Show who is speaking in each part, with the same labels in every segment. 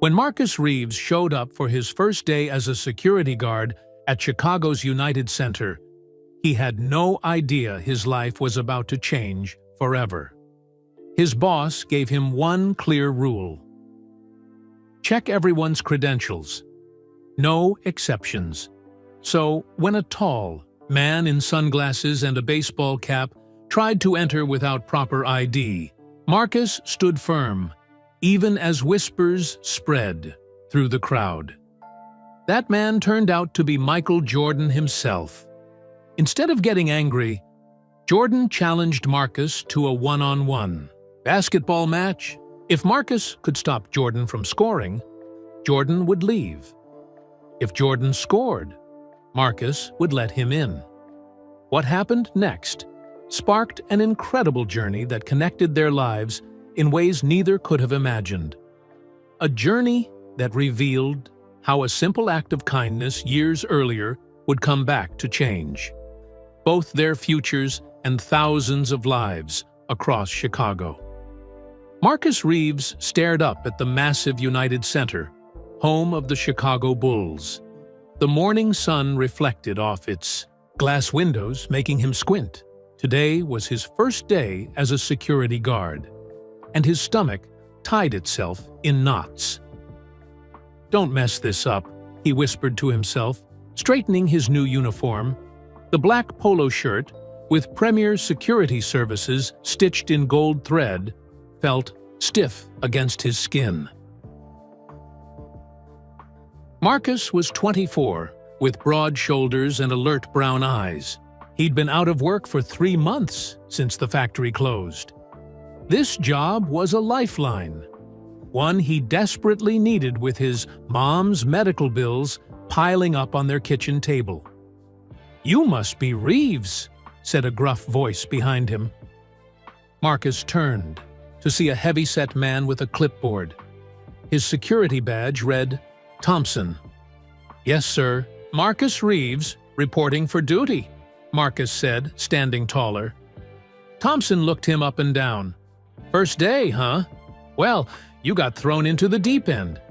Speaker 1: When Marcus Reeves showed up for his first day as a security guard at Chicago's United Center, he had no idea his life was about to change forever. His boss gave him one clear rule: check everyone's credentials. No exceptions. So, when a tall man in sunglasses and a baseball cap tried to enter without proper ID, Marcus stood firm, even as whispers spread through the crowd. That man turned out to be Michael Jordan himself. Instead of getting angry, Jordan challenged Marcus to a one-on-one basketball match. If Marcus could stop Jordan from scoring, Jordan would leave. If Jordan scored, Marcus would let him in. What happened next sparked an incredible journey that connected their lives in ways neither could have imagined. A journey that revealed how a simple act of kindness years earlier would come back to change both their futures and thousands of lives across Chicago. Marcus Reeves stared up at the massive United Center, home of the Chicago Bulls. The morning sun reflected off its glass windows, making him squint. Today was his first day as a security guard, and his stomach tied itself in knots. "Don't mess this up," he whispered to himself, straightening his new uniform. The black polo shirt, with Premier Security Services stitched in gold thread, felt stiff against his skin. Marcus was 24, with broad shoulders and alert brown eyes. He'd been out of work for 3 months since the factory closed. This job was a lifeline, one he desperately needed with his mom's medical bills piling up on their kitchen table. "You must be Reeves," said a gruff voice behind him. Marcus turned to see a heavy-set man with a clipboard. His security badge read, "Thompson." "Yes, sir. Marcus Reeves, reporting for duty," Marcus said, standing taller. Thompson looked him up and down. "First day, huh? Well, you got thrown into the deep end.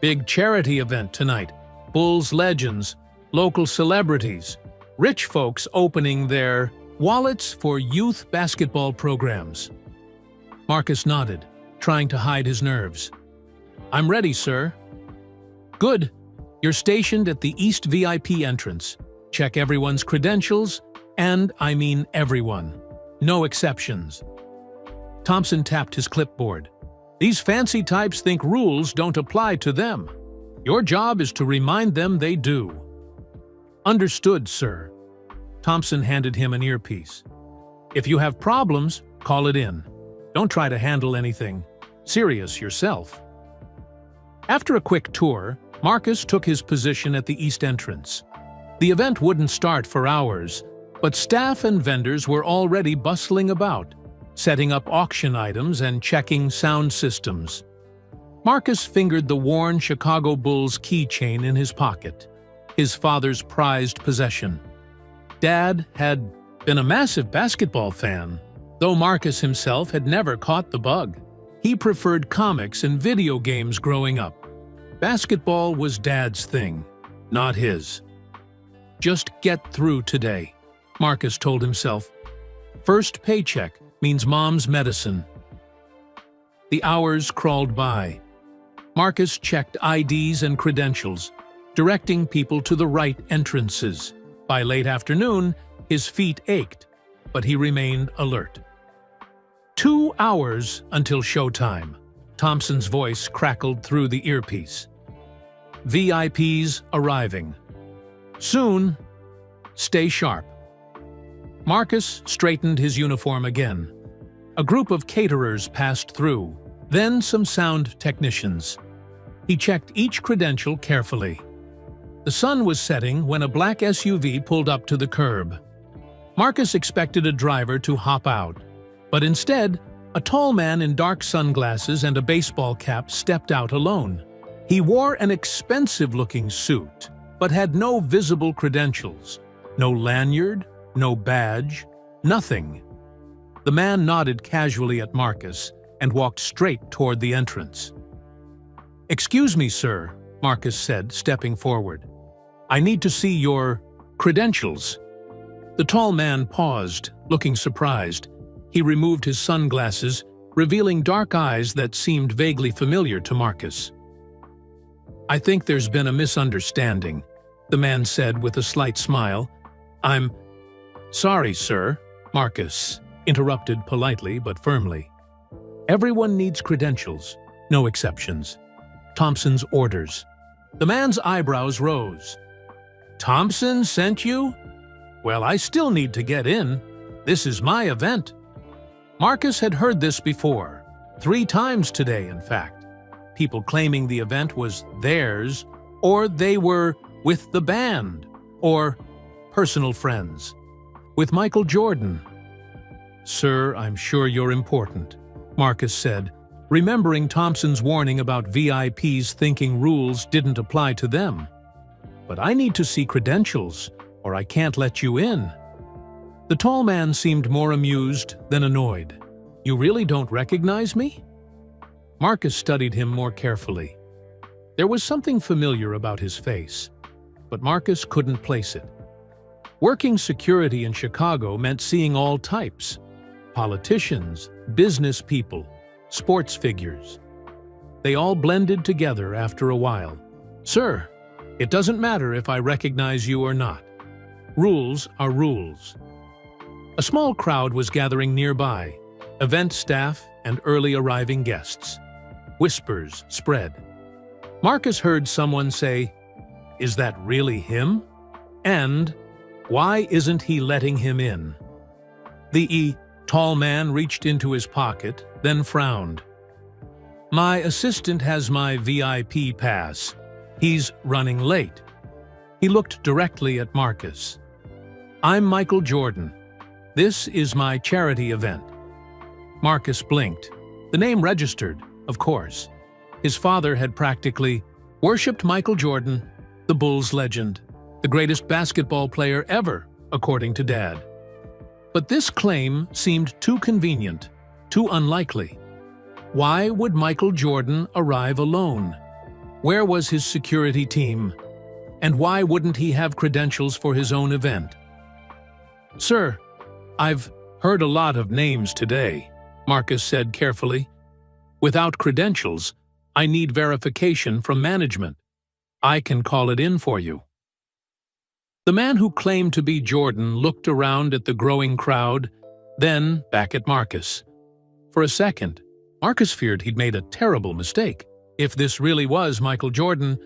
Speaker 1: Big charity event tonight. Bulls legends, local celebrities, rich folks opening their wallets for youth basketball programs." Marcus nodded, trying to hide his nerves. "I'm ready, sir." "Good. You're stationed at the East VIP entrance. Check everyone's credentials, and I mean everyone. No exceptions." Thompson tapped his clipboard. "These fancy types think rules don't apply to them. Your job is to remind them they do." "Understood, sir." Thompson handed him an earpiece. "If you have problems, call it in. Don't try to handle anything serious yourself." After a quick tour, Marcus took his position at the east entrance. The event wouldn't start for hours, but staff and vendors were already bustling about, setting up auction items and checking sound systems. Marcus fingered the worn Chicago Bulls keychain in his pocket, his father's prized possession. Dad had been a massive basketball fan, though Marcus himself had never caught the bug. He preferred comics and video games growing up. Basketball was Dad's thing, not his. "Just get through today," Marcus told himself. "First paycheck means Mom's medicine." The hours crawled by. Marcus checked IDs and credentials, directing people to the right entrances. By late afternoon, his feet ached, but he remained alert. 2 hours until showtime. Thompson's voice crackled through the earpiece. "VIPs arriving. Soon. Stay sharp." Marcus straightened his uniform again. A group of caterers passed through, then some sound technicians. He checked each credential carefully. The sun was setting when a black SUV pulled up to the curb. Marcus expected a driver to hop out, but instead, a tall man in dark sunglasses and a baseball cap stepped out alone. He wore an expensive-looking suit, but had no visible credentials. No lanyard, no badge, nothing. The man nodded casually at Marcus and walked straight toward the entrance. "Excuse me, sir," Marcus said, stepping forward. "I need to see your credentials." The tall man paused, looking surprised. He removed his sunglasses, revealing dark eyes that seemed vaguely familiar to Marcus. "I think there's been a misunderstanding," the man said with a slight smile. "I'm sorry, sir," Marcus interrupted politely but firmly. "Everyone needs credentials, no exceptions. Thompson's orders." The man's eyebrows rose. "Thompson sent you? Well, I still need to get in. This is my event." Marcus had heard this before, 3 times today, in fact. People claiming the event was theirs, or they were with the band, or personal friends. With Michael Jordan. "Sir, I'm sure you're important," Marcus said, remembering Thompson's warning about VIPs thinking rules didn't apply to them. "But I need to see credentials, or I can't let you in." The tall man seemed more amused than annoyed. "You really don't recognize me?" Marcus studied him more carefully. There was something familiar about his face, but Marcus couldn't place it. Working security in Chicago meant seeing all types: politicians, business people, sports figures. They all blended together after a while. "Sir, it doesn't matter if I recognize you or not. Rules are rules." A small crowd was gathering nearby, event staff and early arriving guests. Whispers spread. Marcus heard someone say, "Is that really him?" And, "Why isn't he letting him in?" The tall man reached into his pocket, then frowned. "My assistant has my VIP pass. He's running late." He looked directly at Marcus. "I'm Michael Jordan. This is my charity event." Marcus blinked. The name registered, of course. His father had practically worshipped Michael Jordan, the Bulls legend, the greatest basketball player ever, according to Dad. But this claim seemed too convenient, too unlikely. Why would Michael Jordan arrive alone? Where was his security team? And why wouldn't he have credentials for his own event? "Sir, I've heard a lot of names today," Marcus said carefully. "Without credentials, I need verification from management. I can call it in for you." The man who claimed to be Jordan looked around at the growing crowd, then back at Marcus. For a second, Marcus feared he'd made a terrible mistake. If this really was Michael Jordan,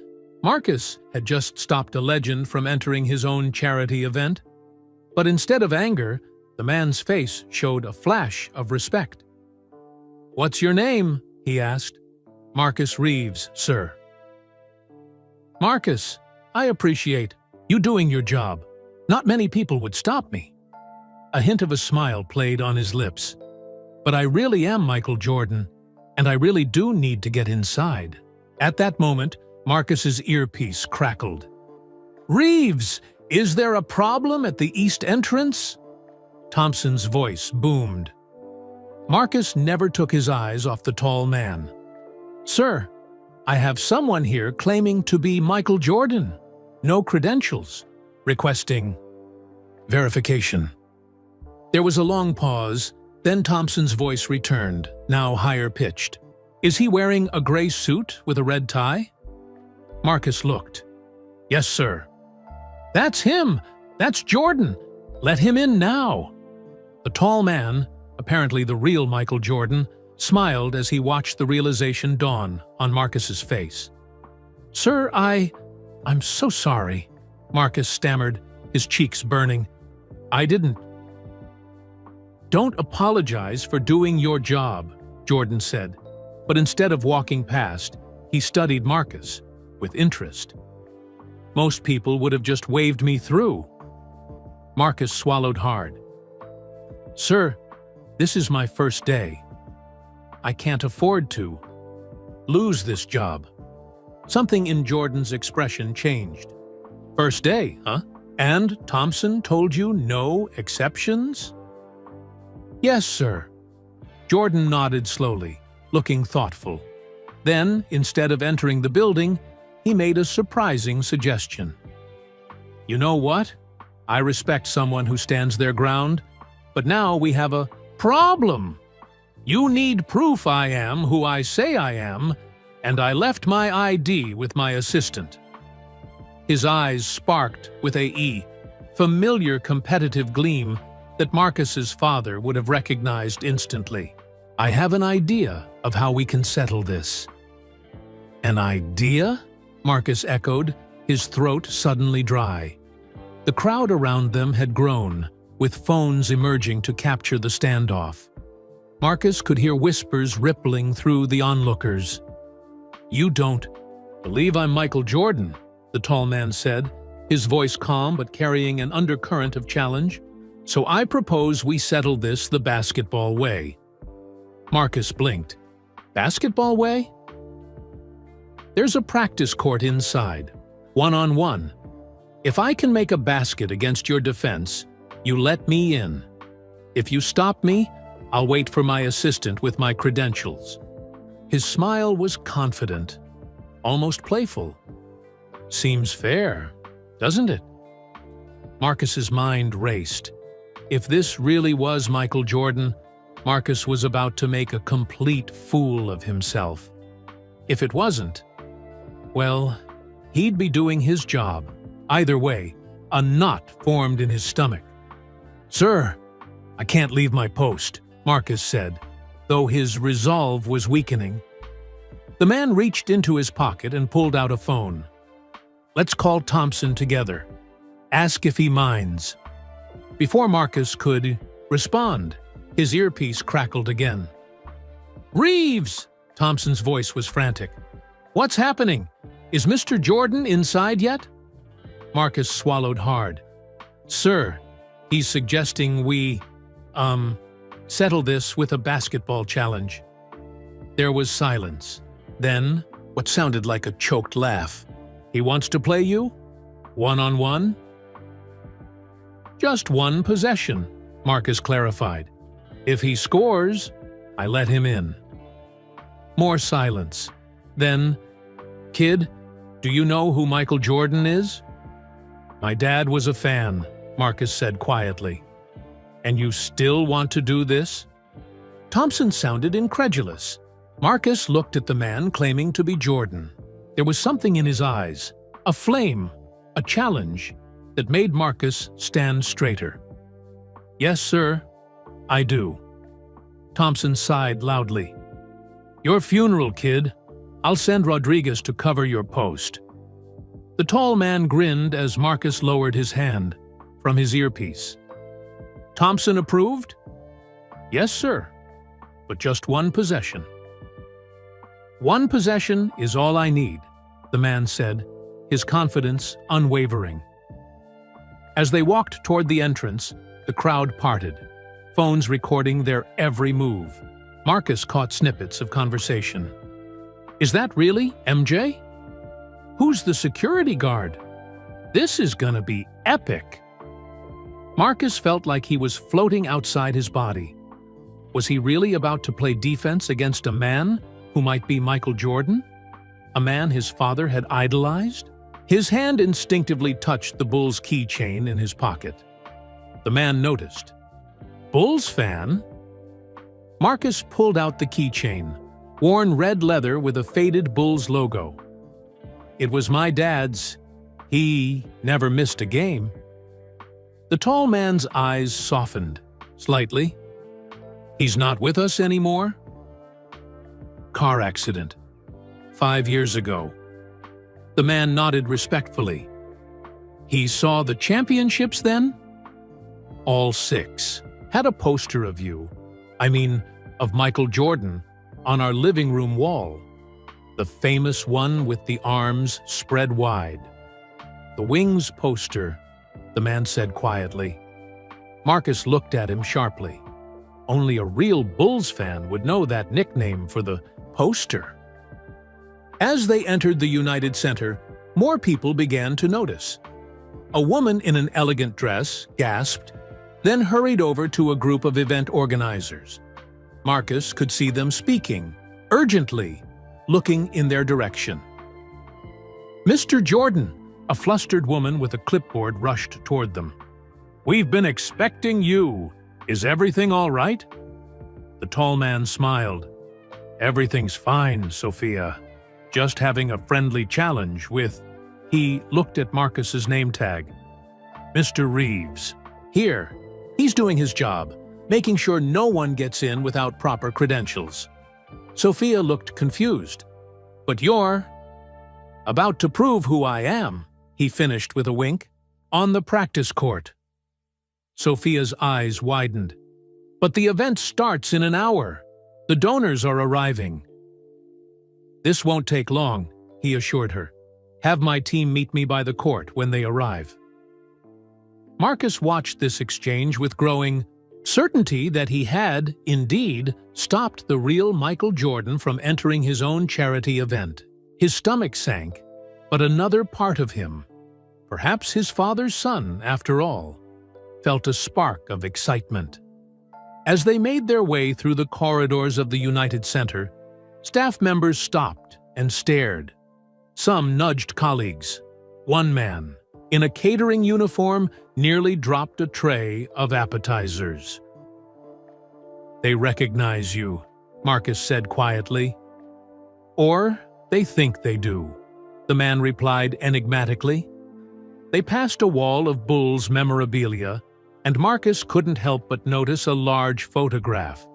Speaker 1: Marcus had just stopped a legend from entering his own charity event. But instead of anger, the man's face showed a flash of respect. "What's your name?" he asked. "Marcus Reeves, sir." "Marcus, I appreciate you doing your job. Not many people would stop me." A hint of a smile played on his lips. "But I really am Michael Jordan, and I really do need to get inside." At that moment, Marcus's earpiece crackled. "Reeves, is there a problem at the east entrance?" Thompson's voice boomed. Marcus never took his eyes off the tall man. "Sir, I have someone here claiming to be Michael Jordan. No credentials. Requesting verification." There was a long pause, then Thompson's voice returned, now higher pitched. "Is he wearing a gray suit with a red tie?" Marcus looked. "Yes, sir." "That's him! That's Jordan! Let him in now!" The tall man, apparently the real Michael Jordan, smiled as he watched the realization dawn on Marcus's face. "Sir, I'm so sorry," Marcus stammered, his cheeks burning. "I didn't." "Don't apologize for doing your job," Jordan said, but instead of walking past, he studied Marcus with interest. "Most people would have just waved me through." Marcus swallowed hard. "Sir, this is my first day. I can't afford to lose this job." Something in Jordan's expression changed. "First day, huh? And Thompson told you no exceptions?" "Yes, sir." Jordan nodded slowly, looking thoughtful. Then, instead of entering the building, he made a surprising suggestion. "You know what? I respect someone who stands their ground, but now we have a problem. You need proof I am who I say I am, and I left my ID with my assistant." His eyes sparked with a familiar competitive gleam that Marcus's father would have recognized instantly. "I have an idea of how we can settle this." "An idea?" Marcus echoed, his throat suddenly dry. The crowd around them had grown, with phones emerging to capture the standoff. Marcus could hear whispers rippling through the onlookers. "You don't believe I'm Michael Jordan," the tall man said, his voice calm but carrying an undercurrent of challenge. "So I propose we settle this the basketball way." Marcus blinked. "Basketball way?" "There's a practice court inside, one-on-one. If I can make a basket against your defense, you let me in. If you stop me, I'll wait for my assistant with my credentials." His smile was confident, almost playful. "Seems fair, doesn't it?" Marcus's mind raced. If this really was Michael Jordan, Marcus was about to make a complete fool of himself. If it wasn't, well, he'd be doing his job. Either way, a knot formed in his stomach. "Sir, I can't leave my post," Marcus said, though his resolve was weakening. The man reached into his pocket and pulled out a phone. "Let's call Thompson together. Ask if he minds." Before Marcus could respond, his earpiece crackled again. "Reeves!" Thompson's voice was frantic. "What's happening? Is Mr. Jordan inside yet?" Marcus swallowed hard. "Sir, he's suggesting we, settle this with a basketball challenge." There was silence. Then, what sounded like a choked laugh. "He wants to play you? One-on-one?" "Just one possession," Marcus clarified. "If he scores, I let him in." More silence. Then, "Kid, do you know who Michael Jordan is?" "My dad was a fan," Marcus said quietly. "And you still want to do this?" Thompson sounded incredulous. Marcus looked at the man claiming to be Jordan. There was something in his eyes, a flame, a challenge, that made Marcus stand straighter. "Yes, sir, I do." Thompson sighed loudly. "Your funeral, kid. I'll send Rodriguez to cover your post." The tall man grinned as Marcus lowered his hand from his earpiece. "Thompson approved?" "Yes, sir, but just one possession." "One possession is all I need," the man said, his confidence unwavering. As they walked toward the entrance, the crowd parted, phones recording their every move. Marcus caught snippets of conversation. "Is that really MJ? Who's the security guard? This is gonna be epic." Marcus felt like he was floating outside his body. Was he really about to play defense against a man who might be Michael Jordan? A man his father had idolized? His hand instinctively touched the Bulls keychain in his pocket. The man noticed. "Bulls fan?" Marcus pulled out the keychain, worn red leather with a faded Bulls logo. "It was my dad's. He never missed a game." The tall man's eyes softened slightly. "He's not with us anymore?" "Car accident. 5 years ago." The man nodded respectfully. "He saw the championships then?" "All 6. Had a poster of you. I mean, of Michael Jordan, on our living room wall. The famous one with the arms spread wide." "The Wings poster," the man said quietly. Marcus looked at him sharply. Only a real Bulls fan would know that nickname for the poster. As they entered the United Center, more people began to notice. A woman in an elegant dress gasped, then hurried over to a group of event organizers. Marcus could see them speaking, urgently, looking in their direction. "Mr. Jordan!" A flustered woman with a clipboard rushed toward them. "We've been expecting you. Is everything all right?" The tall man smiled. "Everything's fine, Sophia. Just having a friendly challenge with—" He looked at Marcus's name tag. "Mr. Reeves. Here. He's doing his job, making sure no one gets in without proper credentials." Sophia looked confused. "But you're—" "About to prove who I am," he finished with a wink. "On the practice court." Sophia's eyes widened. "But the event starts in an hour. The donors are arriving." "This won't take long," he assured her. "Have my team meet me by the court when they arrive." Marcus watched this exchange with growing certainty that he had, indeed, stopped the real Michael Jordan from entering his own charity event. His stomach sank, but another part of him, perhaps his father's son after all, felt a spark of excitement. As they made their way through the corridors of the United Center, staff members stopped and stared. Some nudged colleagues. One man, in a catering uniform, nearly dropped a tray of appetizers. "They recognize you," Marcus said quietly. "Or they think they do," the man replied enigmatically. They passed a wall of Bulls memorabilia, and Marcus couldn't help but notice a large photograph.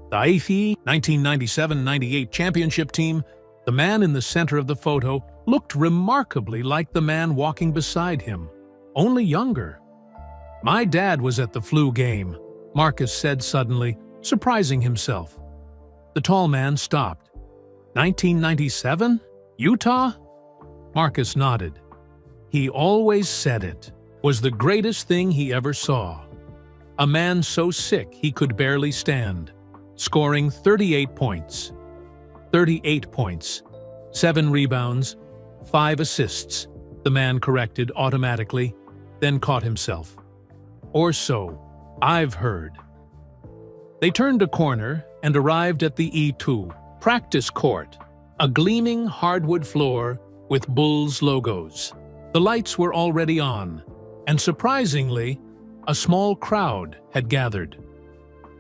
Speaker 1: The AFI 1997-98 championship team. The man in the center of the photo looked remarkably like the man walking beside him, only younger. "My dad was at the flu game," Marcus said suddenly, surprising himself. The tall man stopped. 1997? Utah? Marcus nodded. He always said it was the greatest thing he ever saw. A man so sick he could barely stand, scoring 38 points. 38 points, 7 rebounds, 5 assists, the man corrected automatically, then caught himself. "Or so I've heard." They turned a corner and arrived at the E2 practice court, a gleaming hardwood floor with Bulls logos. The lights were already on, and surprisingly, a small crowd had gathered.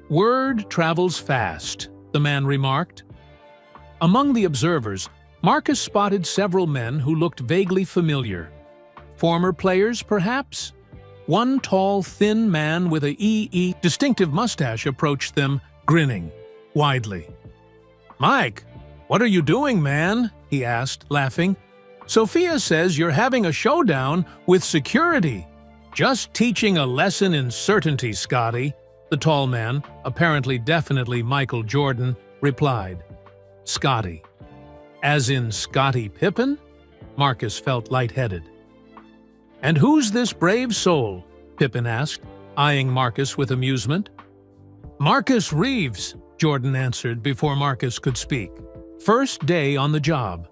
Speaker 1: "Word travels fast," the man remarked. Among the observers, Marcus spotted several men who looked vaguely familiar. Former players, perhaps? One tall, thin man with a distinctive mustache approached them, grinning widely. "Mike, what are you doing, man?" he asked, laughing. "Sophia says you're having a showdown with security." "Just teaching a lesson in certainty, Scotty," the tall man, apparently definitely Michael Jordan, replied. Scotty. As in Scottie Pippen? Marcus felt lightheaded. "And who's this brave soul?" Pippen asked, eyeing Marcus with amusement. "Marcus Reeves," Jordan answered before Marcus could speak. First day on the job.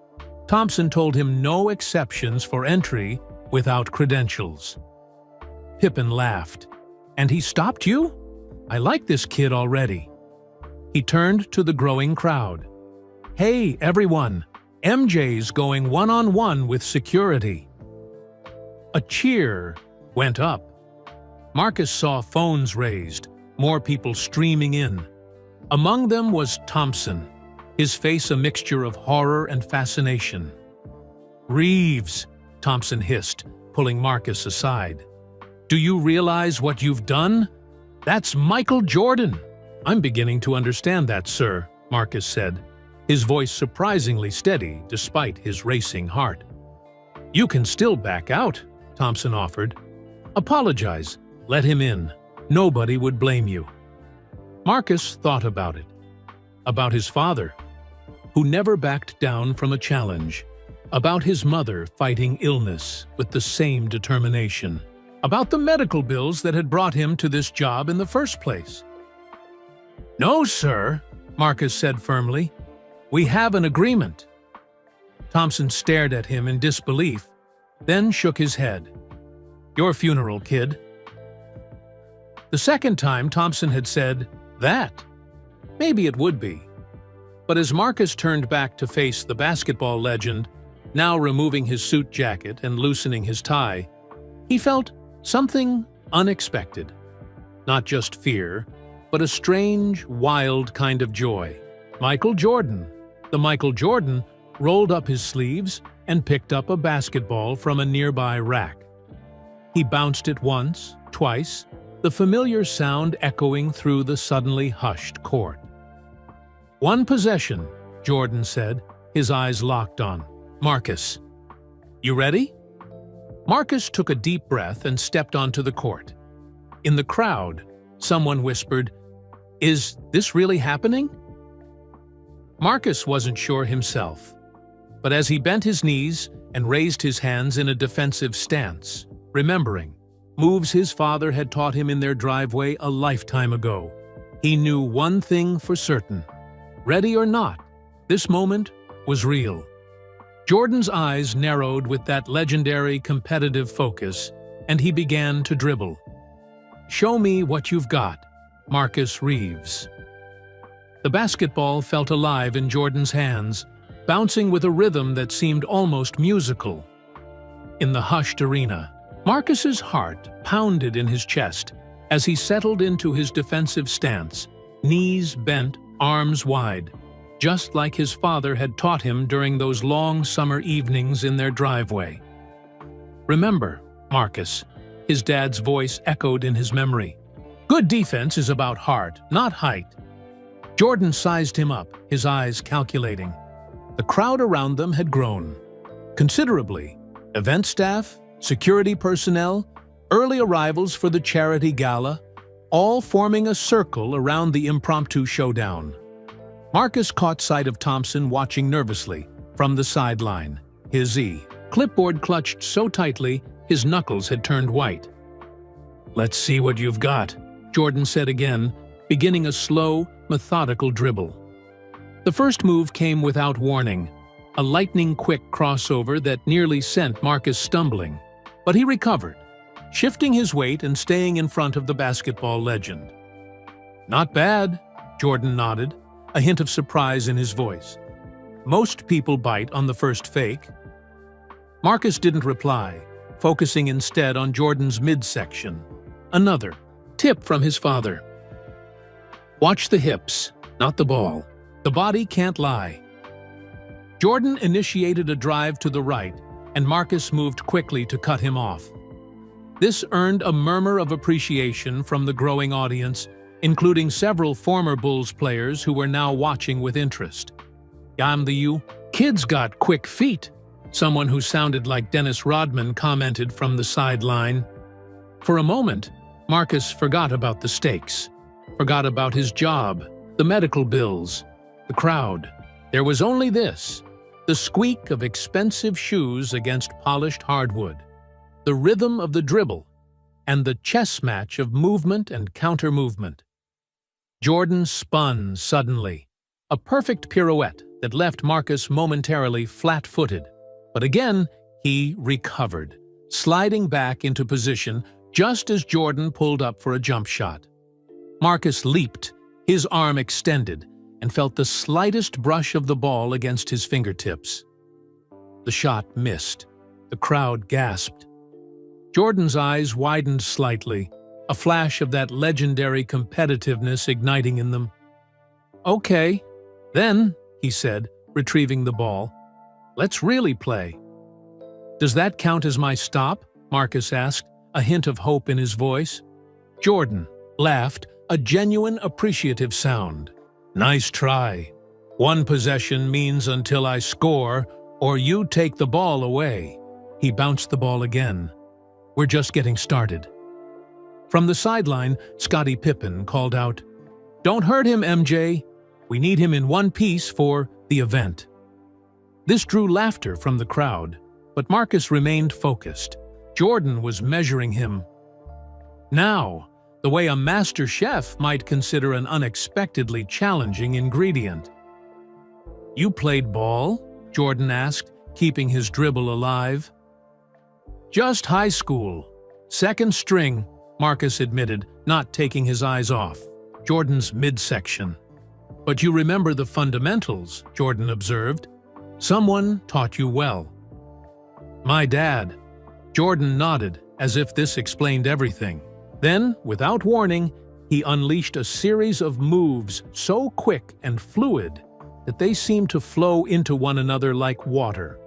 Speaker 1: Thompson told him no exceptions for entry without credentials. Pippen laughed. "And he stopped you? I like this kid already." He turned to the growing crowd. "Hey, everyone, MJ's going one-on-one with security." A cheer went up. Marcus saw phones raised, more people streaming in. Among them was Thompson, his face a mixture of horror and fascination. "Reeves," Thompson hissed, pulling Marcus aside. "Do you realize what you've done? That's Michael Jordan." "I'm beginning to understand that, sir," Marcus said, his voice surprisingly steady despite his racing heart. "You can still back out," Thompson offered. "Apologize. Let him in. Nobody would blame you." Marcus thought about it. About his father, who never backed down from a challenge. About his mother fighting illness with the same determination. About the medical bills that had brought him to this job in the first place. "No, sir," Marcus said firmly. "We have an agreement." Thompson stared at him in disbelief, then shook his head. "Your funeral, kid." The second time Thompson had said, "That. Maybe it would be." But as Marcus turned back to face the basketball legend, now removing his suit jacket and loosening his tie, he felt something unexpected. Not just fear, but a strange, wild kind of joy. Michael Jordan. The Michael Jordan rolled up his sleeves and picked up a basketball from a nearby rack. He bounced it once, twice, the familiar sound echoing through the suddenly hushed court. "One possession," Jordan said, his eyes locked on Marcus. "You ready?" Marcus took a deep breath and stepped onto the court. In the crowd, someone whispered, "Is this really happening?" Marcus wasn't sure himself, but as he bent his knees and raised his hands in a defensive stance, remembering moves his father had taught him in their driveway a lifetime ago, he knew one thing for certain. Ready or not, this moment was real. Jordan's eyes narrowed with that legendary competitive focus, and he began to dribble. "Show me what you've got, Marcus Reeves." The basketball felt alive in Jordan's hands, bouncing with a rhythm that seemed almost musical. In the hushed arena, Marcus's heart pounded in his chest as he settled into his defensive stance, knees bent, arms wide, just like his father had taught him during those long summer evenings in their driveway. "Remember, Marcus," his dad's voice echoed in his memory. "Good defense is about heart, not height." Jordan sized him up, his eyes calculating. The crowd around them had grown considerably. Event staff, security personnel, early arrivals for the charity gala, all forming a circle around the impromptu showdown. Marcus caught sight of Thompson watching nervously from the sideline, his clipboard clutched so tightly his knuckles had turned white. "Let's see what you've got," Jordan said again, beginning a slow, methodical dribble. The first move came without warning, a lightning-quick crossover that nearly sent Marcus stumbling. But he recovered, shifting his weight and staying in front of the basketball legend. "Not bad," Jordan nodded, a hint of surprise in his voice. "Most people bite on the first fake." Marcus didn't reply, focusing instead on Jordan's midsection. Another tip from his father. "Watch the hips, not the ball. The body can't lie." Jordan initiated a drive to the right, and Marcus moved quickly to cut him off. This earned a murmur of appreciation from the growing audience, including several former Bulls players who were now watching with interest. "You kids got quick feet," someone who sounded like Dennis Rodman commented from the sideline. For a moment, Marcus forgot about the stakes, forgot about his job, the medical bills, the crowd. There was only this, the squeak of expensive shoes against polished hardwood, the rhythm of the dribble, and the chess match of movement and counter-movement. Jordan spun suddenly, a perfect pirouette that left Marcus momentarily flat-footed. But again, he recovered, sliding back into position just as Jordan pulled up for a jump shot. Marcus leaped, his arm extended, and felt the slightest brush of the ball against his fingertips. The shot missed. The crowd gasped. Jordan's eyes widened slightly, a flash of that legendary competitiveness igniting in them. "Okay, then," he said, retrieving the ball. "Let's really play." "Does that count as my stop?" Marcus asked, a hint of hope in his voice. Jordan laughed, a genuine appreciative sound. "Nice try. One possession means until I score or you take the ball away." He bounced the ball again. "We're just getting started." From the sideline, Scottie Pippen called out, "Don't hurt him, MJ. We need him in one piece for the event." This drew laughter from the crowd, but Marcus remained focused. Jordan was measuring him. Now, the way a master chef might consider an unexpectedly challenging ingredient. "You played ball?" Jordan asked, keeping his dribble alive. "Just high school. Second string," Marcus admitted, not taking his eyes off Jordan's midsection. But you remember the fundamentals, Jordan observed. Someone taught you well. My dad. Jordan nodded, as if this explained everything. Then, without warning, he unleashed a series of moves so quick and fluid that they seemed to flow into one another like water.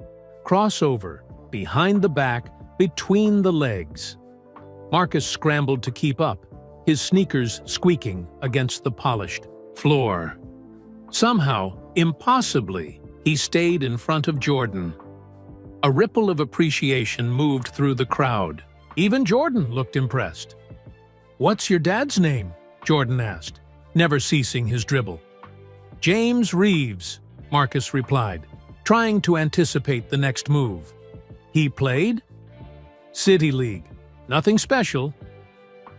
Speaker 1: Crossover, behind the back, between the legs. Marcus scrambled to keep up, his sneakers squeaking against the polished floor. Somehow, impossibly, he stayed in front of Jordan. A ripple of appreciation moved through the crowd. Even Jordan looked impressed. "What's your dad's name?" Jordan asked, never ceasing his dribble. "James Reeves," Marcus replied, trying to anticipate the next move. "He played?" "City League. Nothing special."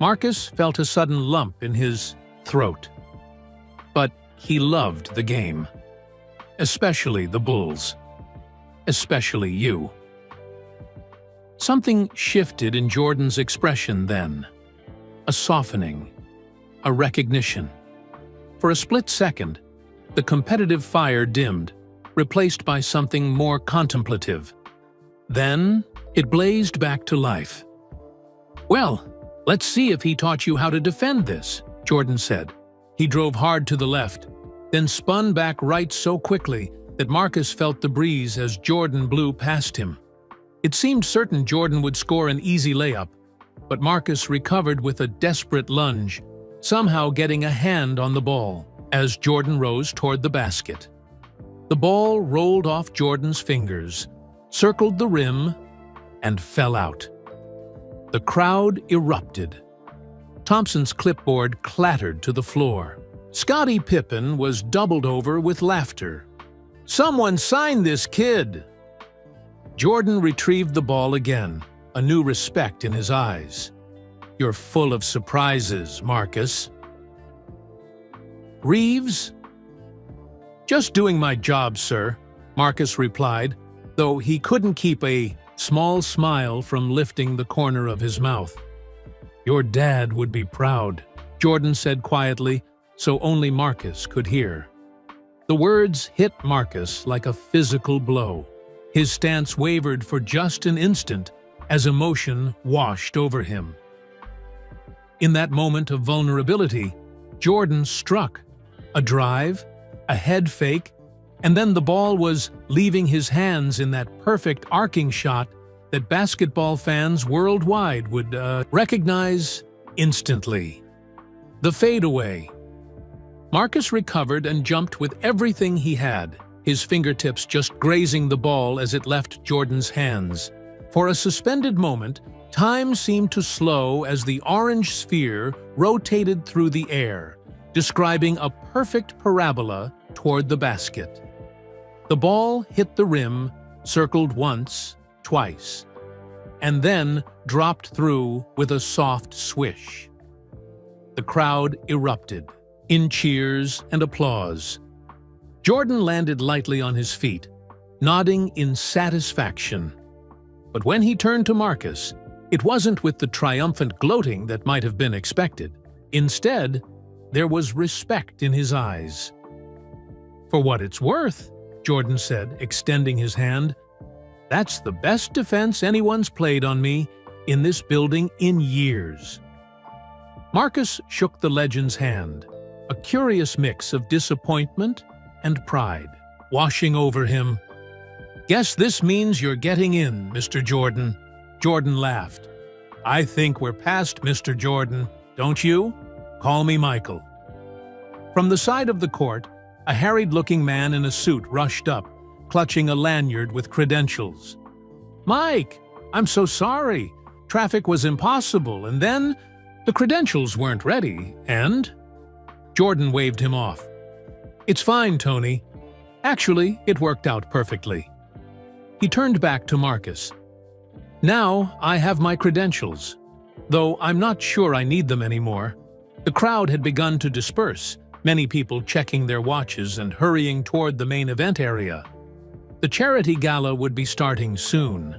Speaker 1: Marcus felt a sudden lump in his throat. But he loved the game. Especially the Bulls. Especially you. Something shifted in Jordan's expression then. A softening. A recognition. For a split second, the competitive fire dimmed, replaced by something more contemplative. Then, it blazed back to life. "Well, let's see if he taught you how to defend this," Jordan said. He drove hard to the left, then spun back right so quickly that Marcus felt the breeze as Jordan blew past him. It seemed certain Jordan would score an easy layup, but Marcus recovered with a desperate lunge, somehow getting a hand on the ball as Jordan rose toward the basket. The ball rolled off Jordan's fingers, circled the rim, and fell out. The crowd erupted. Thompson's clipboard clattered to the floor. Scottie Pippen was doubled over with laughter. "Someone sign this kid!" Jordan retrieved the ball again, a new respect in his eyes. "You're full of surprises, Marcus." "Reeves?" "Just doing my job, sir," Marcus replied, though he couldn't keep a small smile from lifting the corner of his mouth. "Your dad would be proud," Jordan said quietly, so only Marcus could hear. The words hit Marcus like a physical blow. His stance wavered for just an instant as emotion washed over him. In that moment of vulnerability, Jordan struck. A drive, a head fake, and then the ball was leaving his hands in that perfect arcing shot that basketball fans worldwide would recognize instantly. The fadeaway. Marcus recovered and jumped with everything he had, his fingertips just grazing the ball as it left Jordan's hands. For a suspended moment, time seemed to slow as the orange sphere rotated through the air, describing a perfect parabola toward the basket. The ball hit the rim, circled once, twice, and then dropped through with a soft swish. The crowd erupted in cheers and applause. Jordan landed lightly on his feet, nodding in satisfaction. But when he turned to Marcus, it wasn't with the triumphant gloating that might have been expected. Instead, there was respect in his eyes. "For what it's worth," Jordan said, extending his hand, "that's the best defense anyone's played on me in this building in years." Marcus shook the legend's hand, a curious mix of disappointment and pride washing over him. "Guess this means you're getting in, Mr. Jordan." Jordan laughed. "I think we're past Mr. Jordan, don't you? Call me Michael." From the side of the court, a harried-looking man in a suit rushed up, clutching a lanyard with credentials. "Mike, I'm so sorry. Traffic was impossible, and then the credentials weren't ready, and—" Jordan waved him off. "It's fine, Tony. Actually, it worked out perfectly." He turned back to Marcus. "Now I have my credentials, though I'm not sure I need them anymore." The crowd had begun to disperse, many people checking their watches and hurrying toward the main event area. The charity gala would be starting soon.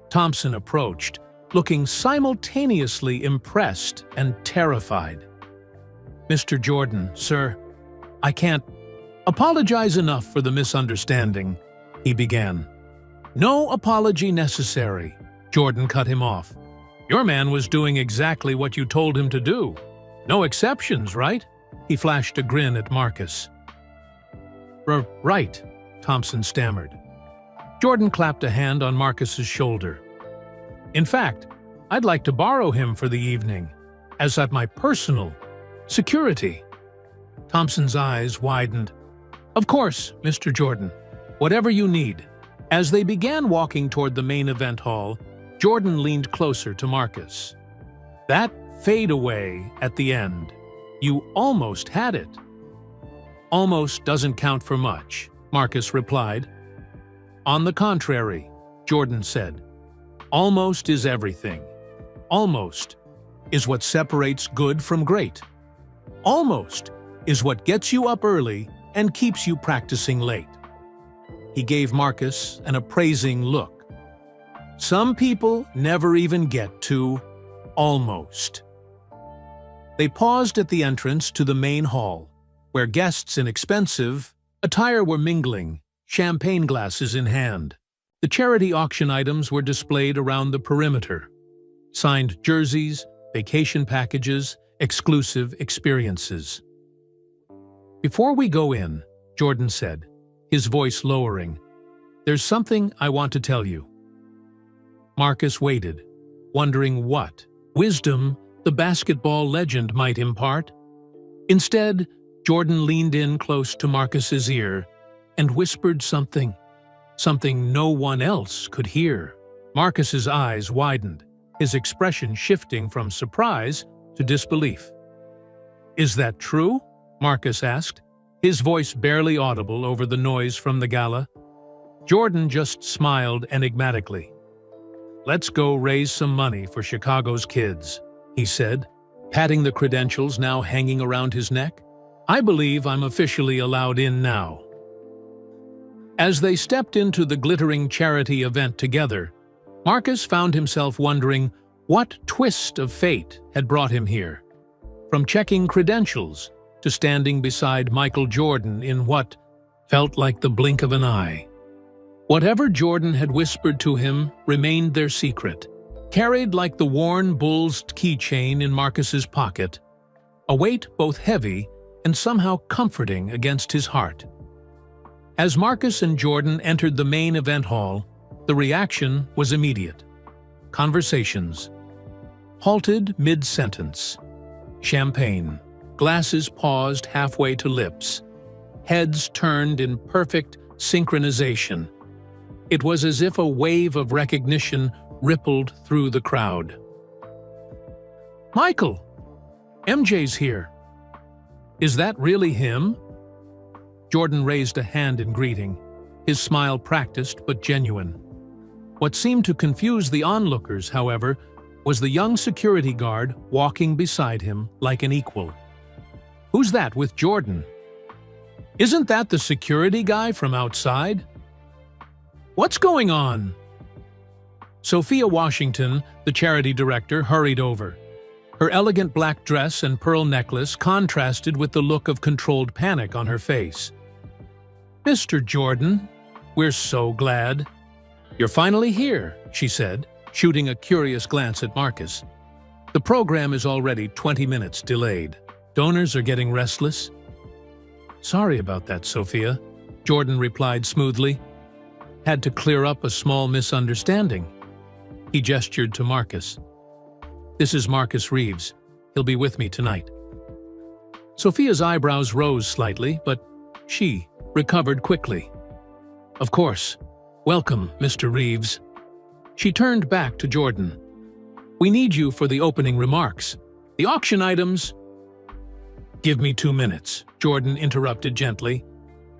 Speaker 1: Thompson approached, looking simultaneously impressed and terrified. "Mr. Jordan, sir, I can't apologize enough for the misunderstanding," he began. "No apology necessary," Jordan cut him off. "Your man was doing exactly what you told him to do. No exceptions, right?" He flashed a grin at Marcus. Right," Thompson stammered. Jordan clapped a hand on Marcus's shoulder. "In fact, I'd like to borrow him for the evening, as at my personal security." Thompson's eyes widened. "Of course, Mr. Jordan. Whatever you need." As they began walking toward the main event hall, Jordan leaned closer to Marcus. "That fadeaway at the end, you almost had it." "Almost doesn't count for much," Marcus replied. "On the contrary," Jordan said, "almost is everything. Almost is what separates good from great. Almost is what gets you up early and keeps you practicing late." He gave Marcus an appraising look. "Some people never even get to almost." They paused at the entrance to the main hall, where guests in expensive attire were mingling, champagne glasses in hand. The charity auction items were displayed around the perimeter. Signed jerseys, vacation packages, exclusive experiences. "Before we go in," Jordan said, his voice lowering, "there's something I want to tell you." Marcus waited, wondering what wisdom the basketball legend might impart. Instead, Jordan leaned in close to Marcus's ear and whispered something no one else could hear. Marcus's eyes widened, his expression shifting from surprise to disbelief. "Is that true?" Marcus asked, his voice barely audible over the noise from the gala. Jordan just smiled enigmatically. "Let's go raise some money for Chicago's kids," he said, patting the credentials now hanging around his neck. "I believe I'm officially allowed in now." As they stepped into the glittering charity event together, Marcus found himself wondering what twist of fate had brought him here. From checking credentials to standing beside Michael Jordan in what felt like the blink of an eye. Whatever Jordan had whispered to him remained their secret, carried like the worn bull's keychain in Marcus's pocket, a weight both heavy and somehow comforting against his heart. As Marcus and Jordan entered the main event hall, the reaction was immediate. Conversations halted mid-sentence. Champagne. Glasses paused halfway to lips. Heads turned in perfect synchronization. It was as if a wave of recognition rippled through the crowd. "Michael! MJ's here. Is that really him?" Jordan raised a hand in greeting, his smile practiced but genuine. What seemed to confuse the onlookers, however, was the young security guard walking beside him like an equal. "Who's that with Jordan? Isn't that the security guy from outside? What's going on?" Sophia Washington, the charity director, hurried over. Her elegant black dress and pearl necklace contrasted with the look of controlled panic on her face. "Mr. Jordan, we're so glad. You're finally here," she said, shooting a curious glance at Marcus. "The program is already 20 minutes delayed. Donors are getting restless." "Sorry about that, Sophia," Jordan replied smoothly. "Had to clear up a small misunderstanding." He gestured to Marcus. "This is Marcus Reeves. He'll be with me tonight." Sophia's eyebrows rose slightly, but she recovered quickly. "Of course. Welcome, Mr. Reeves." She turned back to Jordan. "We need you for the opening remarks. The auction items—" "Give me 2 minutes," Jordan interrupted gently.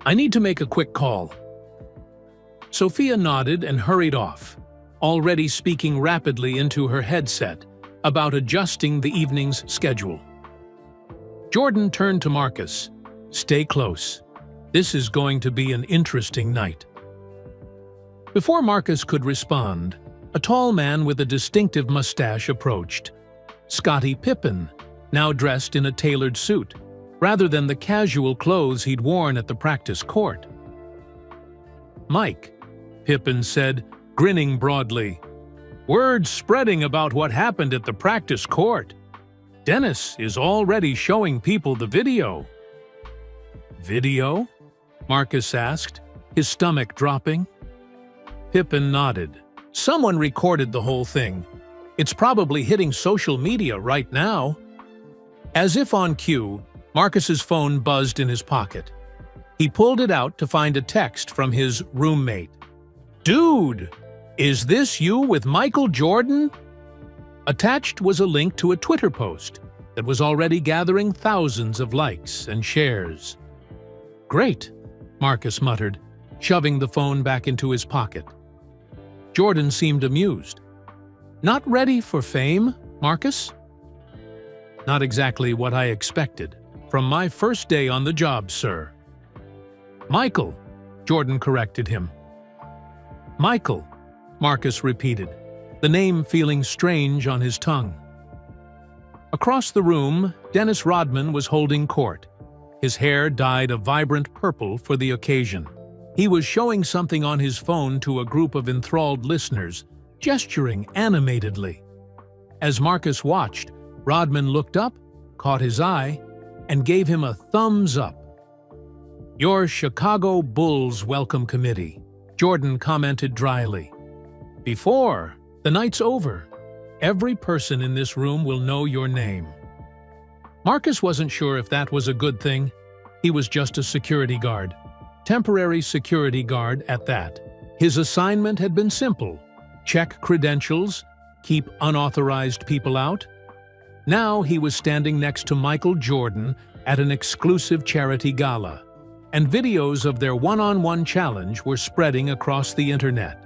Speaker 1: "I need to make a quick call." Sophia nodded and hurried off, already speaking rapidly into her headset about adjusting the evening's schedule. Jordan turned to Marcus. "Stay close. This is going to be an interesting night." Before Marcus could respond, a tall man with a distinctive mustache approached. Scottie Pippen, now dressed in a tailored suit, rather than the casual clothes he'd worn at the practice court. "Mike," Pippin said, grinning broadly. "Word's spreading about what happened at the practice court. Dennis is already showing people the video." "Video?" Marcus asked, his stomach dropping. Pippin nodded. "Someone recorded the whole thing. It's probably hitting social media right now." As if on cue, Marcus's phone buzzed in his pocket. He pulled it out to find a text from his roommate. "Dude, is this you with Michael Jordan?" Attached was a link to a Twitter post that was already gathering thousands of likes and shares. "Great," Marcus muttered, shoving the phone back into his pocket. Jordan seemed amused. "Not ready for fame, Marcus?" "Not exactly what I expected from my first day on the job, sir." "Michael," Jordan corrected him. "Michael," Marcus repeated, the name feeling strange on his tongue. Across the room, Dennis Rodman was holding court. His hair dyed a vibrant purple for the occasion. He was showing something on his phone to a group of enthralled listeners, gesturing animatedly. As Marcus watched, Rodman looked up, caught his eye, and gave him a thumbs up. "Your Chicago Bulls welcome committee," Jordan commented dryly. "Before the night's over, every person in this room will know your name." Marcus wasn't sure if that was a good thing. He was just a security guard. Temporary security guard at that. His assignment had been simple: check credentials, keep unauthorized people out. Now he was standing next to Michael Jordan at an exclusive charity gala, and videos of their one-on-one challenge were spreading across the internet.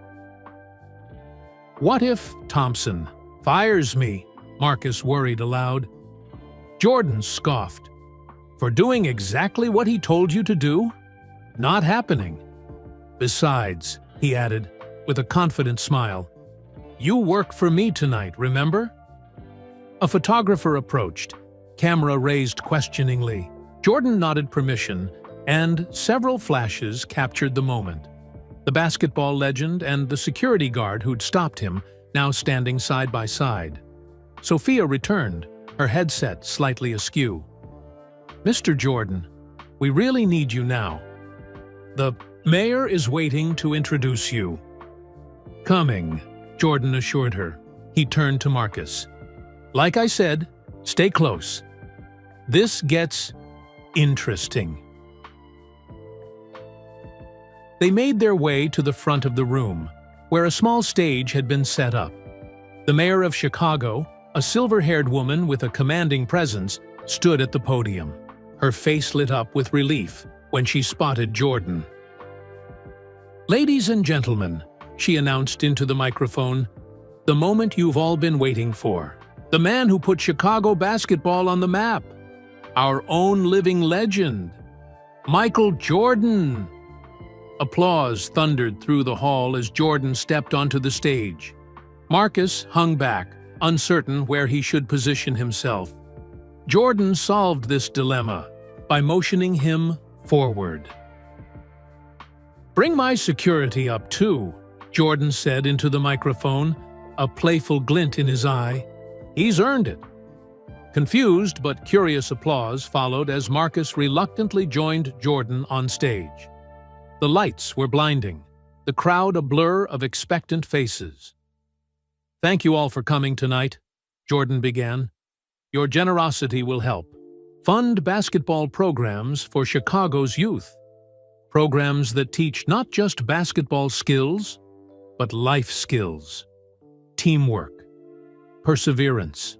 Speaker 1: "What if Thompson fires me?" Marcus worried aloud. Jordan scoffed. "For doing exactly what he told you to do? Not happening. Besides," he added, with a confident smile, "you work for me tonight, remember?" A photographer approached, camera raised questioningly. Jordan nodded permission, and several flashes captured the moment. The basketball legend and the security guard who'd stopped him, now standing side by side. Sophia returned, her headset slightly askew. "Mr. Jordan, we really need you now. The mayor is waiting to introduce you." "Coming," Jordan assured her. He turned to Marcus. "Like I said, stay close. This gets interesting." They made their way to the front of the room, where a small stage had been set up. The mayor of Chicago, a silver-haired woman with a commanding presence, stood at the podium. Her face lit up with relief when she spotted Jordan. "Ladies and gentlemen," she announced into the microphone, "the moment you've all been waiting for. The man who put Chicago basketball on the map. Our own living legend. Michael Jordan." Applause thundered through the hall as Jordan stepped onto the stage. Marcus hung back, uncertain where he should position himself. Jordan solved this dilemma by motioning him forward. "Bring my security up too," Jordan said into the microphone, a playful glint in his eye. "He's earned it." Confused but curious applause followed as Marcus reluctantly joined Jordan on stage. The lights were blinding, the crowd a blur of expectant faces. "Thank you all for coming tonight," Jordan began. "Your generosity will help fund basketball programs for Chicago's youth. Programs that teach not just basketball skills, but life skills. Teamwork, perseverance,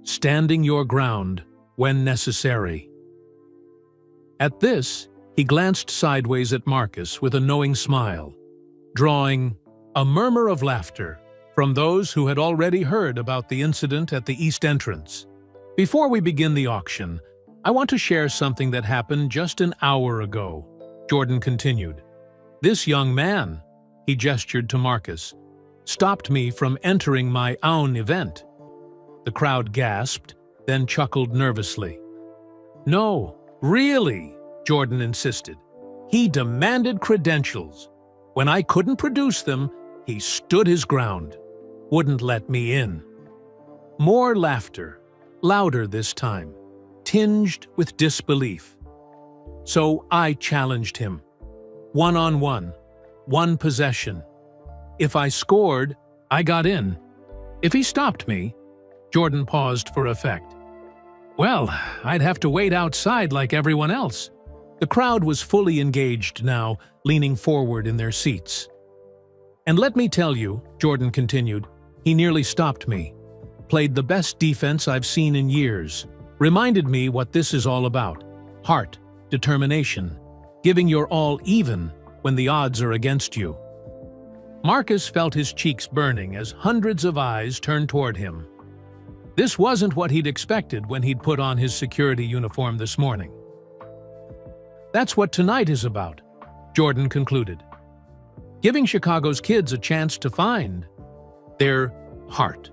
Speaker 1: standing your ground when necessary." At this, he glanced sideways at Marcus with a knowing smile, drawing a murmur of laughter from those who had already heard about the incident at the east entrance. "Before we begin the auction, I want to share something that happened just an hour ago," Jordan continued. "This young man," he gestured to Marcus, "stopped me from entering my own event." The crowd gasped, then chuckled nervously. "No, Really? Jordan insisted. He demanded credentials. When I couldn't produce them, he stood his ground. Wouldn't let me in. More laughter, louder this time, tinged with disbelief. So I challenged him. One-on-one, one possession. If I scored, I got in. If he stopped me, Jordan paused for effect. Well, I'd have to wait outside like everyone else. The crowd was fully engaged now, leaning forward in their seats. And let me tell you, Jordan continued, he nearly stopped me. Played the best defense I've seen in years. Reminded me what this is all about. Heart, determination, giving your all even when the odds are against you. Marcus felt his cheeks burning as hundreds of eyes turned toward him. This wasn't what he'd expected when he'd put on his security uniform this morning. That's what tonight is about, Jordan concluded. Giving Chicago's kids a chance to find their heart,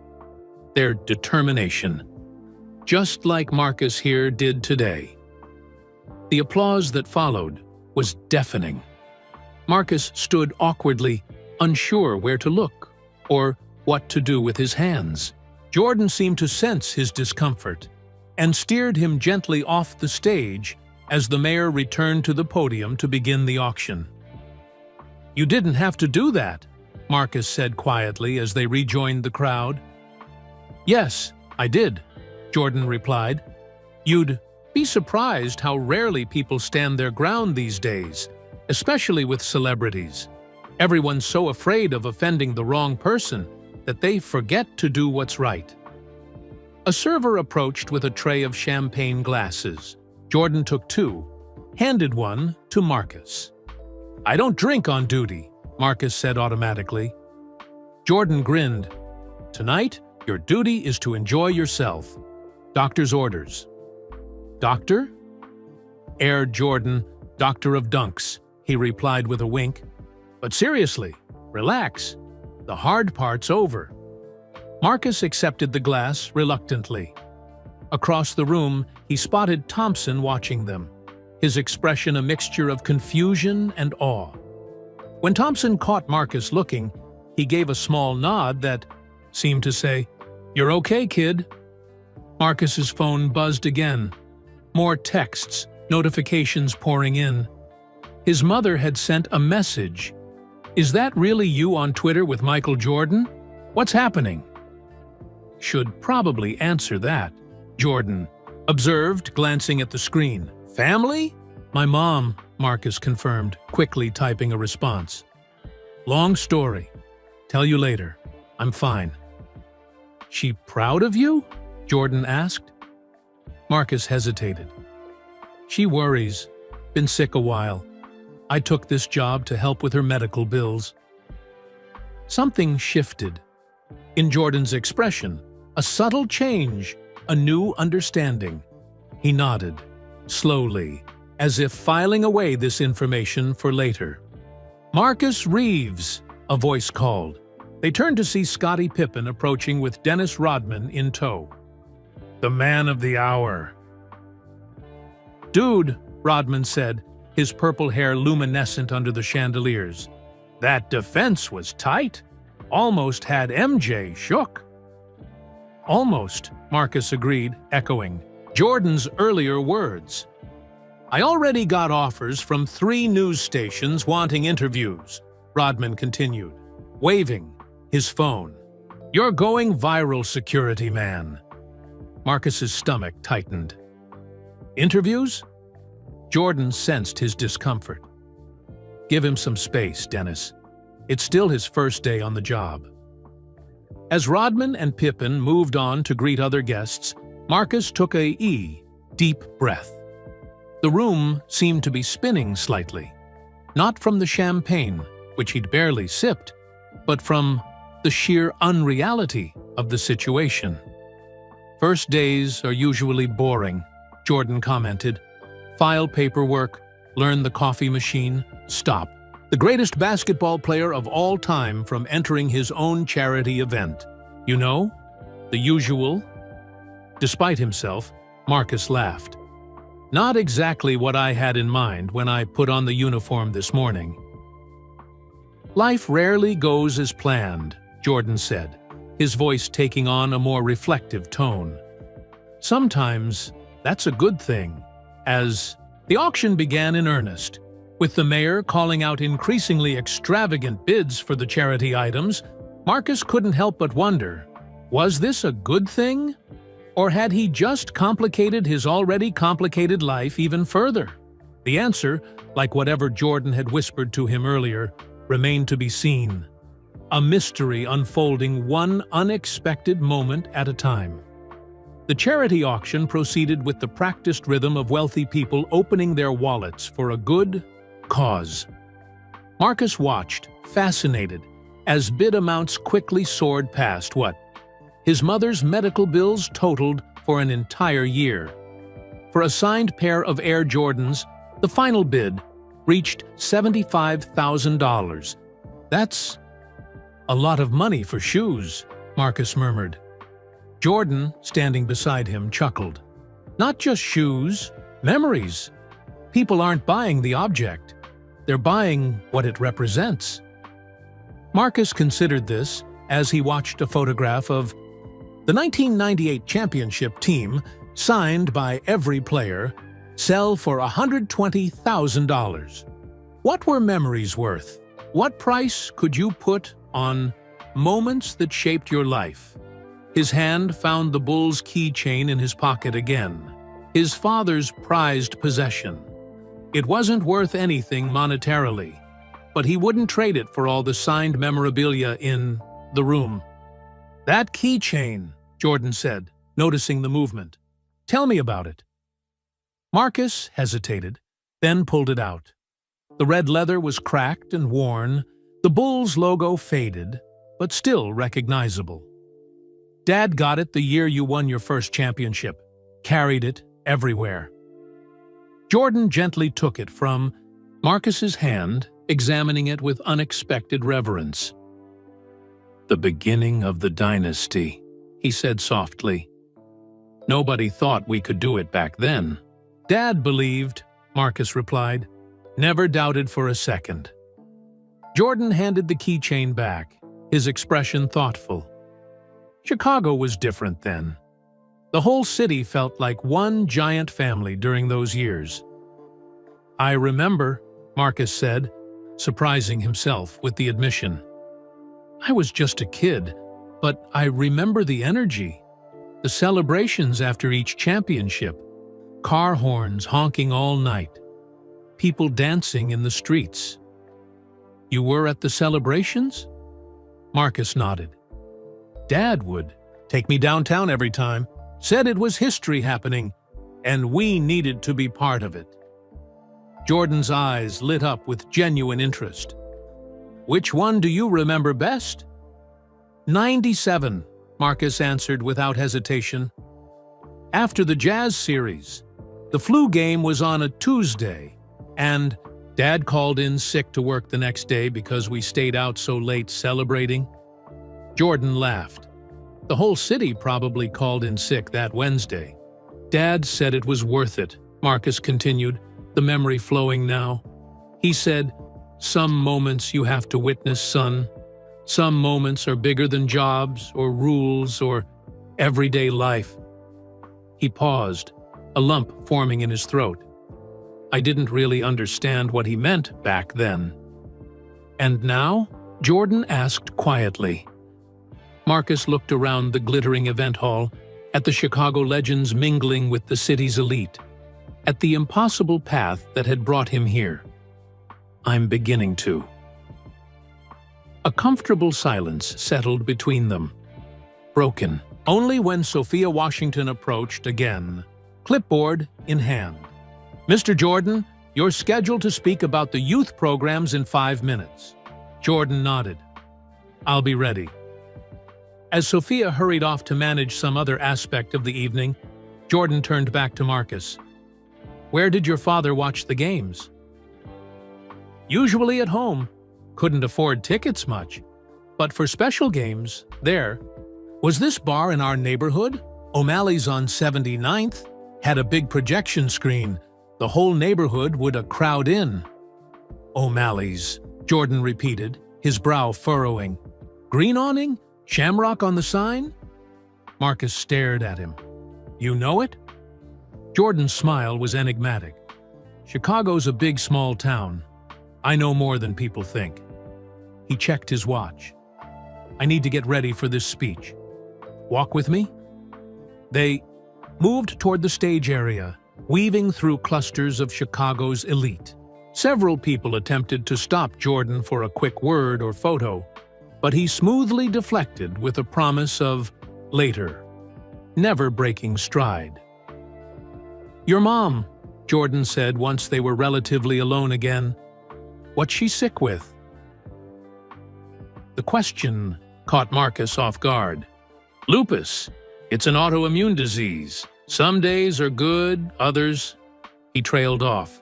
Speaker 1: their determination, just like Marcus here did today. The applause that followed was deafening. Marcus stood awkwardly, unsure where to look or what to do with his hands. Jordan seemed to sense his discomfort and steered him gently off the stage as the mayor returned to the podium to begin the auction. You didn't have to do that, Marcus said quietly as they rejoined the crowd. Yes, I did, Jordan replied. You'd be surprised how rarely people stand their ground these days, especially with celebrities. Everyone's so afraid of offending the wrong person that they forget to do what's right. A server approached with a tray of champagne glasses. Jordan took two, handed one to Marcus. I don't drink on duty, Marcus said automatically. Jordan grinned. Tonight, your duty is to enjoy yourself. Doctor's orders. Doctor? Air Jordan, Doctor of Dunks, he replied with a wink. But seriously, relax. The hard part's over. Marcus accepted the glass reluctantly. Across the room, he spotted Thompson watching them, his expression a mixture of confusion and awe. When Thompson caught Marcus looking, he gave a small nod that seemed to say, "You're okay, kid." Marcus's phone buzzed again. More texts, notifications pouring in. His mother had sent a message. Is that really you on Twitter with Michael Jordan? What's happening? Should probably answer that, Jordan observed, glancing at the screen. Family? My mom, Marcus confirmed, quickly typing a response. Long story. Tell you later. I'm fine. She proud of you? Jordan asked. Marcus hesitated. She worries. Been sick a while. I took this job to help with her medical bills. Something shifted. In Jordan's expression, a subtle change, a new understanding. He nodded, slowly, as if filing away this information for later. Marcus Reeves, a voice called. They turned to see Scottie Pippen approaching with Dennis Rodman in tow. The man of the hour. Dude, Rodman said, his purple hair luminescent under the chandeliers. That defense was tight. Almost had MJ shook. Almost, Marcus agreed, echoing Jordan's earlier words. I already got offers from 3 news stations wanting interviews, Rodman continued, waving his phone. You're going viral, security man. Marcus's stomach tightened. Interviews? Jordan sensed his discomfort. Give him some space, Dennis. It's still his first day on the job. As Rodman and Pippen moved on to greet other guests, Marcus took a deep breath. The room seemed to be spinning slightly, not from the champagne, which he'd barely sipped, but from the sheer unreality of the situation. First days are usually boring, Jordan commented. File paperwork, learn the coffee machine, stop. The greatest basketball player of all time from entering his own charity event. You know, the usual. Despite himself, Marcus laughed. Not exactly what I had in mind when I put on the uniform this morning. Life rarely goes as planned, Jordan said, his voice taking on a more reflective tone. Sometimes that's a good thing. As the auction began in earnest, with the mayor calling out increasingly extravagant bids for the charity items, Marcus couldn't help but wonder, was this a good thing? Or had he just complicated his already complicated life even further? The answer, like whatever Jordan had whispered to him earlier, remained to be seen. A mystery unfolding one unexpected moment at a time. The charity auction proceeded with the practiced rhythm of wealthy people opening their wallets for a good cause. Marcus watched, fascinated, as bid amounts quickly soared past what his mother's medical bills totaled for an entire year. For a signed pair of Air Jordans, the final bid reached $75,000. That's a lot of money for shoes, Marcus murmured. Jordan, standing beside him, chuckled. Not just shoes, memories. People aren't buying the object. They're buying what it represents. Marcus considered this as he watched a photograph of the 1998 championship team, signed by every player, sell for $120,000. What were memories worth? What price could you put on moments that shaped your life? His hand found the Bulls' keychain in his pocket again, his father's prized possession. It wasn't worth anything monetarily, but he wouldn't trade it for all the signed memorabilia in the room. That keychain, Jordan said, noticing the movement. Tell me about it. Marcus hesitated, then pulled it out. The red leather was cracked and worn, the Bulls logo faded, but still recognizable. Dad got it the year you won your first championship, carried it everywhere. Jordan gently took it from Marcus's hand, examining it with unexpected reverence. The beginning of the dynasty, he said softly. Nobody thought we could do it back then. Dad believed, Marcus replied, never doubted for a second. Jordan handed the keychain back, his expression thoughtful. Chicago was different then. The whole city felt like one giant family during those years. I remember, Marcus said, surprising himself with the admission. I was just a kid, but I remember the energy, the celebrations after each championship, car horns honking all night, people dancing in the streets. You were at the celebrations? Marcus nodded. Dad would take me downtown every time, said it was history happening, and we needed to be part of it. Jordan's eyes lit up with genuine interest. Which one do you remember best? 97, Marcus answered without hesitation. After the Jazz series, the flu game was on a Tuesday, and Dad called in sick to work the next day because we stayed out so late celebrating. Jordan laughed. The whole city probably called in sick that Wednesday. Dad said it was worth it, Marcus continued, the memory flowing now. He said, some moments you have to witness, son. Some moments are bigger than jobs or rules or everyday life. He paused, a lump forming in his throat. I didn't really understand what he meant back then. And now? Jordan asked quietly. Marcus looked around the glittering event hall, at the Chicago legends mingling with the city's elite, at the impossible path that had brought him here. I'm beginning to. A comfortable silence settled between them, broken only when Sophia Washington approached again, clipboard in hand. Mr. Jordan, you're scheduled to speak about the youth programs in 5 minutes. Jordan nodded. I'll be ready. As Sophia hurried off to manage some other aspect of the evening, Jordan turned back to Marcus. Where did your father watch the games? Usually at home. Couldn't afford tickets much. But for special games, there. Was this bar in our neighborhood? O'Malley's on 79th? had a big projection screen. The whole neighborhood would crowd in. O'Malley's, Jordan repeated, his brow furrowing. Green awning? Shamrock on the sign? Marcus stared at him. You know it? Jordan's smile was enigmatic. Chicago's a big, small town. I know more than people think. He checked his watch. I need to get ready for this speech. Walk with me? They moved toward the stage area, weaving through clusters of Chicago's elite. Several people attempted to stop Jordan for a quick word or photo, but he smoothly deflected with a promise of later, never breaking stride. Your mom, Jordan said once they were relatively alone again. What's she sick with? The question caught Marcus off guard. Lupus. It's an autoimmune disease. Some days are good, others... He trailed off.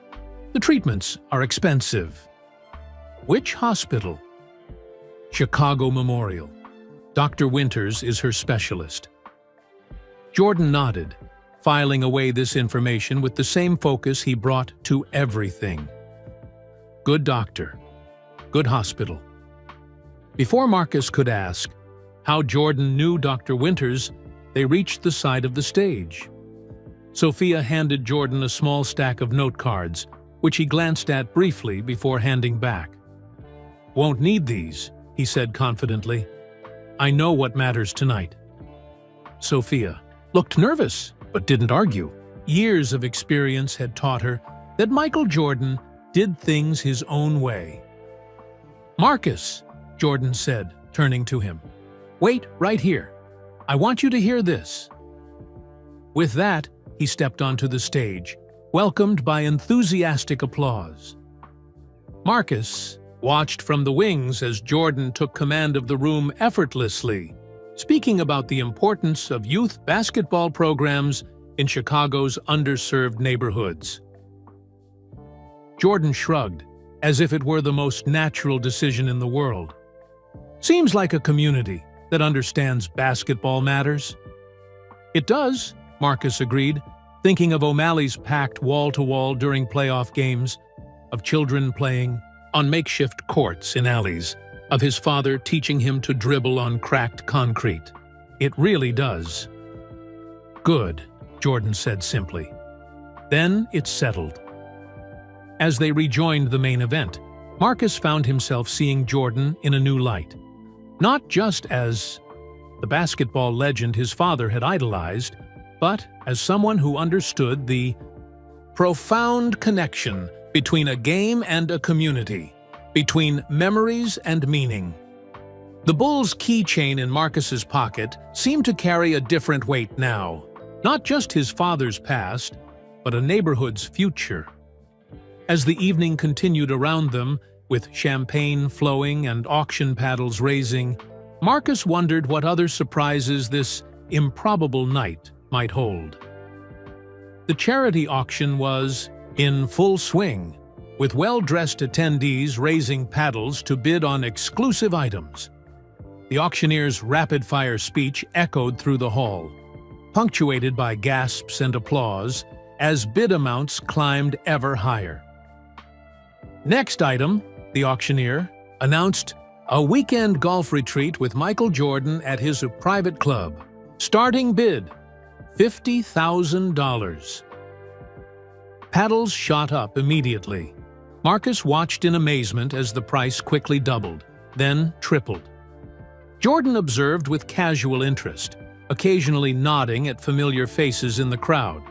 Speaker 1: The treatments are expensive. Which hospital? Chicago Memorial. Dr. Winters is her specialist. Jordan nodded, filing away this information with the same focus he brought to everything. Good doctor. Good hospital. Before Marcus could ask how Jordan knew Dr. Winters, they reached the side of the stage. Sophia handed Jordan a small stack of note cards, which he glanced at briefly before handing back. Won't need these, he said confidently. I know what matters tonight. Sophia looked nervous, but didn't argue. Years of experience had taught her that Michael Jordan did things his own way. Marcus, Jordan said, turning to him. Wait right here. I want you to hear this. With that, he stepped onto the stage, welcomed by enthusiastic applause. Marcus watched from the wings as Jordan took command of the room effortlessly, speaking about the importance of youth basketball programs in Chicago's underserved neighborhoods. Jordan shrugged, as if it were the most natural decision in the world. Seems like a community that understands basketball matters. It does, Marcus agreed, thinking of O'Malley's packed wall-to-wall during playoff games, of children playing on makeshift courts in alleys, of his father teaching him to dribble on cracked concrete. It really does. Good, Jordan said simply. Then it settled. As they rejoined the main event, Marcus found himself seeing Jordan in a new light. Not just as the basketball legend his father had idolized, but as someone who understood the profound connection between a game and a community, between memories and meaning. The Bulls' keychain in Marcus's pocket seemed to carry a different weight now, not just his father's past, but a neighborhood's future. As the evening continued around them, with champagne flowing and auction paddles raising, Marcus wondered what other surprises this improbable night might hold. The charity auction was in full swing, with well-dressed attendees raising paddles to bid on exclusive items. The auctioneer's rapid-fire speech echoed through the hall, punctuated by gasps and applause as bid amounts climbed ever higher. Next item, the auctioneer announced a weekend golf retreat with Michael Jordan at his private club. Starting bid, $50,000. Paddles shot up immediately. Marcus watched in amazement as the price quickly doubled, then tripled. Jordan observed with casual interest, occasionally nodding at familiar faces in the crowd.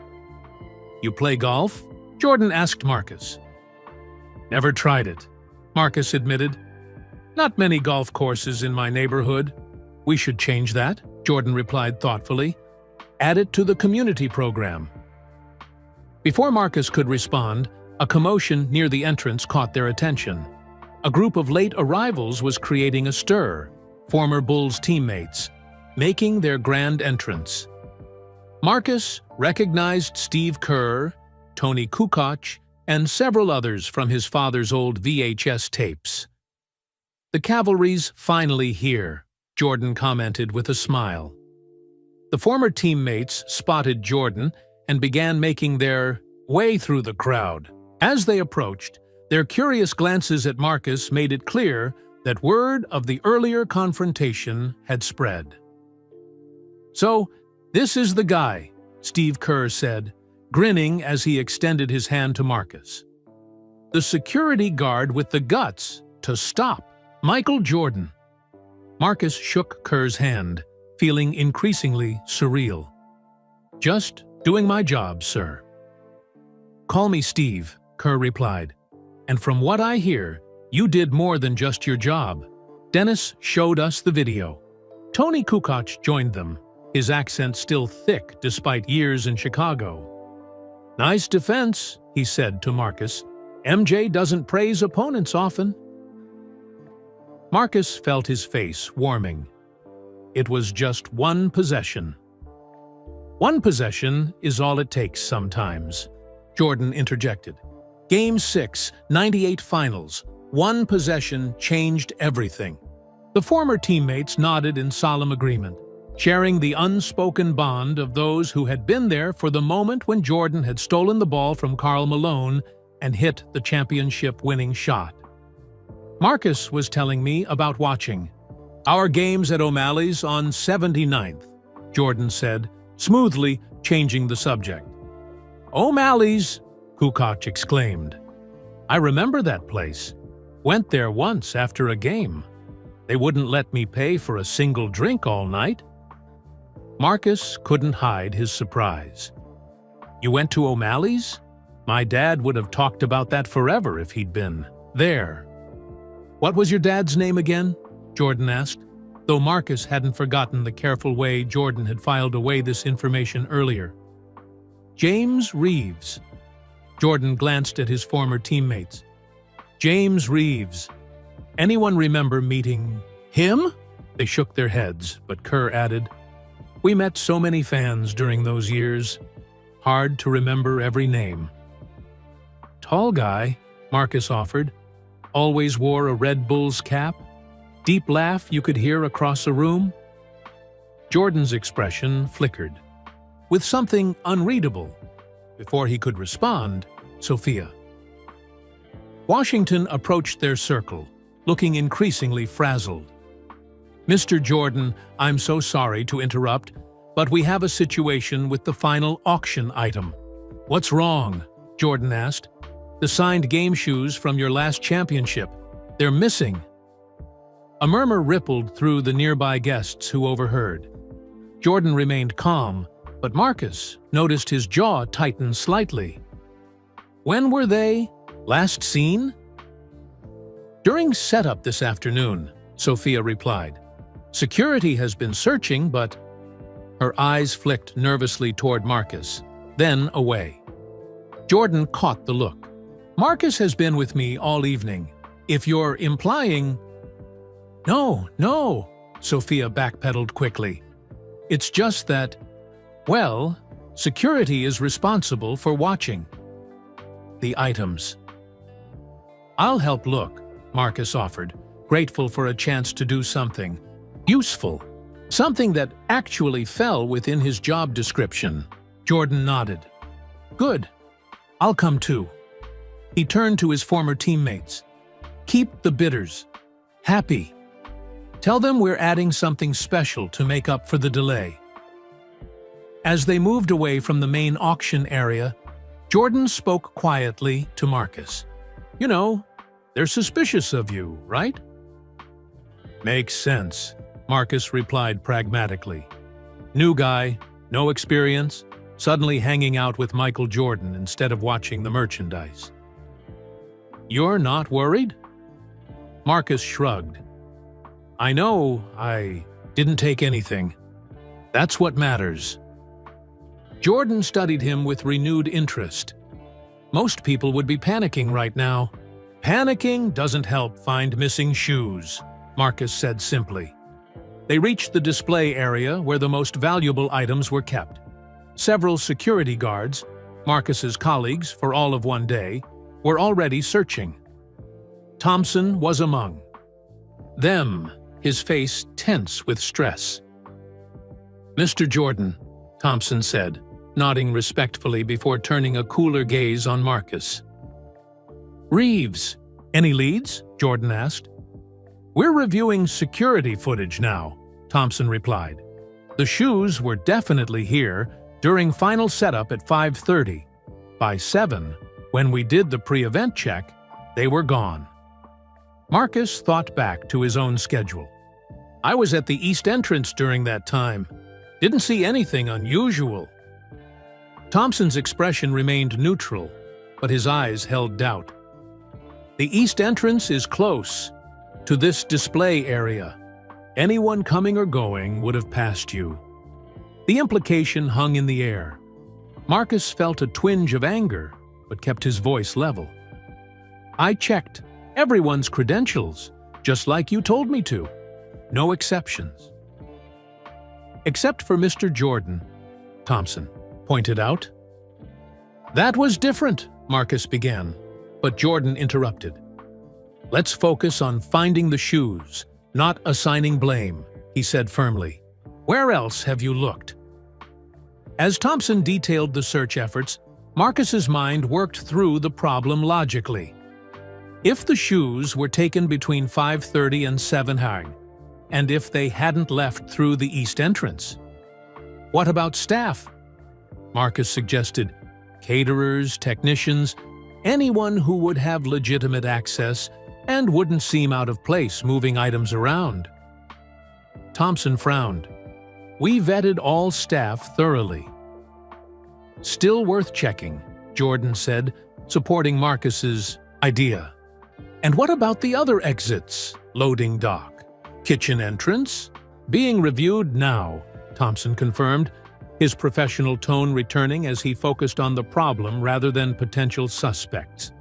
Speaker 1: You play golf? Jordan asked Marcus. Never tried it, Marcus admitted. Not many golf courses in my neighborhood. We should change that, Jordan replied thoughtfully. Add it to the community program. Before Marcus could respond, a commotion near the entrance caught their attention. A group of late arrivals was creating a stir, former Bulls teammates, making their grand entrance. Marcus recognized Steve Kerr, Tony Kukoc, and several others from his father's old VHS tapes. The cavalry's finally here, Jordan commented with a smile. The former teammates spotted Jordan and began making their way through the crowd. As they approached, their curious glances at Marcus made it clear that word of the earlier confrontation had spread. "So, this is the guy," Steve Kerr said, grinning as he extended his hand to Marcus. "The security guard with the guts to stop Michael Jordan." Marcus shook Kerr's hand, feeling increasingly surreal. "Just doing my job, sir." "Call me Steve," Kerr replied. "And from what I hear, you did more than just your job." Dennis showed us the video. Tony Kukoc joined them, his accent still thick despite years in Chicago. "Nice defense," he said to Marcus. "MJ doesn't praise opponents often." Marcus felt his face warming. It was just one possession. "One possession is all it takes sometimes," Jordan interjected. "Game 6, 98 finals. One possession changed everything." The former teammates nodded in solemn agreement, sharing the unspoken bond of those who had been there for the moment when Jordan had stolen the ball from Karl Malone and hit the championship-winning shot. Marcus was telling me about watching our games at O'Malley's on 79th, Jordan said, smoothly changing the subject. "O'Malley's!" Kukoc exclaimed. "I remember that place. Went there once after a game. They wouldn't let me pay for a single drink all night." Marcus couldn't hide his surprise. "You went to O'Malley's? My dad would have talked about that forever if he'd been there." "What was your dad's name again?" Jordan asked, though Marcus hadn't forgotten the careful way Jordan had filed away this information earlier. "James Reeves." Jordan glanced at his former teammates. "James Reeves. Anyone remember meeting him?" They shook their heads, but Kerr added, "We met so many fans during those years. Hard to remember every name." "Tall guy," Marcus offered. "Always wore a Red Bull's cap. Deep laugh you could hear across a room." Jordan's expression flickered, with something unreadable. Before he could respond, Sophia. Washington approached their circle, looking increasingly frazzled. "Mr. Jordan, I'm so sorry to interrupt, but we have a situation with the final auction item." "What's wrong?" Jordan asked. "The signed game shoes from your last championship. They're missing." A murmur rippled through the nearby guests who overheard. Jordan remained calm, but Marcus noticed his jaw tighten slightly. "When were they last seen?" "During setup this afternoon," Sophia replied. "Security has been searching, but—" Her eyes flicked nervously toward Marcus, then away. Jordan caught the look. "Marcus has been with me all evening. If you're implying—" No, Sophia backpedaled quickly. "It's just that, well, security is responsible for watching the items." "I'll help look," Marcus offered, grateful for a chance to do something useful, something that actually fell within his job description. Jordan nodded. "Good. I'll come too." He turned to his former teammates. "Keep the bidders happy. Tell them we're adding something special to make up for the delay." As they moved away from the main auction area, Jordan spoke quietly to Marcus. "You know, they're suspicious of you, right?" "Makes sense," Marcus replied pragmatically. "New guy, no experience, suddenly hanging out with Michael Jordan instead of watching the merchandise." "You're not worried?" Marcus shrugged. "I know I didn't take anything. That's what matters." Jordan studied him with renewed interest. "Most people would be panicking right now." "Panicking doesn't help find missing shoes," Marcus said simply. They reached the display area where the most valuable items were kept. Several security guards, Marcus's colleagues for all of one day, were already searching. Thompson was among them, his face tense with stress. "Mr. Jordan," Thompson said, nodding respectfully before turning a cooler gaze on Marcus. "Reeves, any leads?" Jordan asked. "We're reviewing security footage now," Thompson replied. "The shoes were definitely here during final setup at 5:30. By 7, when we did the pre-event check, they were gone." Marcus thought back to his own schedule. "I was at the east entrance during that time. Didn't see anything unusual." Thompson's expression remained neutral, but his eyes held doubt. "The east entrance is close to this display area. Anyone coming or going would have passed you." The implication hung in the air. Marcus felt a twinge of anger, but kept his voice level. "I checked everyone's credentials, just like you told me to. No exceptions." "Except for Mr. Jordan," Thompson pointed out. "That was different," Marcus began, but Jordan interrupted. "Let's focus on finding the shoes, not assigning blame," he said firmly. "Where else have you looked?" As Thompson detailed the search efforts, Marcus's mind worked through the problem logically. If the shoes were taken between 5:30 and 7 hang, and if they hadn't left through the east entrance, what about staff? Marcus suggested caterers, technicians, anyone who would have legitimate access and wouldn't seem out of place moving items around. Thompson frowned. "We vetted all staff thoroughly." "Still worth checking," Jordan said, supporting Marcus's idea. "And what about the other exits? Loading dock, kitchen entrance?" "Being reviewed now," Thompson confirmed, his professional tone returning as he focused on the problem rather than potential suspects.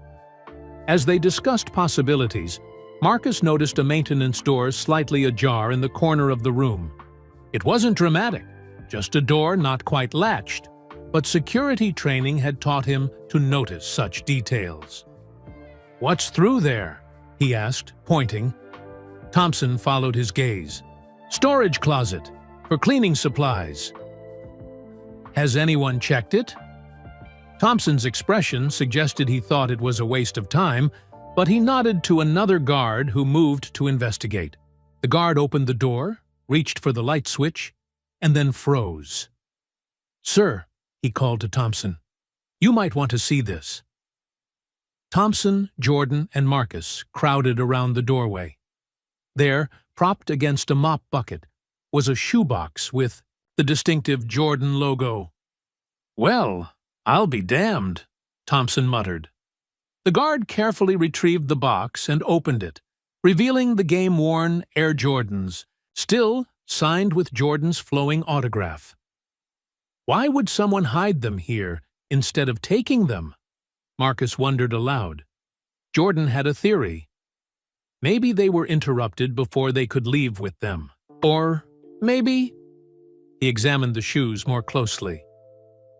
Speaker 1: As they discussed possibilities, Marcus noticed a maintenance door slightly ajar in the corner of the room. It wasn't dramatic, just a door not quite latched, but security training had taught him to notice such details. "What's through there?" he asked, pointing. Thompson followed his gaze. "Storage closet, for cleaning supplies." "Has anyone checked it?" Thompson's expression suggested he thought it was a waste of time, but he nodded to another guard who moved to investigate. The guard opened the door, reached for the light switch, and then froze. "Sir," he called to Thompson, "you might want to see this." Thompson, Jordan, and Marcus crowded around the doorway. There, propped against a mop bucket, was a shoebox with the distinctive Jordan logo. "Well, I'll be damned," Thompson muttered. The guard carefully retrieved the box and opened it, revealing the game-worn Air Jordans, still signed with Jordan's flowing autograph. Why would someone hide them here instead of taking them? Marcus wondered aloud. Jordan had a theory. Maybe they were interrupted before they could leave with them. Or maybe... He examined the shoes more closely.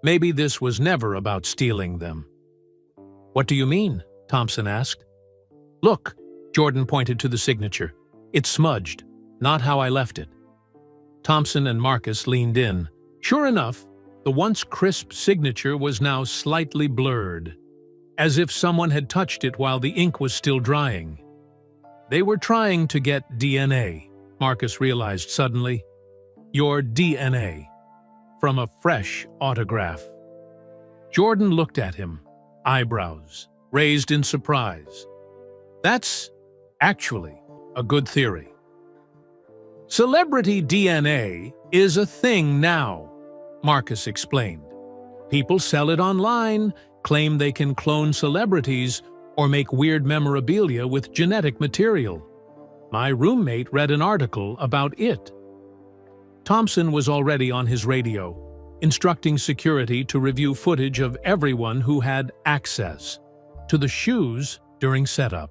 Speaker 1: Maybe this was never about stealing them. "What do you mean?" Thompson asked. "Look," Jordan pointed to the signature. "It's smudged, not how I left it." Thompson and Marcus leaned in. Sure enough, the once crisp signature was now slightly blurred, as if someone had touched it while the ink was still drying. They were trying to get DNA, Marcus realized suddenly. Your DNA, from a fresh autograph. Jordan looked at him, eyebrows raised in surprise. "That's actually a good theory." "Celebrity DNA is a thing now," Marcus explained. "People sell it online, claim they can clone celebrities or make weird memorabilia with genetic material. My roommate read an article about it." Thompson was already on his radio, instructing security to review footage of everyone who had access to the shoes during setup.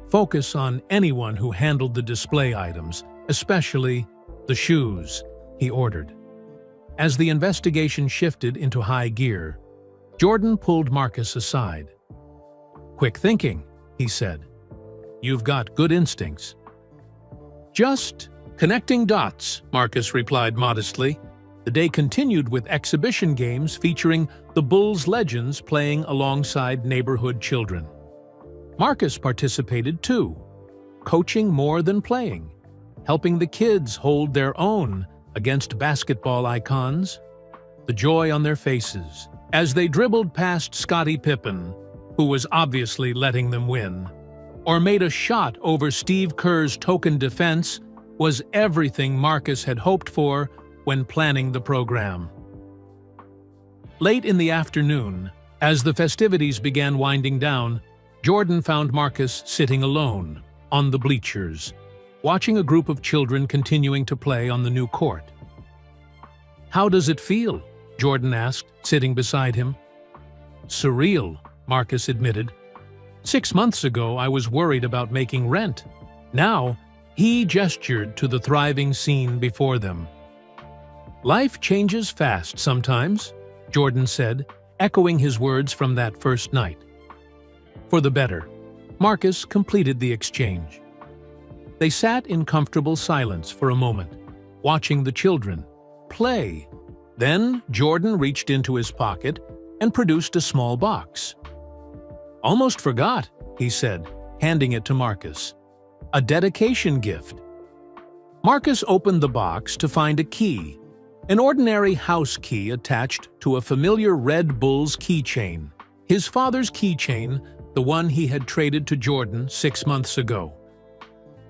Speaker 1: Focus on anyone who handled the display items, especially the shoes, he ordered. As the investigation shifted into high gear, Jordan pulled Marcus aside. "Quick thinking," he said. "You've got good instincts." "Just connecting dots," Marcus replied modestly. The day continued with exhibition games featuring the Bulls legends playing alongside neighborhood children. Marcus participated too, coaching more than playing, helping the kids hold their own against basketball icons. The joy on their faces as they dribbled past Scottie Pippen, who was obviously letting them win, or made a shot over Steve Kerr's token defense, was everything Marcus had hoped for when planning the program. Late in the afternoon, as the festivities began winding down, Jordan found Marcus sitting alone on the bleachers, watching a group of children continuing to play on the new court. "How does it feel?" Jordan asked, sitting beside him. "Surreal," Marcus admitted. "6 months ago, I was worried about making rent. Now," he gestured to the thriving scene before them. "Life changes fast sometimes," Jordan said, echoing his words from that first night. For the better, Marcus completed the exchange. They sat in comfortable silence for a moment, watching the children play. Then Jordan reached into his pocket and produced a small box. "Almost forgot," he said, handing it to Marcus. "A dedication gift." Marcus opened the box to find a key, an ordinary house key attached to a familiar Red Bulls keychain, his father's keychain, the one he had traded to Jordan 6 months ago.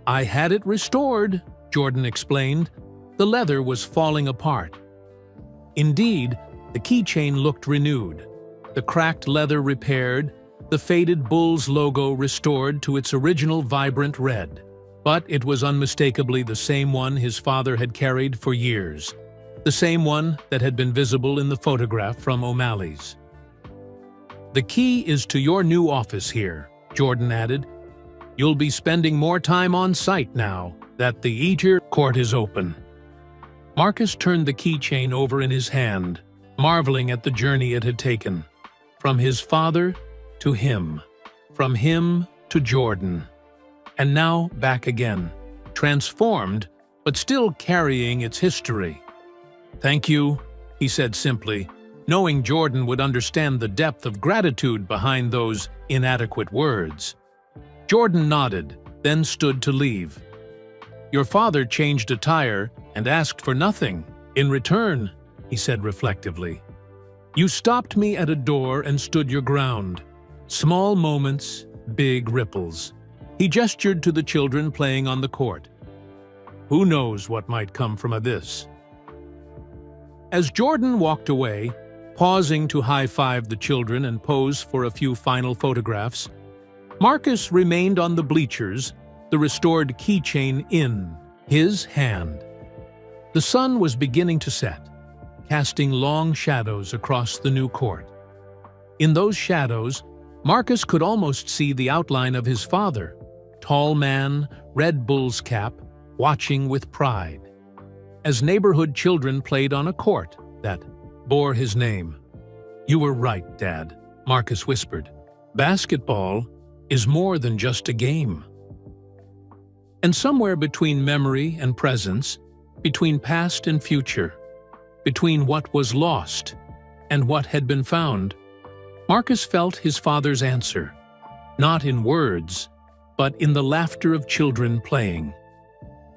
Speaker 1: "I had it restored," Jordan explained. "The leather was falling apart." Indeed, the keychain looked renewed, the cracked leather repaired, the faded Bulls logo restored to its original vibrant red. But it was unmistakably the same one his father had carried for years, the same one that had been visible in the photograph from O'Malley's. "The key is to your new office here," Jordan added. "You'll be spending more time on site now that the Eater court is open." Marcus turned the keychain over in his hand, marveling at the journey it had taken. From his father to him, from him to Jordan, and now back again, transformed but still carrying its history. "Thank you," he said simply, knowing Jordan would understand the depth of gratitude behind those inadequate words. Jordan nodded, then stood to leave. "Your father changed a tire and asked for nothing in return," he said reflectively. "You stopped me at a door and stood your ground. Small moments, big ripples." He gestured to the children playing on the court. "Who knows what might come from this?" As Jordan walked away, pausing to high-five the children and pose for a few final photographs, Marcus remained on the bleachers, the restored keychain in his hand. The sun was beginning to set, casting long shadows across the new court. In those shadows, Marcus could almost see the outline of his father, tall man, Red Bulls cap, watching with pride, as neighborhood children played on a court that bore his name. "You were right, Dad," Marcus whispered. "Basketball is more than just a game." And somewhere between memory and presence, between past and future, between what was lost and what had been found, Marcus felt his father's answer, not in words, but in the laughter of children playing.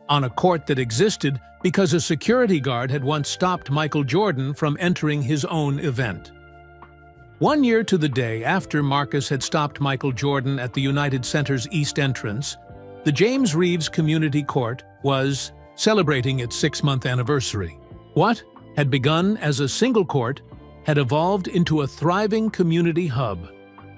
Speaker 1: On a court that existed because a security guard had once stopped Michael Jordan from entering his own event. 1 year to the day after Marcus had stopped Michael Jordan at the United Center's East entrance, the James Reeves Community Court was celebrating its 6-month anniversary. What had begun as a single court had evolved into a thriving community hub,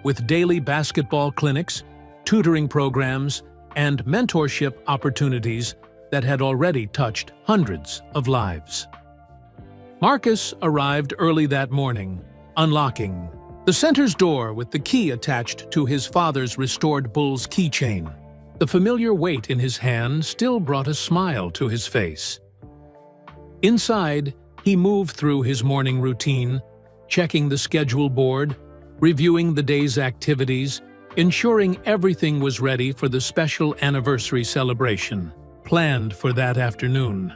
Speaker 1: with daily basketball clinics, tutoring programs, and mentorship opportunities that had already touched hundreds of lives. Marcus arrived early that morning, unlocking the center's door with the key attached to his father's restored Bulls keychain. The familiar weight in his hand still brought a smile to his face. Inside, he moved through his morning routine, checking the schedule board, reviewing the day's activities, ensuring everything was ready for the special anniversary celebration planned for that afternoon.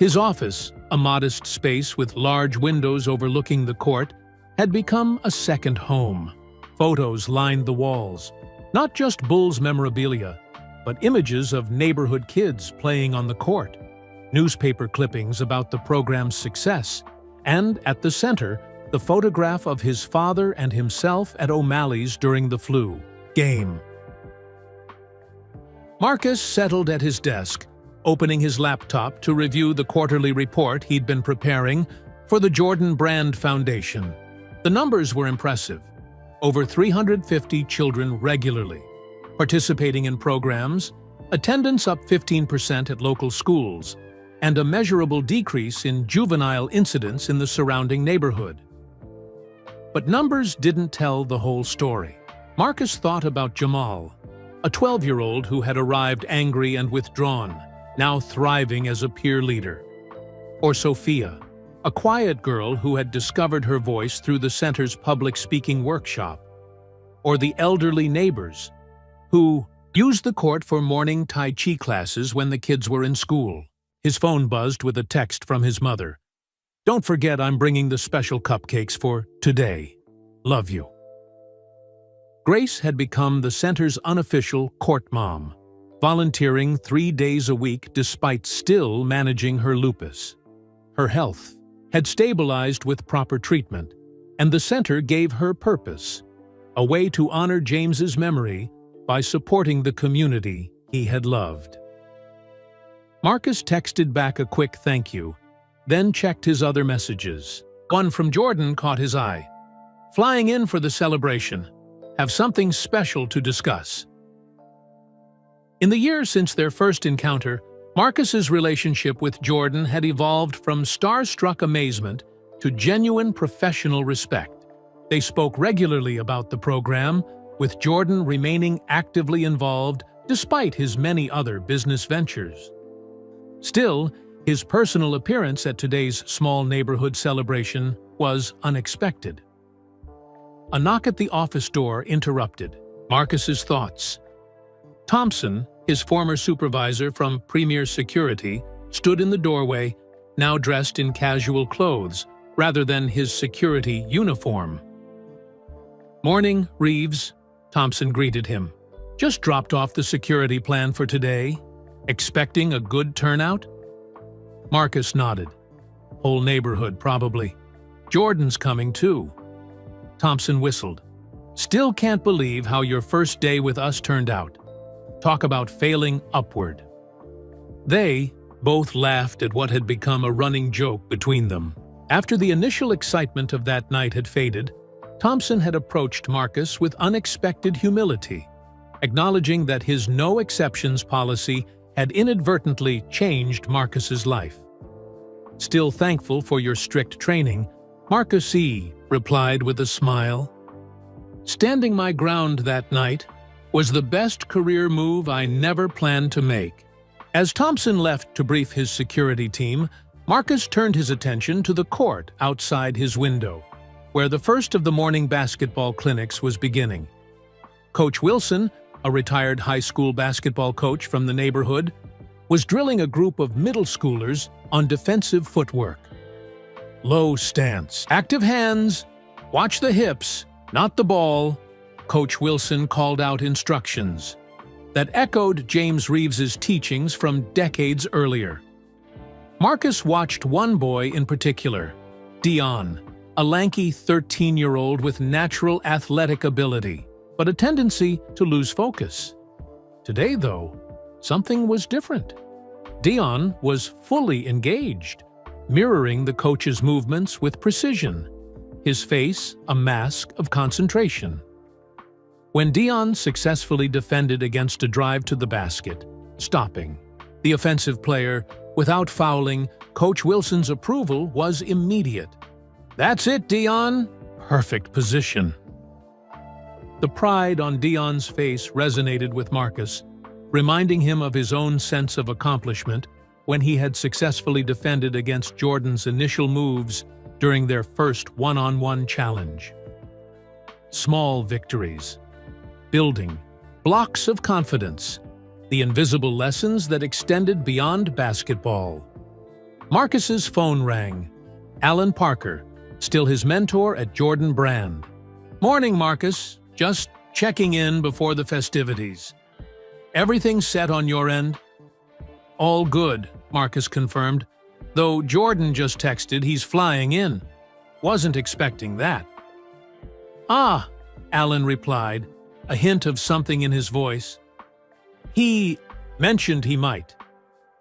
Speaker 1: His office, a modest space with large windows overlooking the court, had become a second home. Photos lined the walls, not just Bulls memorabilia, but images of neighborhood kids playing on the court, newspaper clippings about the program's success, and at the center, the photograph of his father and himself at O'Malley's during the flu game. Marcus settled at his desk, opening his laptop to review the quarterly report he'd been preparing for the Jordan Brand Foundation. The numbers were impressive. Over 350 children regularly participating in programs, attendance up 15% at local schools, and a measurable decrease in juvenile incidents in the surrounding neighborhood. But numbers didn't tell the whole story. Marcus thought about Jamal, a 12-year-old who had arrived angry and withdrawn, now thriving as a peer leader. Or Sophia, a quiet girl who had discovered her voice through the center's public speaking workshop. Or the elderly neighbors, who used the court for morning Tai Chi classes when the kids were in school. His phone buzzed with a text from his mother. "Don't forget I'm bringing the special cupcakes for today. Love you." Grace had become the center's unofficial court mom, volunteering 3 days a week despite still managing her lupus. Her health had stabilized with proper treatment, and the center gave her purpose, a way to honor James's memory by supporting the community he had loved. Marcus texted back a quick thank you, then checked his other messages. One from Jordan caught his eye. "Flying in for the celebration. Have something special to discuss." In the years since their first encounter, Marcus's relationship with Jordan had evolved from starstruck amazement to genuine professional respect. They spoke regularly about the program, with Jordan remaining actively involved despite his many other business ventures. Still, his personal appearance at today's small neighborhood celebration was unexpected. A knock at the office door interrupted Marcus's thoughts. Thompson, his former supervisor from Premier Security, stood in the doorway, now dressed in casual clothes rather than his security uniform. "Morning, Reeves," Thompson greeted him. "Just dropped off the security plan for today. Expecting a good turnout?" Marcus nodded. "Whole neighborhood, probably. Jordan's coming, too." Thompson whistled. "Still can't believe how your first day with us turned out. Talk about failing upward." They both laughed at what had become a running joke between them. After the initial excitement of that night had faded, Thompson had approached Marcus with unexpected humility, acknowledging that his no-exceptions policy had inadvertently changed Marcus's life. "Still thankful for your strict training," Marcus replied with a smile. "Standing my ground that night was the best career move I never planned to make." As Thompson left to brief his security team, Marcus turned his attention to the court outside his window, where the first of the morning basketball clinics was beginning. Coach Wilson, a retired high school basketball coach from the neighborhood, was drilling a group of middle schoolers on defensive footwork. "Low stance, active hands, watch the hips, not the ball," Coach Wilson called out instructions that echoed James Reeves's teachings from decades earlier. Marcus watched one boy in particular, Dion, a lanky 13-year-old with natural athletic ability, but a tendency to lose focus. Today, though, something was different. Dion was fully engaged, mirroring the coach's movements with precision, his face a mask of concentration. When Dion successfully defended against a drive to the basket, stopping the offensive player without fouling, Coach Wilson's approval was immediate. "That's it, Dion. Perfect position." The pride on Dion's face resonated with Marcus, reminding him of his own sense of accomplishment when he had successfully defended against Jordan's initial moves during their first one-on-one challenge. Small victories, building blocks of confidence, the invisible lessons that extended beyond basketball. Marcus's phone rang. Alan Parker, still his mentor at Jordan Brand. "Morning, Marcus. Just checking in before the festivities. Everything set on your end?" "All good," Marcus confirmed, though Jordan just texted he's flying in. Wasn't expecting that. "Ah," Alan replied, a hint of something in his voice. "He mentioned he might.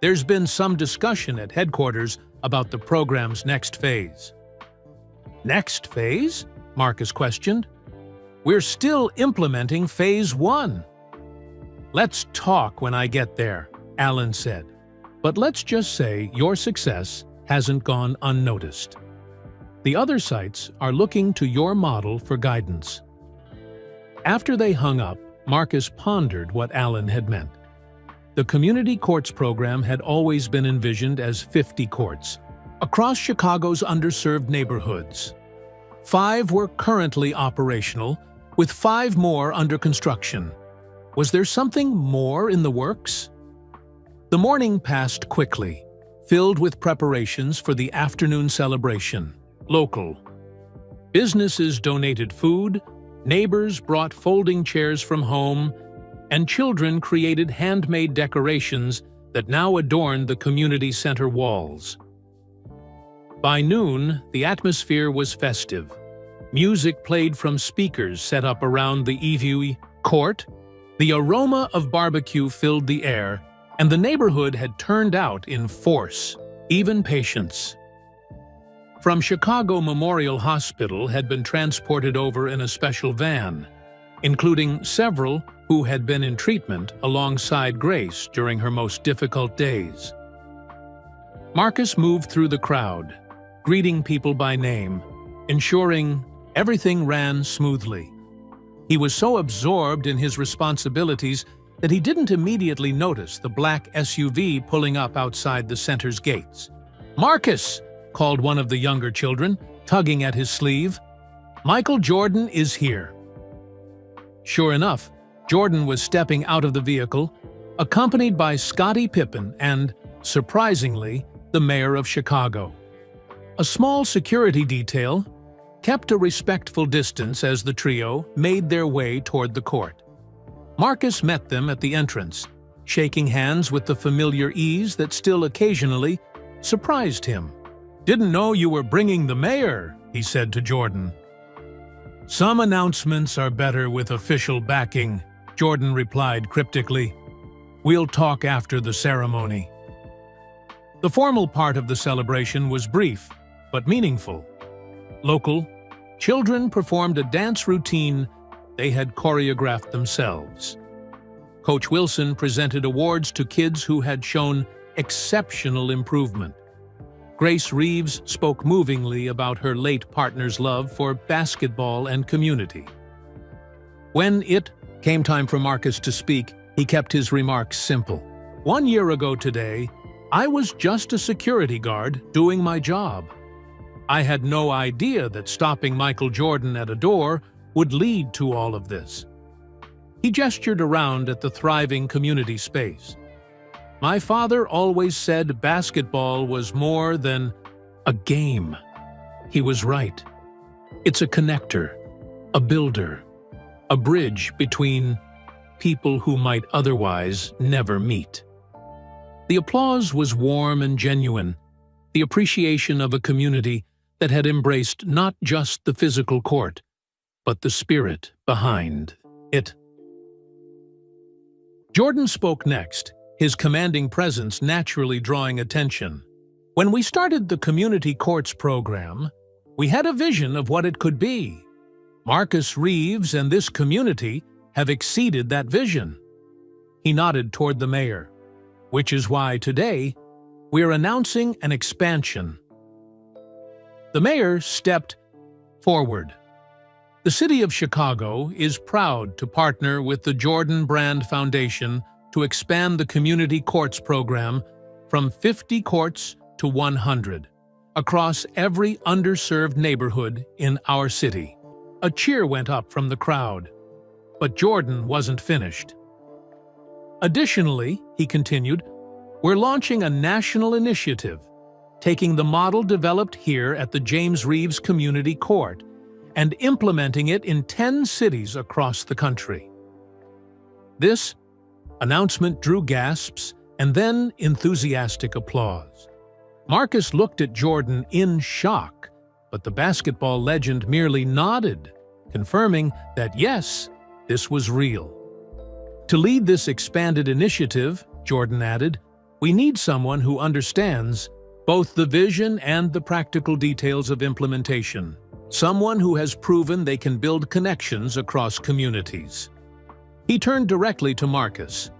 Speaker 1: There's been some discussion at headquarters about the program's next phase." "Next phase?" Marcus questioned. "We're still implementing phase 1. "Let's talk when I get there," Alan said. "But let's just say your success hasn't gone unnoticed. The other sites are looking to your model for guidance." After they hung up, Marcus pondered what Alan had meant. The Community Courts program had always been envisioned as 50 courts across Chicago's underserved neighborhoods. 5 were currently operational, with 5 more under construction. Was there something more in the works? The morning passed quickly, filled with preparations for the afternoon celebration. Local. Businesses donated food, neighbors brought folding chairs from home, and children created handmade decorations that now adorned the community center walls. By noon, the atmosphere was festive. Music played from speakers set up around the Eeview court. The aroma of barbecue filled the air, and the neighborhood had turned out in force, even patience. From Chicago Memorial Hospital had been transported over in a special van, including several who had been in treatment alongside Grace during her most difficult days. Marcus moved through the crowd, greeting people by name, ensuring everything ran smoothly. He was so absorbed in his responsibilities that he didn't immediately notice the black SUV pulling up outside the center's gates. "Marcus!" called one of the younger children, tugging at his sleeve. "Michael Jordan is here." Sure enough, Jordan was stepping out of the vehicle, accompanied by Scottie Pippen and, surprisingly, the mayor of Chicago. A small security detail kept a respectful distance as the trio made their way toward the court. Marcus met them at the entrance, shaking hands with the familiar ease that still occasionally surprised him. "Didn't know you were bringing the mayor," he said to Jordan. "Some announcements are better with official backing," Jordan replied cryptically. "We'll talk after the ceremony." The formal part of the celebration was brief, but meaningful. Local, children performed a dance routine they had choreographed themselves. Coach Wilson presented awards to kids who had shown exceptional improvement. Grace Reeves spoke movingly about her late partner's love for basketball and community. When it came time for Marcus to speak, he kept his remarks simple. "1 year ago today, I was just a security guard doing my job. I had no idea that stopping Michael Jordan at a door would lead to all of this." He gestured around at the thriving community space. "My father always said basketball was more than a game." He was right. It's a connector, a builder, a bridge between people who might otherwise never meet. The applause was warm and genuine, the appreciation of a community that had embraced not just the physical court, but the spirit behind it. Jordan spoke next, his commanding presence naturally drawing attention. "When we started the Community Courts program, we had a vision of what it could be. Marcus Reeves and this community have exceeded that vision." He nodded toward the mayor, "which is why today we're announcing an expansion." The mayor stepped forward. The city of Chicago is proud to partner with the Jordan Brand Foundation to expand the Community Courts program from 50 courts to 100 across every underserved neighborhood in our city. A cheer went up from the crowd, but Jordan wasn't finished. "Additionally," he continued, "we're launching a national initiative taking the model developed here at the James Reeves Community Court and implementing it in 10 cities across the country. This announcement drew gasps and then enthusiastic applause. Marcus looked at Jordan in shock, but the basketball legend merely nodded, confirming that yes, this was real. To lead this expanded initiative, Jordan added, we need someone who understands both the vision and the practical details of implementation. Someone who has proven they can build connections across communities. He turned directly to Marcus.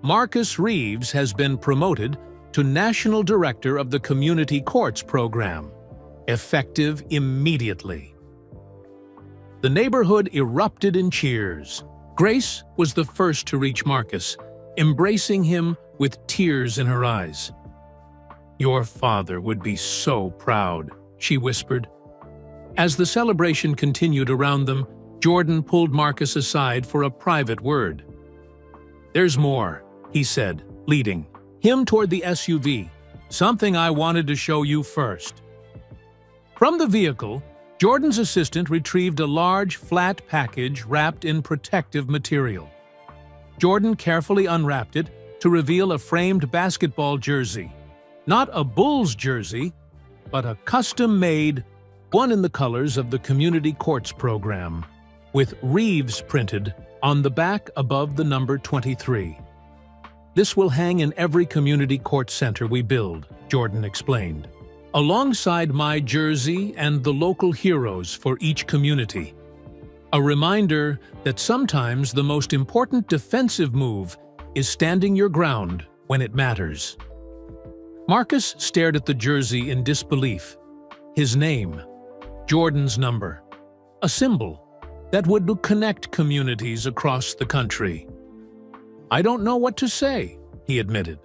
Speaker 1: Marcus Reeves has been promoted to National Director of the Community Courts Program, effective immediately. The neighborhood erupted in cheers. Grace was the first to reach Marcus, embracing him with tears in her eyes. "Your father would be so proud," she whispered. As the celebration continued around them, Jordan pulled Marcus aside for a private word. "There's more," he said, leading him toward the SUV. "Something I wanted to show you first." From the vehicle, Jordan's assistant retrieved a large, flat package wrapped in protective material. Jordan carefully unwrapped it to reveal a framed basketball jersey. Not a Bulls jersey, but a custom-made one in the colors of the Community Courts Program, with Reeves printed on the back above the number 23. "This will hang in every community court center we build," Jordan explained, "alongside my jersey and the local heroes for each community. A reminder that sometimes the most important defensive move is standing your ground when it matters." Marcus stared at the jersey in disbelief. His name, Jordan's number, a symbol that would connect communities across the country. "I don't know what to say," he admitted.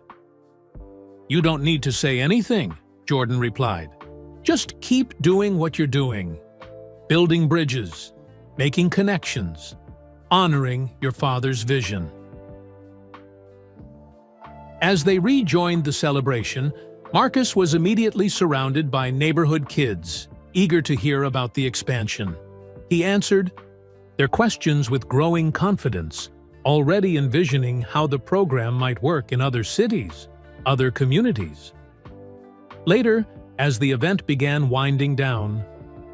Speaker 1: "You don't need to say anything," Jordan replied. "Just keep doing what you're doing, building bridges, making connections, honoring your father's vision." As they rejoined the celebration, Marcus was immediately surrounded by neighborhood kids, eager to hear about the expansion. He answered their questions with growing confidence, already envisioning how the program might work in other cities, other communities. Later, as the event began winding down,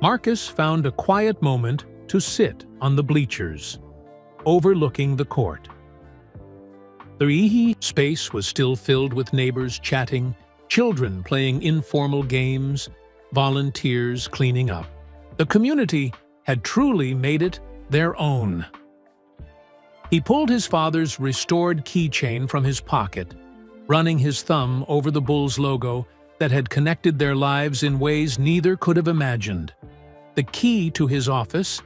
Speaker 1: Marcus found a quiet moment to sit on the bleachers, overlooking the court. The space was still filled with neighbors chatting, children playing informal games, volunteers cleaning up. The community had truly made it their own. He pulled his father's restored keychain from his pocket, running his thumb over the Bulls logo that had connected their lives in ways neither could have imagined. The key to his office,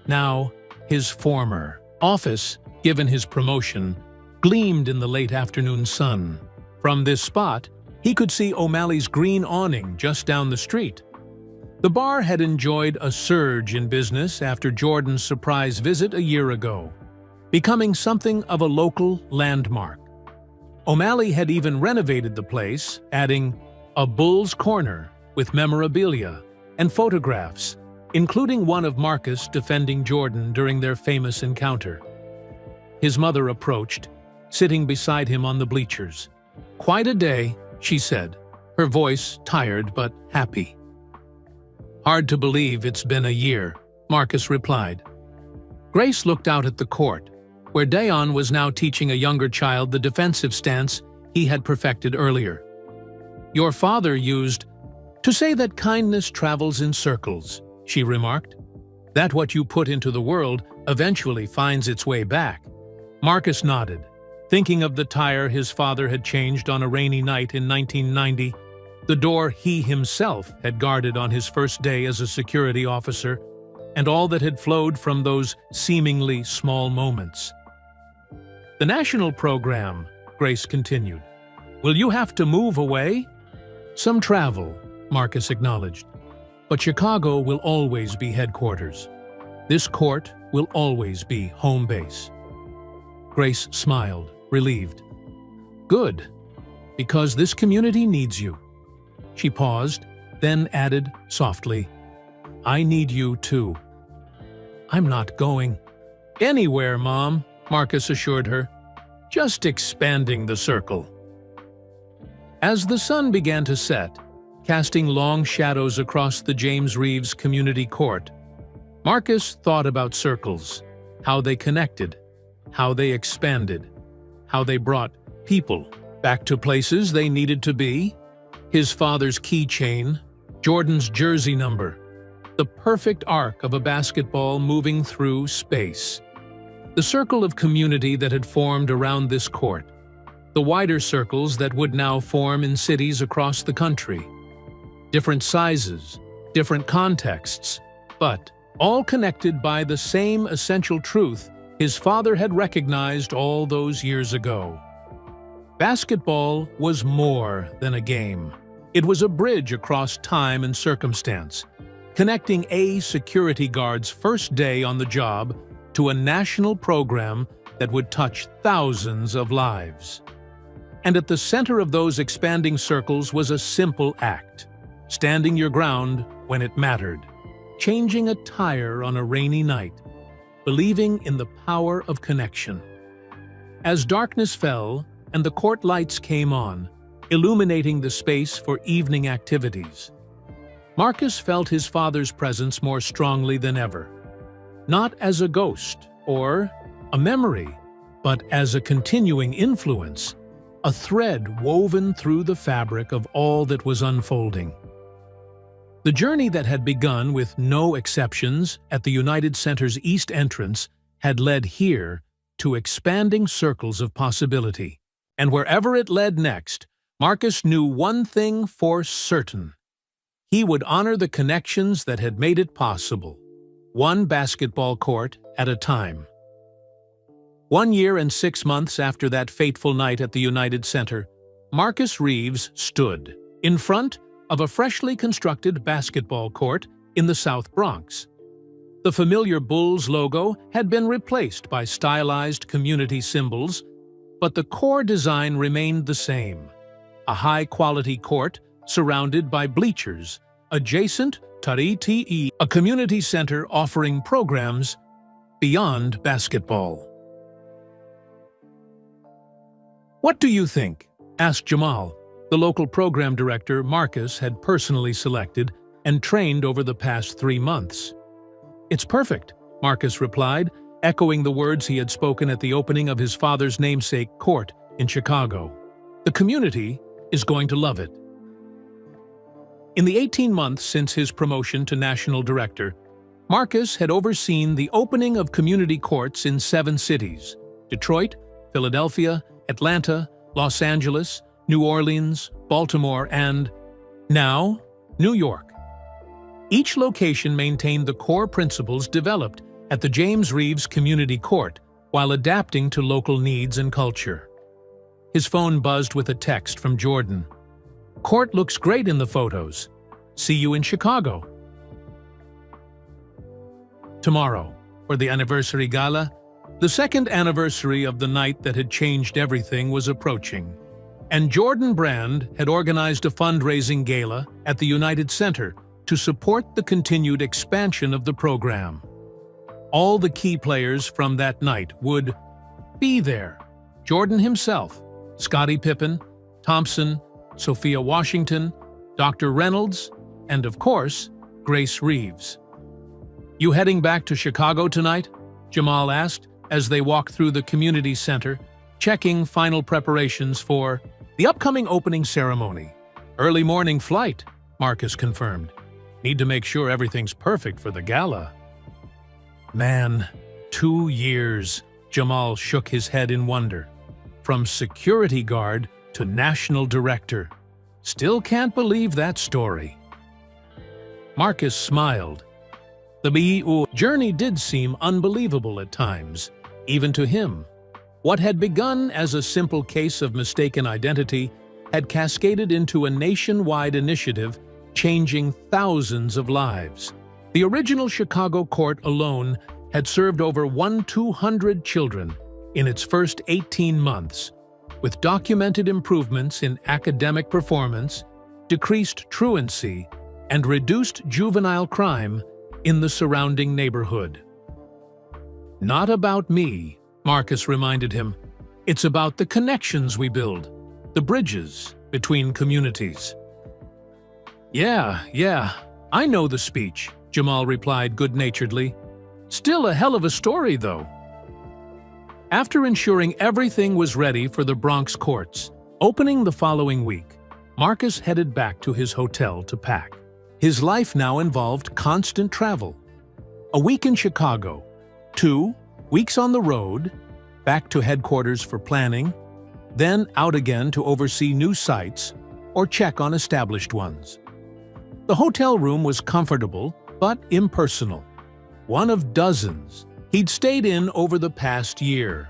Speaker 1: now his former office, given his promotion, gleamed in the late afternoon sun. From this spot, he could see O'Malley's green awning just down the street. The bar had enjoyed a surge in business after Jordan's surprise visit a year ago, becoming something of a local landmark. O'Malley had even renovated the place, adding a Bulls corner with memorabilia and photographs, including one of Marcus defending Jordan during their famous encounter. His mother approached, sitting beside him on the bleachers. "Quite a day," she said, her voice tired but happy. "Hard to believe it's been a year," Marcus replied. Grace looked out at the court, where Dayon was now teaching a younger child the defensive stance he had perfected earlier. "Your father used to say that kindness travels in circles," she remarked. "That what you put into the world eventually finds its way back." Marcus nodded, thinking of the tire his father had changed on a rainy night in 1990, the door he himself had guarded on his first day as a security officer, and all that had flowed from those seemingly small moments. "The national program," Grace continued. "Will you have to move away?" "Some travel," Marcus acknowledged. "But Chicago will always be headquarters. This court will always be home base." Grace smiled, relieved. "Good, because this community needs you." She paused, then added softly, "I need you too." "I'm not going anywhere, Mom," Marcus assured her, "just expanding the circle." As the sun began to set, casting long shadows across the James Reeves Community Court, Marcus thought about circles, how they connected, how they expanded, how they brought people back to places they needed to be. His father's keychain, Jordan's jersey number, the perfect arc of a basketball moving through space. The circle of community that had formed around this court, the wider circles that would now form in cities across the country. Different sizes, different contexts, but all connected by the same essential truth his father had recognized all those years ago. Basketball was more than a game. It was a bridge across time and circumstance, connecting a security guard's first day on the job to a national program that would touch thousands of lives. And at the center of those expanding circles was a simple act: standing your ground when it mattered, changing a tire on a rainy night, believing in the power of connection. As darkness fell and the court lights came on, illuminating the space for evening activities, Marcus felt his father's presence more strongly than ever. Not as a ghost or a memory, but as a continuing influence, a thread woven through the fabric of all that was unfolding. The journey that had begun with no exceptions at the United Center's east entrance had led here to expanding circles of possibility. And wherever it led next, Marcus knew one thing for certain: he would honor the connections that had made it possible, one basketball court at a time. 1 year and 6 months after that fateful night at the United Center, Marcus Reeves stood in front of a freshly constructed basketball court in the South Bronx. The familiar Bulls logo had been replaced by stylized community symbols, but the core design remained the same: a high-quality court surrounded by bleachers, adjacent to a community center offering programs beyond basketball. "What do you think?" asked Jamal, the local program director Marcus had personally selected and trained over the past 3 months. "It's perfect," Marcus replied, echoing the words he had spoken at the opening of his father's namesake court in Chicago. "The community is going to love it." In the 18 months since his promotion to national director, Marcus had overseen the opening of community courts in 7 cities: Detroit, Philadelphia, Atlanta, Los Angeles, New Orleans, Baltimore, and, now, New York. Each location maintained the core principles developed at the James Reeves Community Court while adapting to local needs and culture. His phone buzzed with a text from Jordan. "Court looks great in the photos. See you in Chicago." Tomorrow, for the anniversary gala, the second anniversary of the night that had changed everything was approaching, and Jordan Brand had organized a fundraising gala at the United Center to support the continued expansion of the program. All the key players from that night would be there: Jordan himself, Scottie Pippen, Thompson, Sophia Washington, Dr. Reynolds, and of course, Grace Reeves. "You heading back to Chicago tonight?" Jamal asked as they walked through the community center, checking final preparations for the upcoming opening ceremony. "Early morning flight," Marcus confirmed. "Need to make sure everything's perfect for the gala." "Man, 2 years," Jamal shook his head in wonder. "From security guard to national director. Still can't believe that story." Marcus smiled. The journey did seem unbelievable at times, even to him. What had begun as a simple case of mistaken identity had cascaded into a nationwide initiative changing thousands of lives. The original Chicago court alone had served over 1,200 children in its first 18 months, with documented improvements in academic performance, decreased truancy, and reduced juvenile crime in the surrounding neighborhood. "Not about me," Marcus reminded him. "It's about the connections we build, the bridges between communities." Yeah, I know the speech," Jamal replied good-naturedly. "Still a hell of a story, though." After ensuring everything was ready for the Bronx courts, opening the following week, Marcus headed back to his hotel to pack. His life now involved constant travel. A week in Chicago, 2 weeks on the road, back to headquarters for planning, then out again to oversee new sites or check on established ones. The hotel room was comfortable but impersonal, one of dozens he'd stayed in over the past year.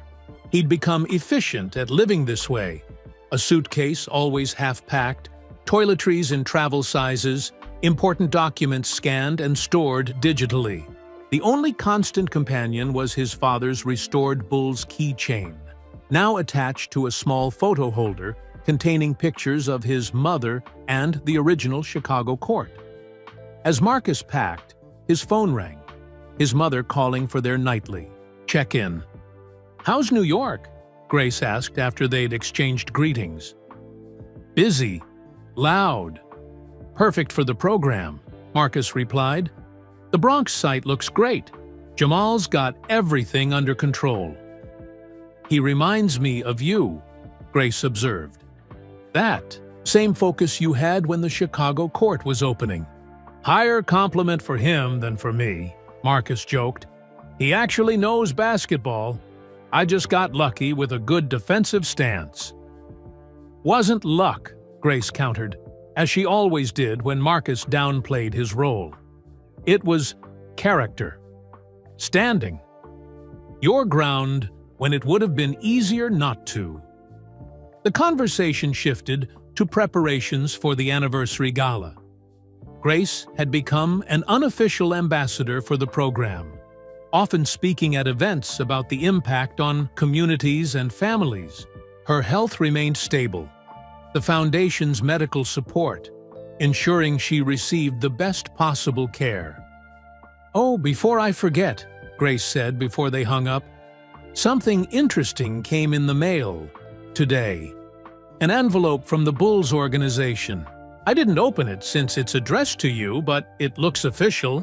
Speaker 1: He'd become efficient at living this way. A suitcase always half-packed, toiletries in travel sizes, important documents scanned and stored digitally. The only constant companion was his father's restored bull's keychain, now attached to a small photo holder containing pictures of his mother and the original Chicago court. As Marcus packed, his phone rang, his mother calling for their nightly check-in. "How's New York?" Grace asked after they'd exchanged greetings. "Busy, loud, perfect for the program," Marcus replied. "The Bronx site looks great. Jamal's got everything under control." "He reminds me of you," Grace observed. "That same focus you had when the Chicago court was opening." "Higher compliment for him than for me," Marcus joked. "He actually knows basketball. I just got lucky with a good defensive stance." "Wasn't luck," Grace countered, as she always did when Marcus downplayed his role. "It was character. Standing your ground when it would have been easier not to." The conversation shifted to preparations for the anniversary gala. Grace had become an unofficial ambassador for the program, often speaking at events about the impact on communities and families. Her health remained stable, the foundation's medical support, ensuring she received the best possible care. "Oh, before I forget," Grace said before they hung up, "something interesting came in the mail today. An envelope from the Bulls organization. I didn't open it since it's addressed to you, but it looks official."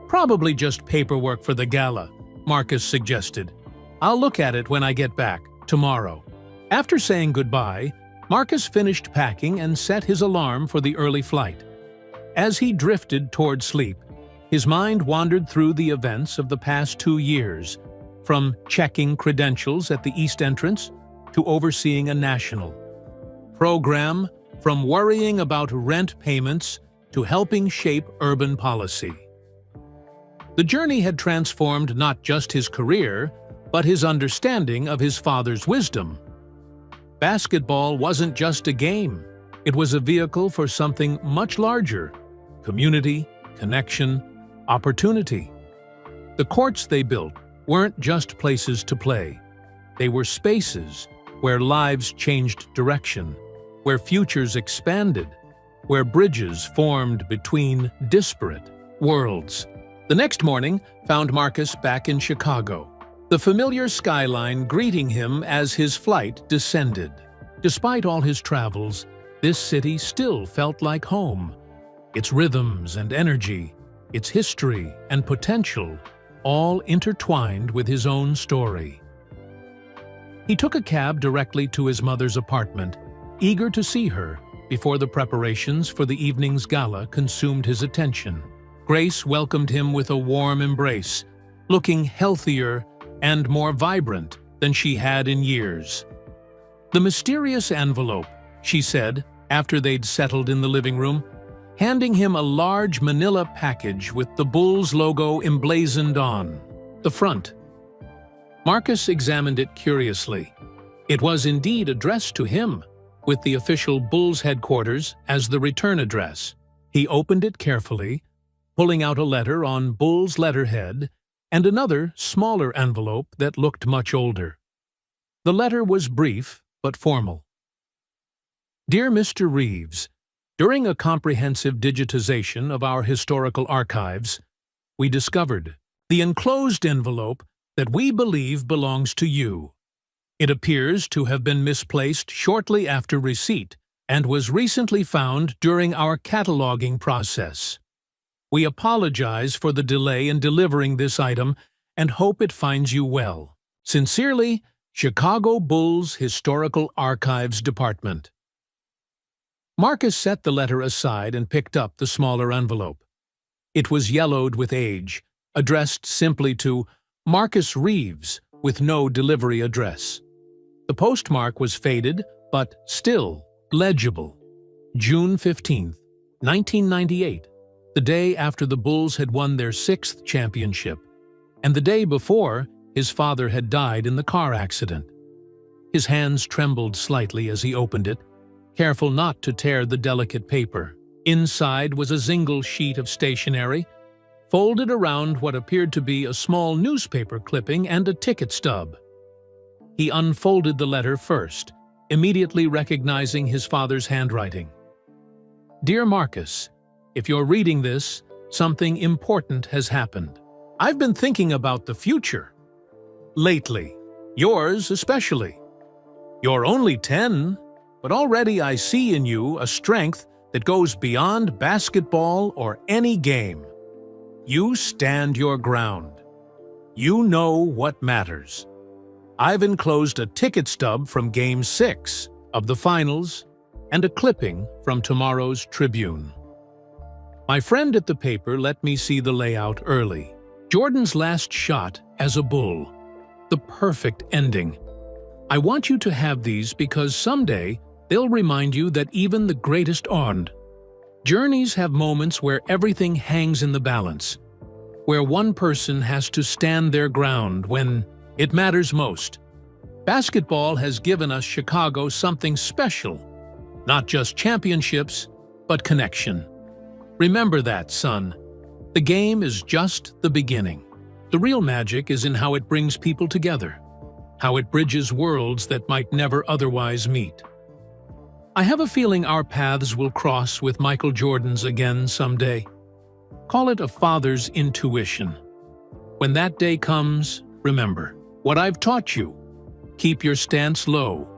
Speaker 1: "Probably just paperwork for the gala," Marcus suggested. "I'll look at it when I get back, tomorrow." After saying goodbye, Marcus finished packing and set his alarm for the early flight. As he drifted toward sleep, his mind wandered through the events of the past 2 years, from checking credentials at the East entrance to overseeing a national program, from worrying about rent payments to helping shape urban policy. The journey had transformed not just his career, but his understanding of his father's wisdom. Basketball wasn't just a game. It was a vehicle for something much larger: community, connection, opportunity. The courts they built weren't just places to play. They were spaces where lives changed direction, where futures expanded, where bridges formed between disparate worlds. The next morning found Marcus back in Chicago, the familiar skyline greeting him as his flight descended. Despite all his travels, this city still felt like home. Its rhythms and energy, its history and potential, all intertwined with his own story. He took a cab directly to his mother's apartment, eager to see her before the preparations for the evening's gala consumed his attention. Grace welcomed him with a warm embrace, looking healthier and more vibrant than she had in years. "The mysterious envelope," she said, after they'd settled in the living room, handing him a large manila package with the Bulls logo emblazoned on the front. Marcus examined it curiously. It was indeed addressed to him, with the official Bulls headquarters as the return address. He opened it carefully, pulling out a letter on Bulls letterhead and another, smaller envelope that looked much older. The letter was brief but formal. "Dear Mr. Reeves, During a comprehensive digitization of our historical archives, we discovered the enclosed envelope that we believe belongs to you. It appears to have been misplaced shortly after receipt and was recently found during our cataloging process. We apologize for the delay in delivering this item and hope it finds you well. Sincerely, Chicago Bulls Historical Archives Department. Marcus set the letter aside and picked up the smaller envelope. It was yellowed with age, addressed simply to Marcus Reeves with no delivery address. The postmark was faded, but still legible. June 15, 1998, the day after the Bulls had won their 6th championship, and the day before his father had died in the car accident. His hands trembled slightly as he opened it, careful not to tear the delicate paper. Inside was a single sheet of stationery, folded around what appeared to be a small newspaper clipping and a ticket stub. He unfolded the letter first, immediately recognizing his father's handwriting. Dear Marcus, if you're reading this, something important has happened. I've been thinking about the future. Lately. Yours especially. You're only 10, but already I see in you a strength that goes beyond basketball or any game. You stand your ground. You know what matters. I've enclosed a ticket stub from Game 6 of the finals and a clipping from tomorrow's Tribune. My friend at the paper let me see the layout early. Jordan's last shot as a Bull. The perfect ending. I want you to have these because someday they'll remind you that even the greatest journeys have moments where everything hangs in the balance, where one person has to stand their ground when it matters most. Basketball has given us Chicago something special, not just championships, but connection. Remember that, son. The game is just the beginning. The real magic is in how it brings people together, how it bridges worlds that might never otherwise meet. I have a feeling our paths will cross with Michael Jordan's again someday. Call it a father's intuition. When that day comes, remember what I've taught you. Keep your stance low.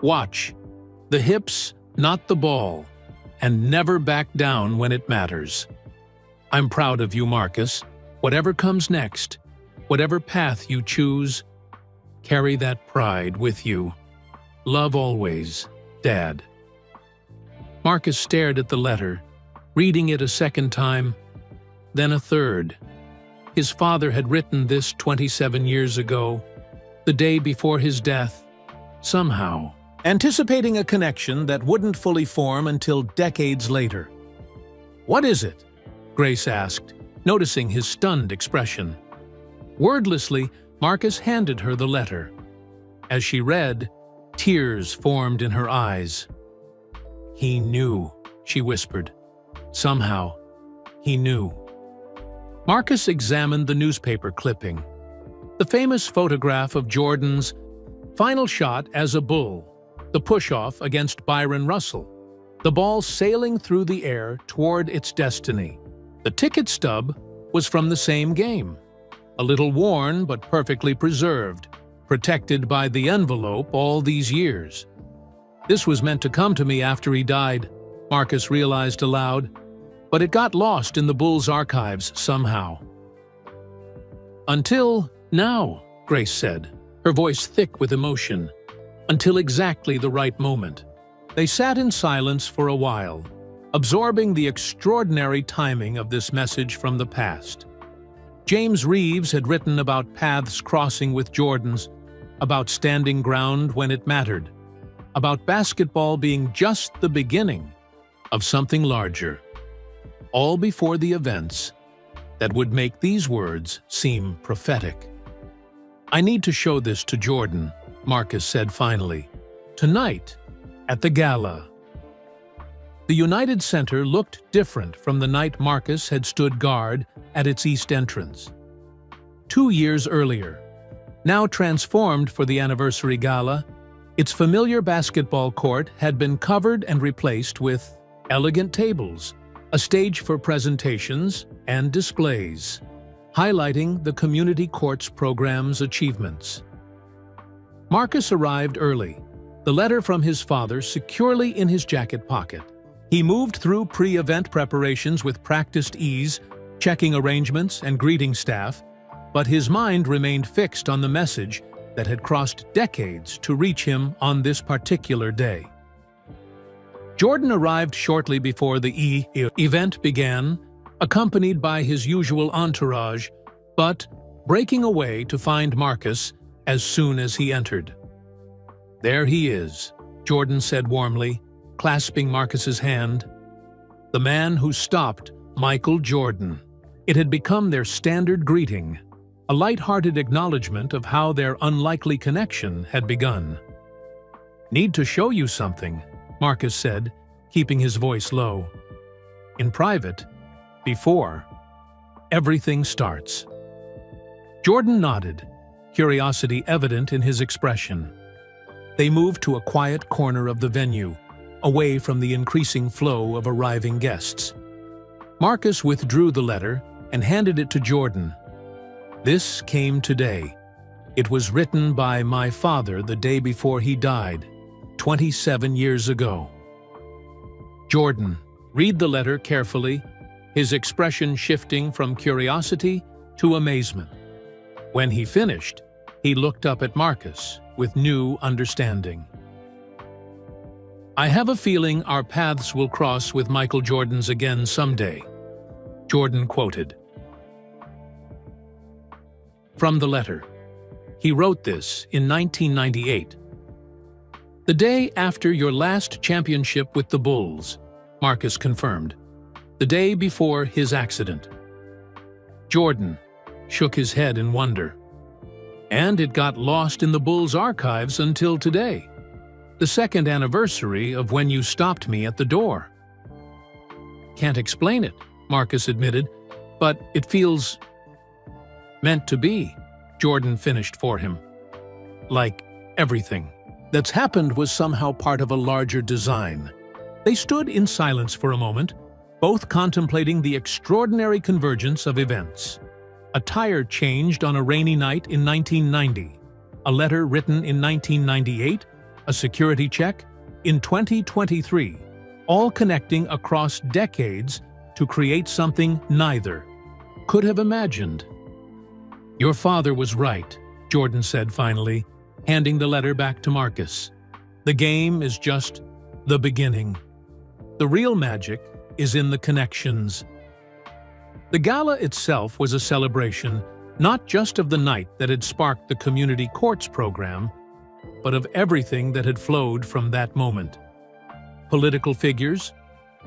Speaker 1: Watch. The hips, not the ball. And never back down when it matters. I'm proud of you, Marcus. Whatever comes next, whatever path you choose, carry that pride with you. Love always, Dad. Marcus stared at the letter, reading it a second time, then a third. His father had written this 27 years ago, the day before his death, somehow, anticipating a connection that wouldn't fully form until decades later. What is it? Grace asked, noticing his stunned expression. Wordlessly, Marcus handed her the letter. As she read, tears formed in her eyes. He knew, she whispered. Somehow, he knew. Marcus examined the newspaper clipping. The famous photograph of Jordan's final shot as a Bull, the push-off against Byron Russell, the ball sailing through the air toward its destiny. The ticket stub was from the same game, a little worn but perfectly preserved, protected by the envelope all these years. This was meant to come to me after he died, Marcus realized aloud, but it got lost in the Bulls' archives somehow. Until now, Grace said, her voice thick with emotion. Until exactly the right moment. They sat in silence for a while, absorbing the extraordinary timing of this message from the past. James Reeves had written about paths crossing with Jordan's, about standing ground when it mattered, about basketball being just the beginning of something larger, all before the events that would make these words seem prophetic. I need to show this to Jordan, Marcus said finally. Tonight, at the gala. The United Center looked different from the night Marcus had stood guard at its east entrance. 2 years earlier, now transformed for the anniversary gala, its familiar basketball court had been covered and replaced with elegant tables, a stage for presentations and displays, highlighting the community courts program's achievements. Marcus arrived early, the letter from his father securely in his jacket pocket. He moved through pre-event preparations with practiced ease, checking arrangements and greeting staff, but his mind remained fixed on the message that had crossed decades to reach him on this particular day. Jordan arrived shortly before the event began, accompanied by his usual entourage, but breaking away to find Marcus as soon as he entered. "There he is," Jordan said warmly, clasping Marcus's hand. The man who stopped Michael Jordan. It had become their standard greeting, a light-hearted acknowledgement of how their unlikely connection had begun. "Need to show you something," Marcus said, keeping his voice low. "In private, before everything starts." Jordan nodded, curiosity evident in his expression. They moved to a quiet corner of the venue, away from the increasing flow of arriving guests. Marcus withdrew the letter and handed it to Jordan. "This came today. It was written by my father the day before he died, 27 years ago." Jordan, read the letter carefully, his expression shifting from curiosity to amazement. When he finished, he looked up at Marcus with new understanding. "I have a feeling our paths will cross with Michael Jordan's again someday," Jordan quoted. From the letter, he wrote this in 1998. "The day after your last championship with the Bulls," Marcus confirmed, "the day before his accident." Jordan shook his head in wonder. "And it got lost in the Bulls' archives until today, the second anniversary of when you stopped me at the door." "Can't explain it," Marcus admitted, "but it feels meant to be," Jordan finished for him. "Like everything that's happened was somehow part of a larger design." They stood in silence for a moment, both contemplating the extraordinary convergence of events. A tire changed on a rainy night in 1990, a letter written in 1998, a security check in 2023, all connecting across decades to create something neither could have imagined. "Your father was right," Jordan said finally, handing the letter back to Marcus. "The game is just the beginning. The real magic is in the connections." The gala itself was a celebration, not just of the night that had sparked the community courts program, but of everything that had flowed from that moment. Political figures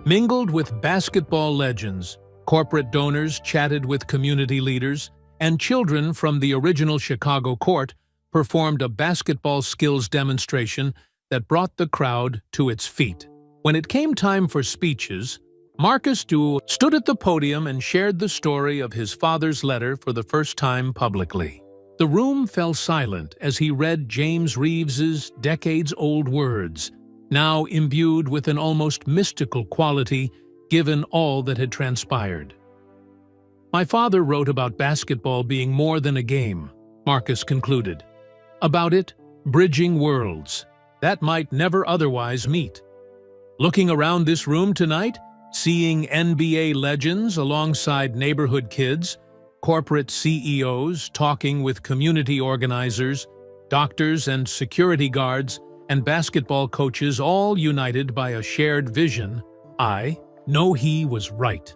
Speaker 1: mingled with basketball legends, corporate donors chatted with community leaders, and children from the original Chicago court performed a basketball skills demonstration that brought the crowd to its feet. When it came time for speeches, Marcus stood at the podium and shared the story of his father's letter for the first time publicly. The room fell silent as he read James Reeves's decades-old words, now imbued with an almost mystical quality given all that had transpired. "My father wrote about basketball being more than a game," Marcus concluded. "About it bridging worlds that might never otherwise meet. Looking around this room tonight, seeing NBA legends alongside neighborhood kids, corporate CEOs talking with community organizers, doctors and security guards, and basketball coaches all united by a shared vision, I know he was right."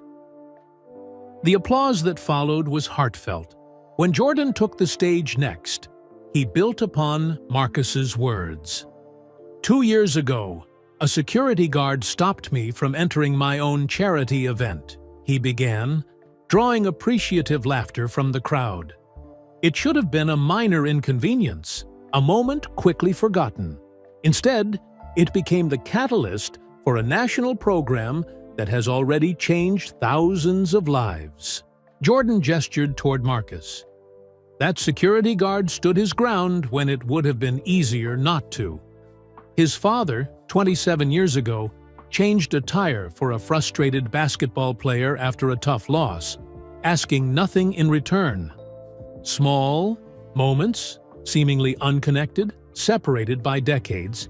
Speaker 1: The applause that followed was heartfelt. When Jordan took the stage next, he built upon Marcus's words. "2 years ago, a security guard stopped me from entering my own charity event," he began, drawing appreciative laughter from the crowd. "It should have been a minor inconvenience, a moment quickly forgotten. Instead, it became the catalyst for a national program that has already changed thousands of lives." Jordan gestured toward Marcus. "That security guard stood his ground when it would have been easier not to. His father, 27 years ago, changed a tire for a frustrated basketball player after a tough loss, asking nothing in return. Small moments, seemingly unconnected, separated by decades,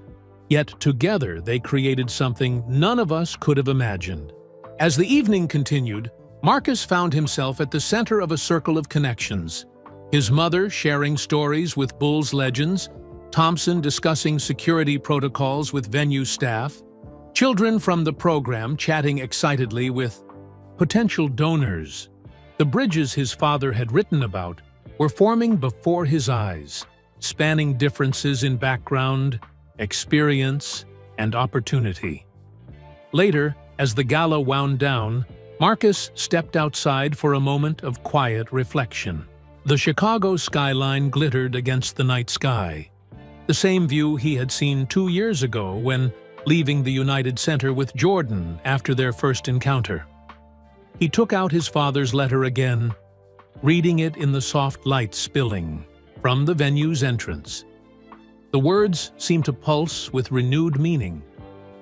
Speaker 1: yet together they created something none of us could have imagined. As the evening continued, Marcus found himself at the center of a circle of connections. His mother sharing stories with Bulls legends, Thompson discussing security protocols with venue staff, children from the program chatting excitedly with potential donors. The bridges his father had written about were forming before his eyes, spanning differences in background, experience, and opportunity. Later, as the gala wound down, Marcus stepped outside for a moment of quiet reflection. The Chicago skyline glittered against the night sky, the same view he had seen 2 years ago when leaving the United Center with Jordan after their first encounter. He took out his father's letter again, reading it in the soft light spilling from the venue's entrance. The words seemed to pulse with renewed meaning,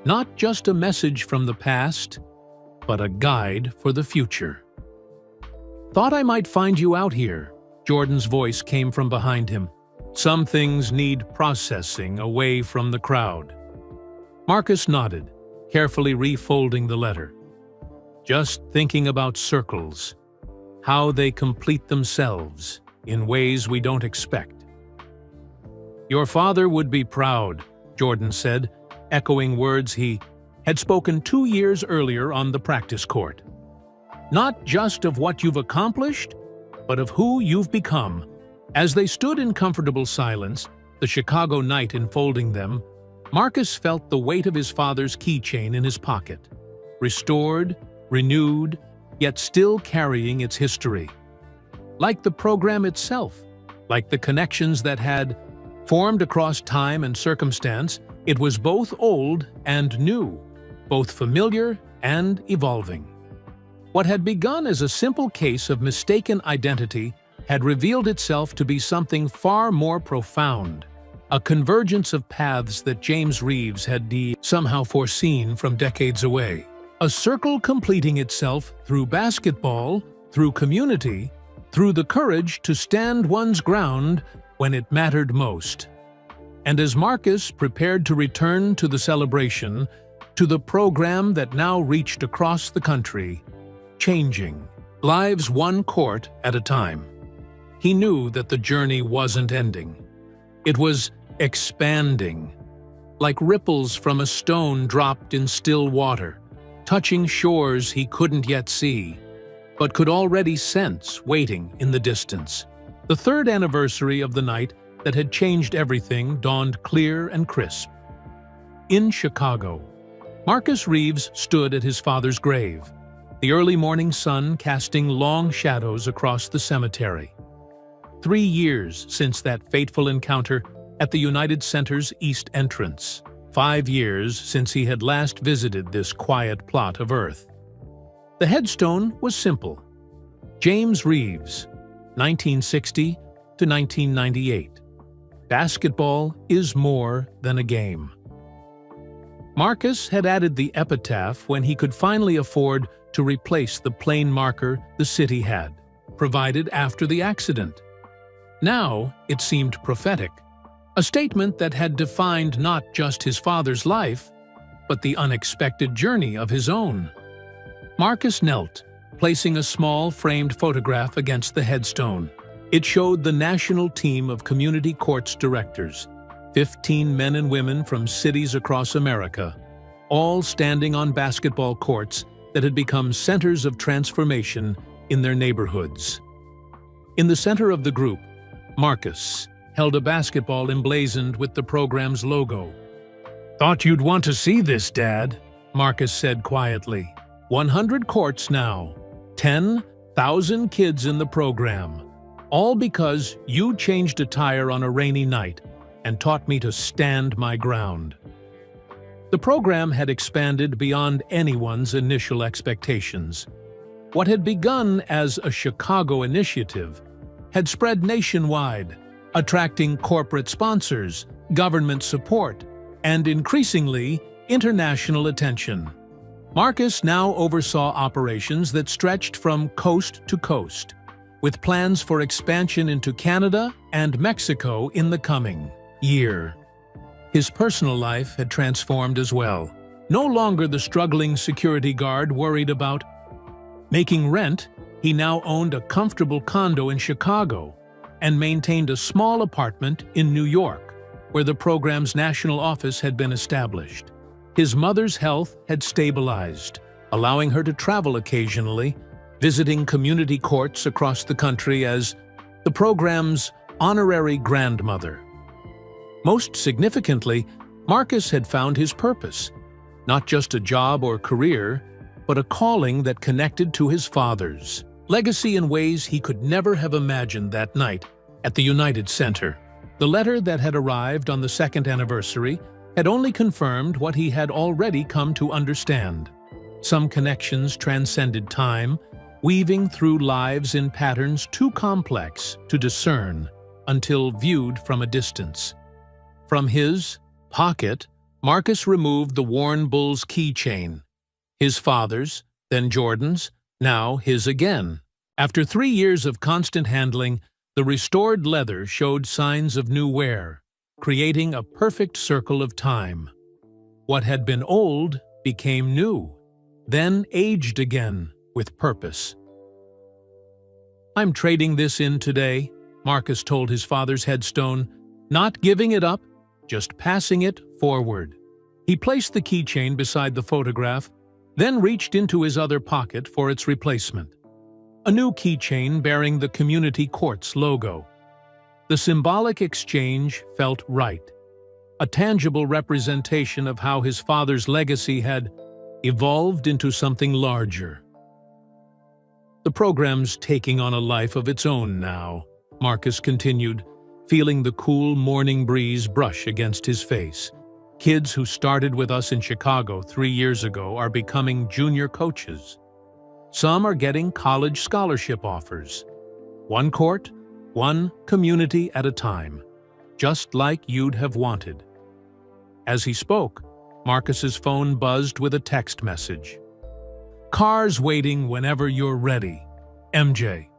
Speaker 1: not just a message from the past, but a guide for the future. "Thought I might find you out here," Jordan's voice came from behind him. "Some things need processing away from the crowd." Marcus nodded, carefully refolding the letter. "Just thinking about circles, how they complete themselves in ways we don't expect." "Your father would be proud," Jordan said, echoing words he had spoken 2 years earlier on the practice court. "Not just of what you've accomplished, but of who you've become." As they stood in comfortable silence, the Chicago night enfolding them, Marcus felt the weight of his father's keychain in his pocket, restored, renewed, yet still carrying its history. Like the program itself, like the connections that had formed across time and circumstance, it was both old and new, both familiar and evolving. What had begun as a simple case of mistaken identity had revealed itself to be something far more profound, a convergence of paths that James Reeves had somehow foreseen from decades away. A circle completing itself through basketball, through community, through the courage to stand one's ground when it mattered most. And as Marcus prepared to return to the celebration, to the program that now reached across the country, changing lives one court at a time, he knew that the journey wasn't ending. It was expanding, like ripples from a stone dropped in still water, touching shores he couldn't yet see, but could already sense waiting in the distance. The third anniversary of the night that had changed everything dawned clear and crisp. In Chicago, Marcus Reeves stood at his father's grave, the early morning sun casting long shadows across the cemetery. 3 years since that fateful encounter at the United Center's east entrance. 5 years since he had last visited this quiet plot of earth. The headstone was simple. James Reeves, 1960 to 1998. Basketball is more than a game. Marcus had added the epitaph when he could finally afford to replace the plain marker the city had, provided after the accident. Now it seemed prophetic, a statement that had defined not just his father's life, but the unexpected journey of his own. Marcus knelt, placing a small framed photograph against the headstone. It showed the national team of community courts directors, 15 men and women from cities across America, all standing on basketball courts that had become centers of transformation in their neighborhoods. In the center of the group, Marcus held a basketball emblazoned with the program's logo. "Thought you'd want to see this, Dad," Marcus said quietly. 100 courts now, 10,000 kids in the program, all because you changed a tire on a rainy night and taught me to stand my ground. The program had expanded beyond anyone's initial expectations. What had begun as a Chicago initiative had spread nationwide, attracting corporate sponsors, government support, and increasingly, international attention. Marcus now oversaw operations that stretched from coast to coast, with plans for expansion into Canada and Mexico in the coming year. His personal life had transformed as well. No longer the struggling security guard worried about making rent, he now owned a comfortable condo in Chicago and maintained a small apartment in New York, where the program's national office had been established. His mother's health had stabilized, allowing her to travel occasionally, visiting community courts across the country as the program's honorary grandmother. Most significantly, Marcus had found his purpose, not just a job or career, but a calling that connected to his father's legacy in ways he could never have imagined that night at the United Center. The letter that had arrived on the second anniversary had only confirmed what he had already come to understand. Some connections transcended time, weaving through lives in patterns too complex to discern until viewed from a distance. From his pocket, Marcus removed the worn bull's keychain. His father's, then Jordan's, now his again. After 3 years of constant handling, the restored leather showed signs of new wear, creating a perfect circle of time. What had been old became new, then aged again with purpose. "I'm trading this in today," Marcus told his father's headstone, "not giving it up, just passing it forward." He placed the keychain beside the photograph, then reached into his other pocket for its replacement. A new keychain bearing the community court's logo. The symbolic exchange felt right, a tangible representation of how his father's legacy had evolved into something larger. "The program's taking on a life of its own now," Marcus continued, feeling the cool morning breeze brush against his face. "Kids who started with us in Chicago 3 years ago are becoming junior coaches. Some are getting college scholarship offers. One court, one community at a time, just like you'd have wanted." As he spoke, Marcus's phone buzzed with a text message. "Cars waiting whenever you're ready, MJ."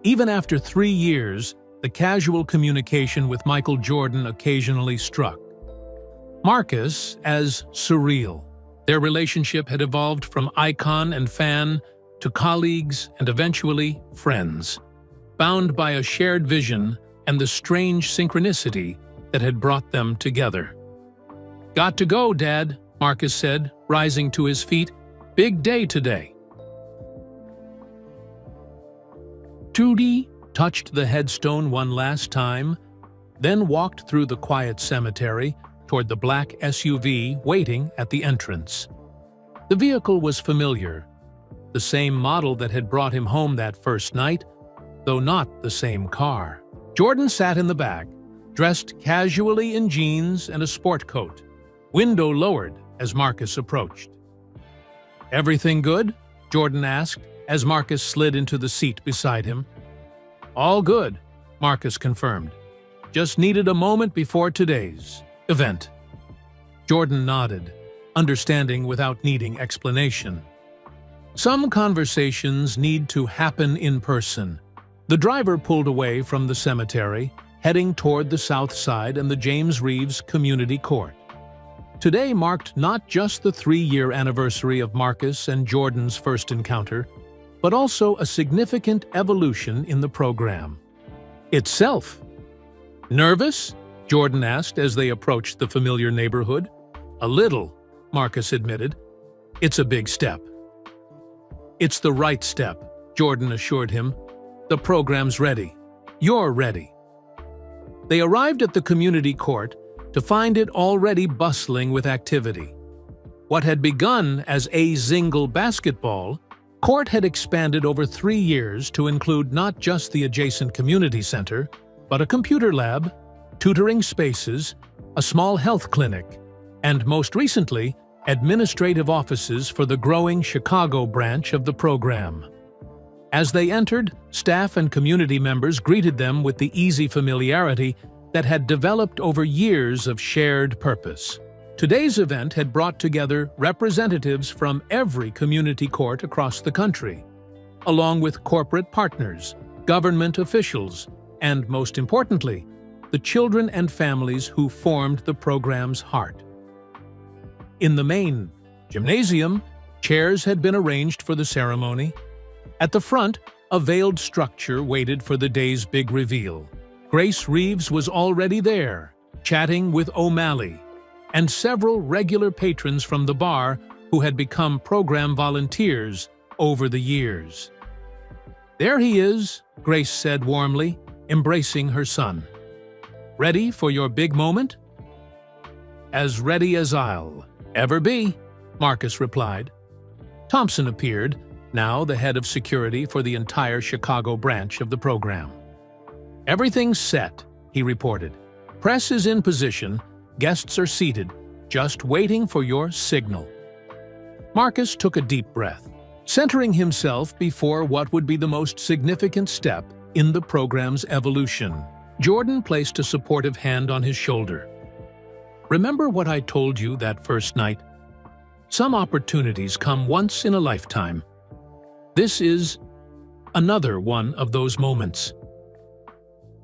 Speaker 1: Even after 3 years, the casual communication with Michael Jordan occasionally struck Marcus as surreal. Their relationship had evolved from icon and fan to colleagues and eventually friends, bound by a shared vision and the strange synchronicity that had brought them together. "Got to go, Dad," Marcus said, rising to his feet. "Big day today." Trudy touched the headstone one last time, then walked through the quiet cemetery toward the black SUV waiting at the entrance. The vehicle was familiar, the same model that had brought him home that first night, though not the same car. Jordan sat in the back, dressed casually in jeans and a sport coat, window lowered as Marcus approached. "Everything good?" Jordan asked as Marcus slid into the seat beside him. "All good," Marcus confirmed. "Just needed a moment before today's event." Jordan nodded, understanding without needing explanation. Some conversations need to happen in person. The driver pulled away from the cemetery, heading toward the south side and the James Reeves Community Court. Today marked not just the 3-year anniversary of Marcus and Jordan's first encounter, but also a significant evolution in the program itself. "Nervous?" Jordan asked as they approached the familiar neighborhood. "A little," Marcus admitted. "It's a big step." "It's the right step," Jordan assured him. "The program's ready. You're ready." They arrived at the community court to find it already bustling with activity. What had begun as a single basketball court had expanded over 3 years to include not just the adjacent community center, but a computer lab, tutoring spaces, a small health clinic, and most recently, administrative offices for the growing Chicago branch of the program. As they entered, staff and community members greeted them with the easy familiarity that had developed over years of shared purpose. Today's event had brought together representatives from every community court across the country, along with corporate partners, government officials, and most importantly, the children and families who formed the program's heart. In the main gymnasium, chairs had been arranged for the ceremony. At the front, a veiled structure waited for the day's big reveal. Grace Reeves was already there, chatting with O'Malley, and several regular patrons from the bar who had become program volunteers over the years. "There he is," Grace said warmly, embracing her son. "Ready for your big moment?" "As ready as I'll ever be," Marcus replied. Thompson appeared, now the head of security for the entire Chicago branch of the program. "Everything's set," he reported. "Press is in position, guests are seated, just waiting for your signal." Marcus took a deep breath, centering himself before what would be the most significant step in the program's evolution. Jordan placed a supportive hand on his shoulder. "Remember what I told you that first night? Some opportunities come once in a lifetime. This is another one of those moments."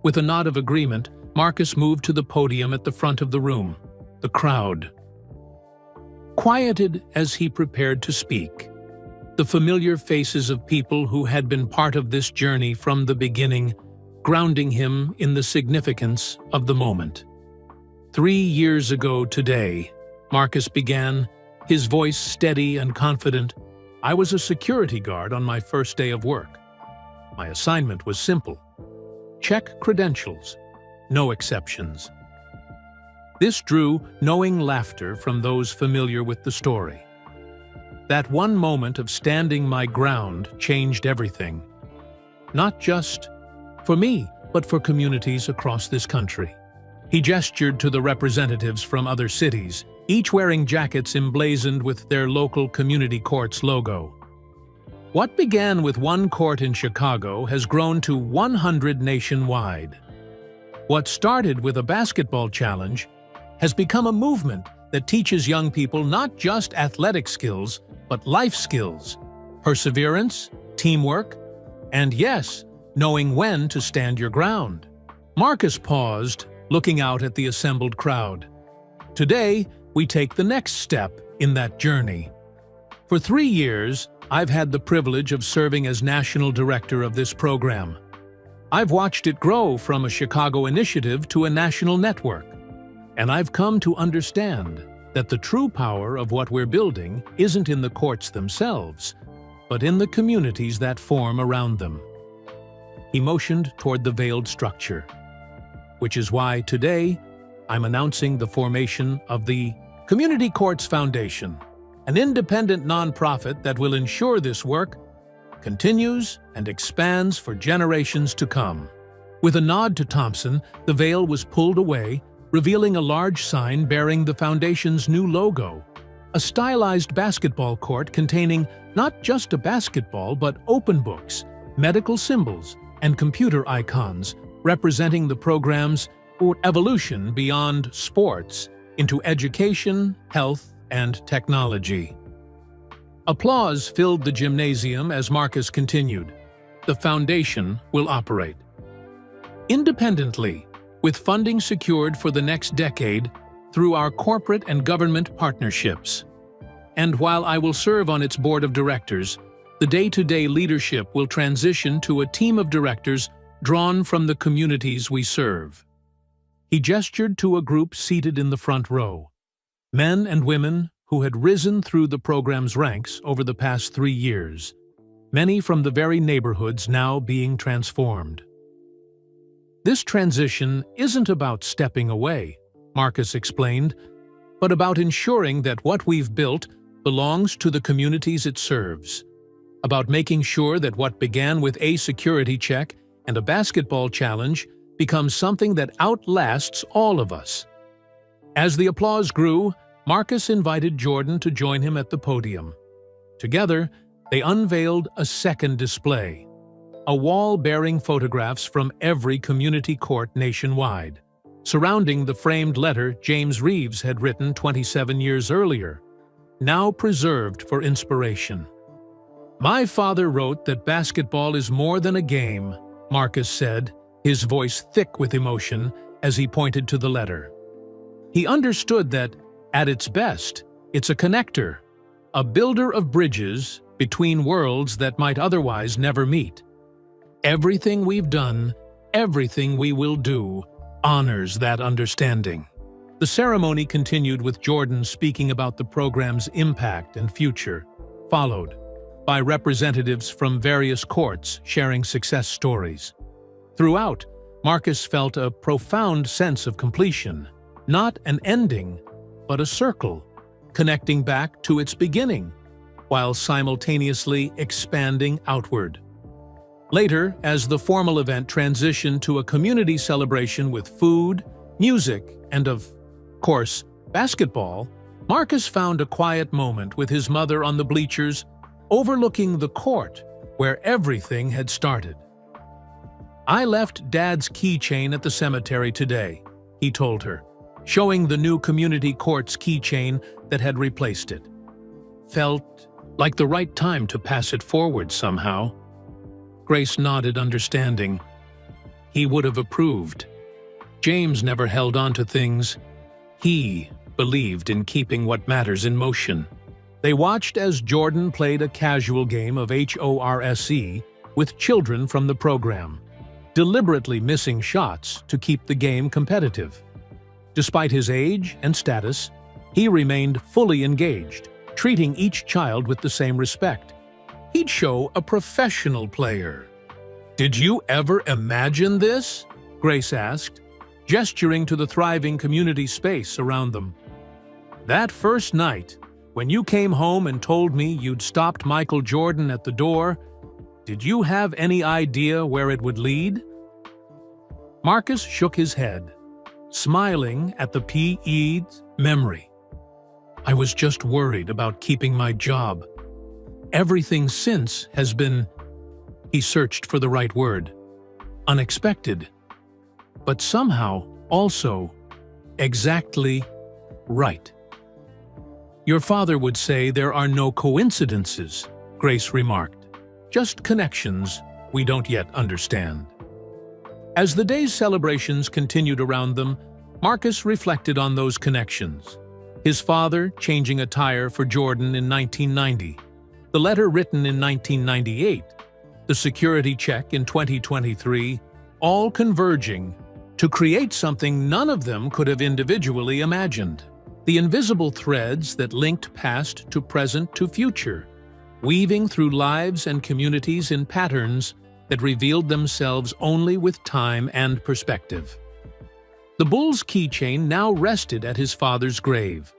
Speaker 1: With a nod of agreement, Marcus moved to the podium at the front of the room. The crowd quieted as he prepared to speak. The familiar faces of people who had been part of this journey from the beginning, grounding him in the significance of the moment. 3 years ago today, Marcus began, his voice steady and confident. "I was a security guard on my first day of work. My assignment was simple: check credentials, no exceptions." This drew knowing laughter from those familiar with the story. That one moment of standing my ground changed everything. Not just for me, but for communities across this country. He gestured to the representatives from other cities, each wearing jackets emblazoned with their local community court's logo. What began with one court in Chicago has grown to 100 nationwide. What started with a basketball challenge has become a movement that teaches young people not just athletic skills, but life skills, perseverance, teamwork, and yes, knowing when to stand your ground. Marcus paused, looking out at the assembled crowd. Today, we take the next step in that journey. For 3 years, I've had the privilege of serving as national director of this program. I've watched it grow from a Chicago initiative to a national network. And I've come to understand that the true power of what we're building isn't in the courts themselves, but in the communities that form around them. He motioned toward the veiled structure, which is why today I'm announcing the formation of the Community Courts Foundation, an independent nonprofit that will ensure this work continues and expands for generations to come. With a nod to Thompson, the veil was pulled away, revealing a large sign bearing the foundation's new logo, a stylized basketball court containing not just a basketball but open books, medical symbols, and computer icons representing the program's evolution beyond sports into education, health, and technology. Applause filled the gymnasium as Marcus continued. The foundation will operate independently, with funding secured for the next decade through our corporate and government partnerships. And while I will serve on its board of directors, the day-to-day leadership will transition to a team of directors drawn from the communities we serve. He gestured to a group seated in the front row, men and women who had risen through the program's ranks over the past 3 years, many from the very neighborhoods now being transformed. This transition isn't about stepping away, Marcus explained, but about ensuring that what we've built belongs to the communities it serves, about making sure that what began with a security check and a basketball challenge becomes something that outlasts all of us. As the applause grew, Marcus invited Jordan to join him at the podium. Together, they unveiled a second display, a wall bearing photographs from every community court nationwide, surrounding the framed letter James Reeves had written 27 years earlier, now preserved for inspiration. "My father wrote that basketball is more than a game," Marcus said, his voice thick with emotion as he pointed to the letter. He understood that, at its best, it's a connector, a builder of bridges between worlds that might otherwise never meet. Everything we've done, everything we will do, honors that understanding. The ceremony continued with Jordan speaking about the program's impact and future, followed by representatives from various courts sharing success stories. Throughout, Marcus felt a profound sense of completion, not an ending, but a circle, connecting back to its beginning, while simultaneously expanding outward. Later, as the formal event transitioned to a community celebration with food, music, and of course, basketball, Marcus found a quiet moment with his mother on the bleachers, overlooking the court where everything had started. "I left Dad's keychain at the cemetery today," he told her, showing the new community court's keychain that had replaced it. "Felt like the right time to pass it forward somehow." Grace nodded, understanding. He would have approved. James never held on to things. He believed in keeping what matters in motion. They watched as Jordan played a casual game of HORSE with children from the program, deliberately missing shots to keep the game competitive. Despite his age and status, he remained fully engaged, treating each child with the same respect. He'd show a professional player. "Did you ever imagine this?" Grace asked, gesturing to the thriving community space around them. "That first night, when you came home and told me you'd stopped Michael Jordan at the door, did you have any idea where it would lead?" Marcus shook his head, smiling at the PE's memory. "I was just worried about keeping my job. Everything since has been," he searched for the right word, "unexpected, but somehow also exactly right." "Your father would say there are no coincidences," Grace remarked, "just connections we don't yet understand." As the day's celebrations continued around them, Marcus reflected on those connections. His father changing a tire for Jordan in 1990, the letter written in 1998, the security check in 2023, all converging to create something none of them could have individually imagined. The invisible threads that linked past to present to future, weaving through lives and communities in patterns that revealed themselves only with time and perspective. The bull's keychain now rested at his father's grave,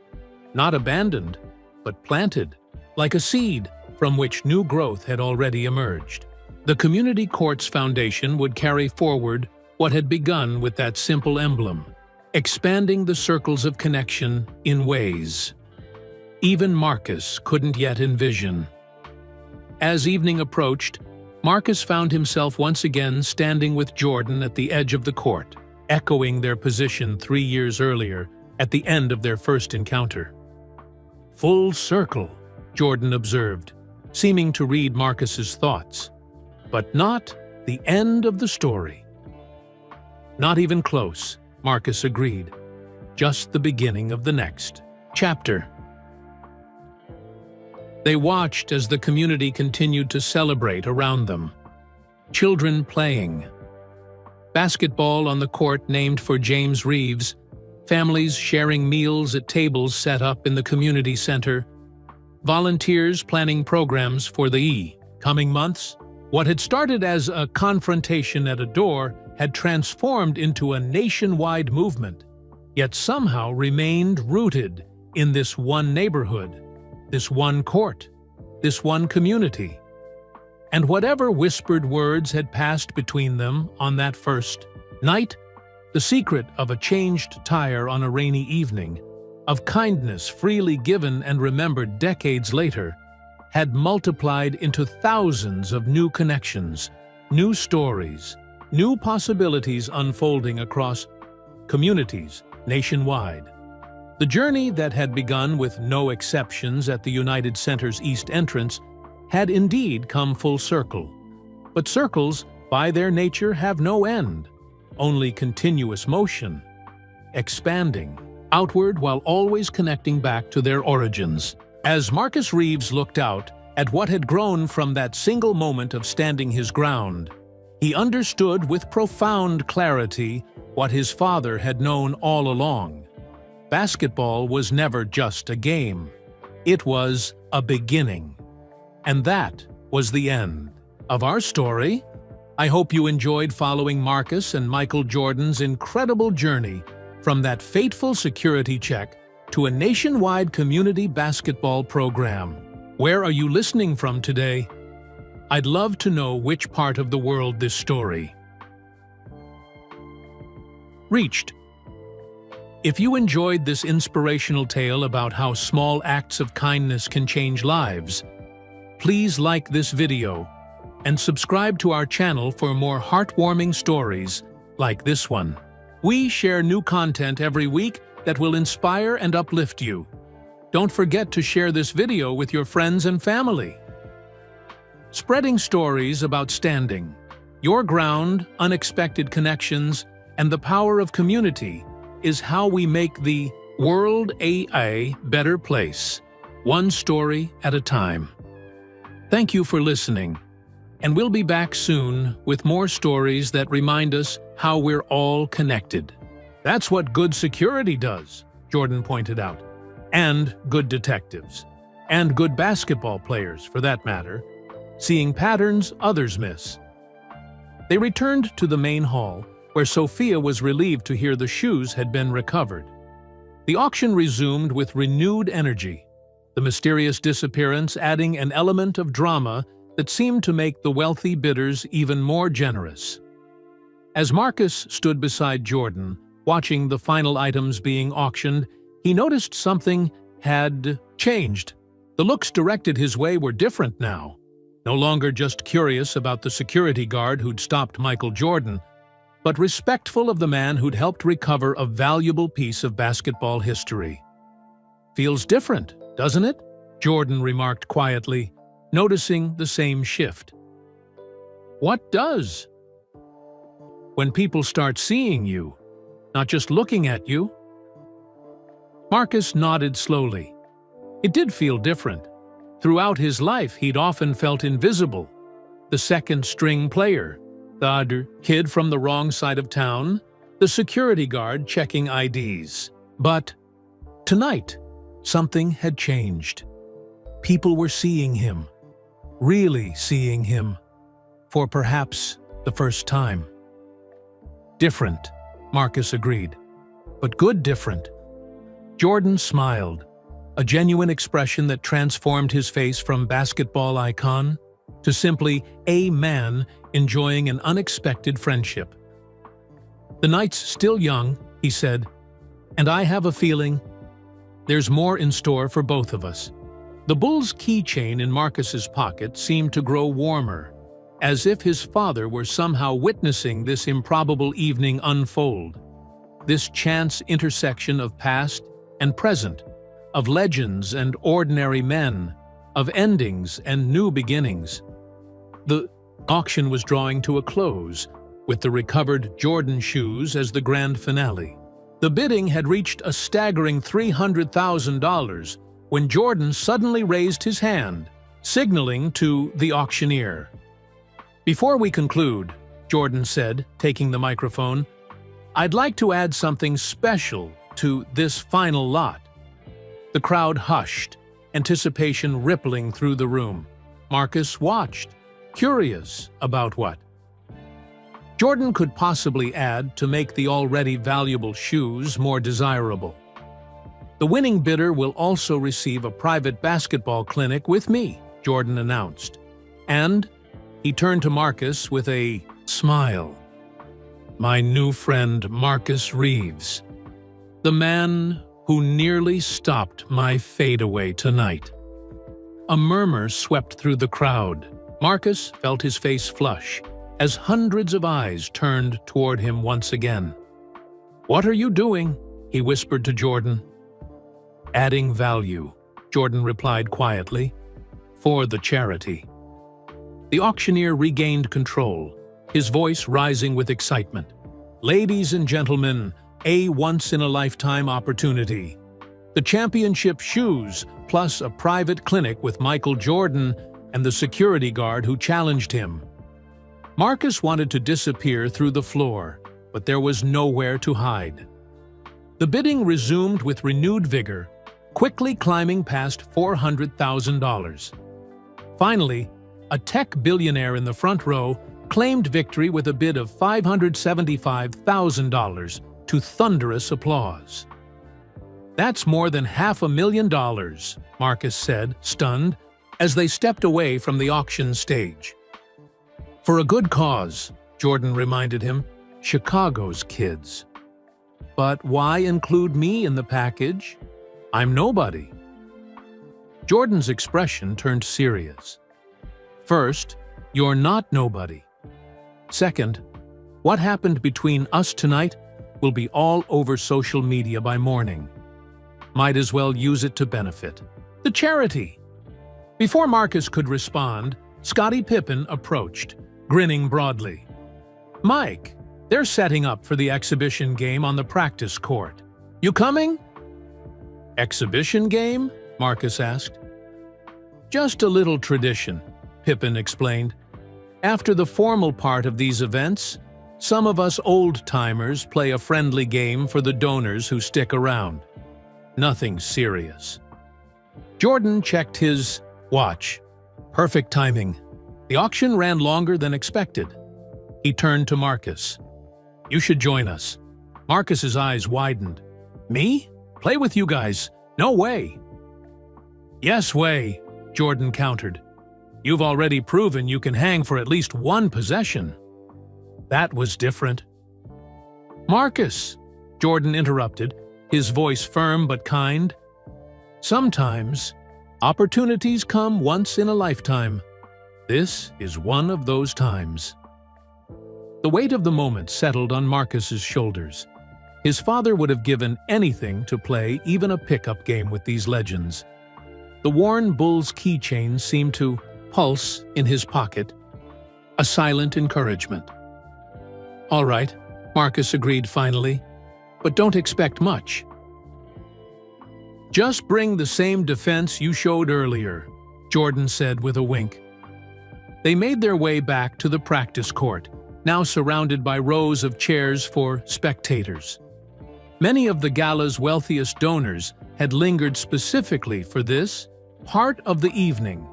Speaker 1: not abandoned, but planted, like a seed from which new growth had already emerged. The community court's foundation would carry forward what had begun with that simple emblem, expanding the circles of connection in ways even Marcus couldn't yet envision. As evening approached, Marcus found himself once again standing with Jordan at the edge of the court, echoing their position 3 years earlier at the end of their first encounter. "Full circle," Jordan observed, seeming to read Marcus's thoughts. "But not the end of the story." "Not even close," Marcus agreed. "Just the beginning of the next chapter." They watched as the community continued to celebrate around them. Children playing, basketball on the court named for James Reeves, families sharing meals at tables set up in the community center, volunteers planning programs for the coming months. What had started as a confrontation at a door had transformed into a nationwide movement, yet somehow remained rooted in this one neighborhood, this one court, this one community. And whatever whispered words had passed between them on that first night, the secret of a changed tire on a rainy evening, of kindness freely given and remembered decades later, had multiplied into thousands of new connections, new stories, new possibilities unfolding across communities nationwide. The journey that had begun with no exceptions at the United Center's east entrance had indeed come full circle. But circles, by their nature, have no end, only continuous motion, expanding outward while always connecting back to their origins. As Marcus Reeves looked out at what had grown from that single moment of standing his ground, he understood with profound clarity what his father had known all along. Basketball was never just a game. It was a beginning. And that was the end of our story. I hope you enjoyed following Marcus and Michael Jordan's incredible journey from that fateful security check to a nationwide community basketball program. Where are you listening from today? I'd love to know which part of the world this story reached. If you enjoyed this inspirational tale about how small acts of kindness can change lives, please like this video and subscribe to our channel for more heartwarming stories like this one. We share new content every week that will inspire and uplift you. Don't forget to share this video with your friends and family. Spreading stories about standing your ground, unexpected connections, and the power of community is how we make the world a better place, one story at a time. Thank you for listening, and we'll be back soon with more stories that remind us how we're all connected. That's what good security does, Jordan pointed out, and good detectives, and good basketball players, for that matter, seeing patterns others miss. They returned to the main hall, where Sophia was relieved to hear the shoes had been recovered. The auction resumed with renewed energy, the mysterious disappearance adding an element of drama that seemed to make the wealthy bidders even more generous. As Marcus stood beside Jordan, watching the final items being auctioned, he noticed something had changed. The looks directed his way were different now, no longer just curious about the security guard who'd stopped Michael Jordan, but respectful of the man who'd helped recover a valuable piece of basketball history. "Feels different, doesn't it?" Jordan remarked quietly, noticing the same shift. "What does?" "When people start seeing you, not just looking at you." Marcus nodded slowly. It did feel different. Throughout his life, he'd often felt invisible, the second-string player, the other kid from the wrong side of town, the security guard checking IDs. But tonight, something had changed. People were seeing him, really seeing him, for perhaps the first time. Different, Marcus agreed, but good different. Jordan smiled, a genuine expression that transformed his face from basketball icon to simply a man enjoying an unexpected friendship. "The night's still young," he said, "and I have a feeling there's more in store for both of us." The bull's keychain in Marcus's pocket seemed to grow warmer, as if his father were somehow witnessing this improbable evening unfold. This chance intersection of past and present, of legends and ordinary men, of endings and new beginnings. The auction was drawing to a close, with the recovered Jordan shoes as the grand finale. The bidding had reached a staggering $300,000 when Jordan suddenly raised his hand, signaling to the auctioneer. "Before we conclude," Jordan said, taking the microphone, "I'd like to add something special to this final lot." The crowd hushed, anticipation rippling through the room. Marcus watched, curious about what Jordan could possibly add to make the already valuable shoes more desirable. "The winning bidder will also receive a private basketball clinic with me," Jordan announced. And he turned to Marcus with a smile. "My new friend Marcus Reeves, the man who nearly stopped my fadeaway tonight." A murmur swept through the crowd. Marcus felt his face flush as hundreds of eyes turned toward him once again. "What are you doing?" he whispered to Jordan. "Adding value," Jordan replied quietly, "for the charity." The auctioneer regained control, his voice rising with excitement. "Ladies and gentlemen, a once-in-a-lifetime opportunity. The championship shoes, plus a private clinic with Michael Jordan and the security guard who challenged him." Marcus wanted to disappear through the floor, but there was nowhere to hide. The bidding resumed with renewed vigor, quickly climbing past $400,000. Finally, a tech billionaire in the front row claimed victory with a bid of $575,000 to thunderous applause. "That's more than $500,000, Marcus said, stunned, as they stepped away from the auction stage. "For a good cause," Jordan reminded him, "Chicago's kids." "But why include me in the package? I'm nobody." Jordan's expression turned serious. "First, you're not nobody. Second, what happened between us tonight will be all over social media by morning. Might as well use it to benefit the charity." Before Marcus could respond, Scottie Pippen approached, grinning broadly. "Mike, they're setting up for the exhibition game on the practice court. You coming?" "Exhibition game?" Marcus asked. "Just a little tradition," Pippen explained. "After the formal part of these events, some of us old-timers play a friendly game for the donors who stick around. Nothing serious." Jordan checked his watch. Perfect timing. The auction ran longer than expected. He turned to Marcus. "You should join us." Marcus's eyes widened. "Me? Play with you guys? No way." "Yes way," Jordan countered. "You've already proven you can hang for at least one possession." That was different. "Marcus," Jordan interrupted, his voice firm but kind. "Sometimes, opportunities come once in a lifetime. This is one of those times." The weight of the moment settled on Marcus's shoulders. His father would have given anything to play even a pickup game with these legends. The worn Bulls keychain seemed to pulse in his pocket, a silent encouragement. "All right," Marcus agreed finally, "but don't expect much." "Just bring the same defense you showed earlier," Jordan said with a wink. They made their way back to the practice court, now surrounded by rows of chairs for spectators. Many of the gala's wealthiest donors had lingered specifically for this part of the evening,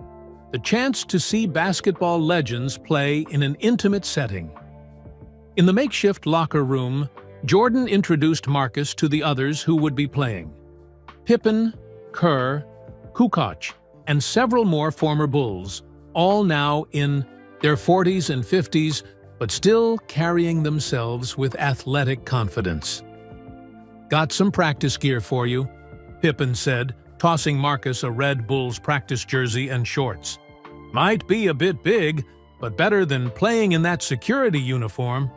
Speaker 1: the chance to see basketball legends play in an intimate setting. In the makeshift locker room, Jordan introduced Marcus to the others who would be playing. Pippen, Kerr, Kukoc, and several more former Bulls, all now in their 40s and 50s, but still carrying themselves with athletic confidence. "Got some practice gear for you," Pippen said, tossing Marcus a Red Bulls practice jersey and shorts. "Might be a bit big, but better than playing in that security uniform."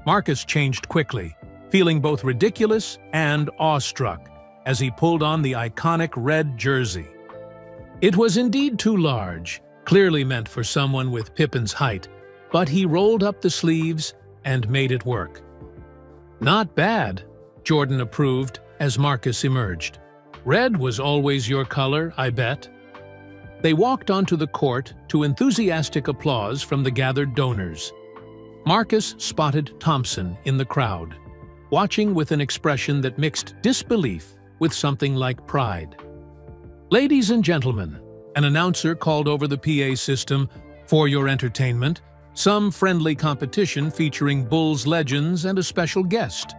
Speaker 1: Marcus changed quickly, feeling both ridiculous and awestruck as he pulled on the iconic red jersey. It was indeed too large, clearly meant for someone with Pippen's height, but he rolled up the sleeves and made it work. "Not bad," Jordan approved as Marcus emerged. "Red was always your color, I bet." They walked onto the court to enthusiastic applause from the gathered donors. Marcus spotted Thompson in the crowd, watching with an expression that mixed disbelief with something like pride. "Ladies and gentlemen," an announcer called over the PA system, "for your entertainment, some friendly competition featuring Bulls legends and a special guest."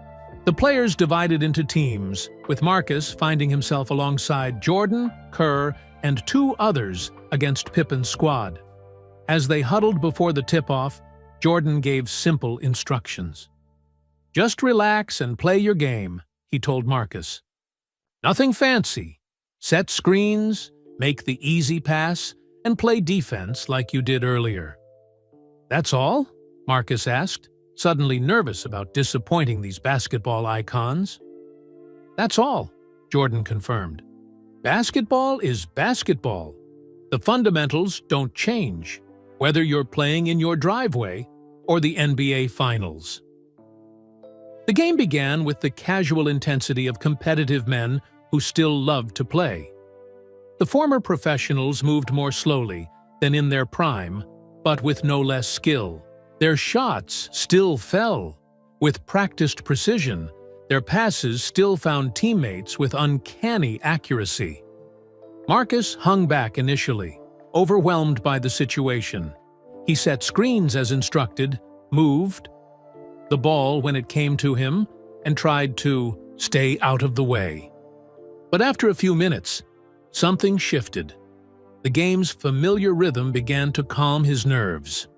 Speaker 1: The players divided into teams, with Marcus finding himself alongside Jordan, Kerr, and two others against Pippen's squad. As they huddled before the tip-off, Jordan gave simple instructions. "Just relax and play your game," he told Marcus. "Nothing fancy. Set screens, make the easy pass, and play defense like you did earlier." "That's all?" Marcus asked, suddenly nervous about disappointing these basketball icons. "That's all," Jordan confirmed. "Basketball is basketball. The fundamentals don't change, whether you're playing in your driveway or the NBA Finals." The game began with the casual intensity of competitive men who still loved to play. The former professionals moved more slowly than in their prime, but with no less skill. Their shots still fell with practiced precision. Their passes still found teammates with uncanny accuracy. Marcus hung back initially, overwhelmed by the situation. He set screens as instructed, moved the ball when it came to him, and tried to stay out of the way. But after a few minutes, something shifted. The game's familiar rhythm began to calm his nerves.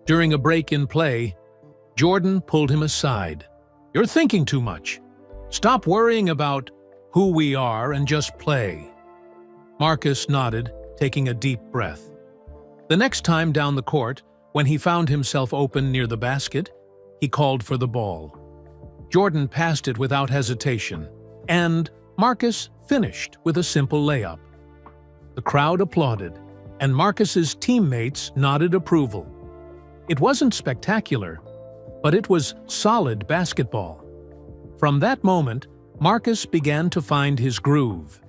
Speaker 1: During a break in play, Jordan pulled him aside. "You're thinking too much. Stop worrying about who we are and just play." Marcus nodded, taking a deep breath. The next time down the court, when he found himself open near the basket, he called for the ball. Jordan passed it without hesitation, and Marcus finished with a simple layup. The crowd applauded, and Marcus's teammates nodded approval. It wasn't spectacular, but it was solid basketball. From that moment, Marcus began to find his groove.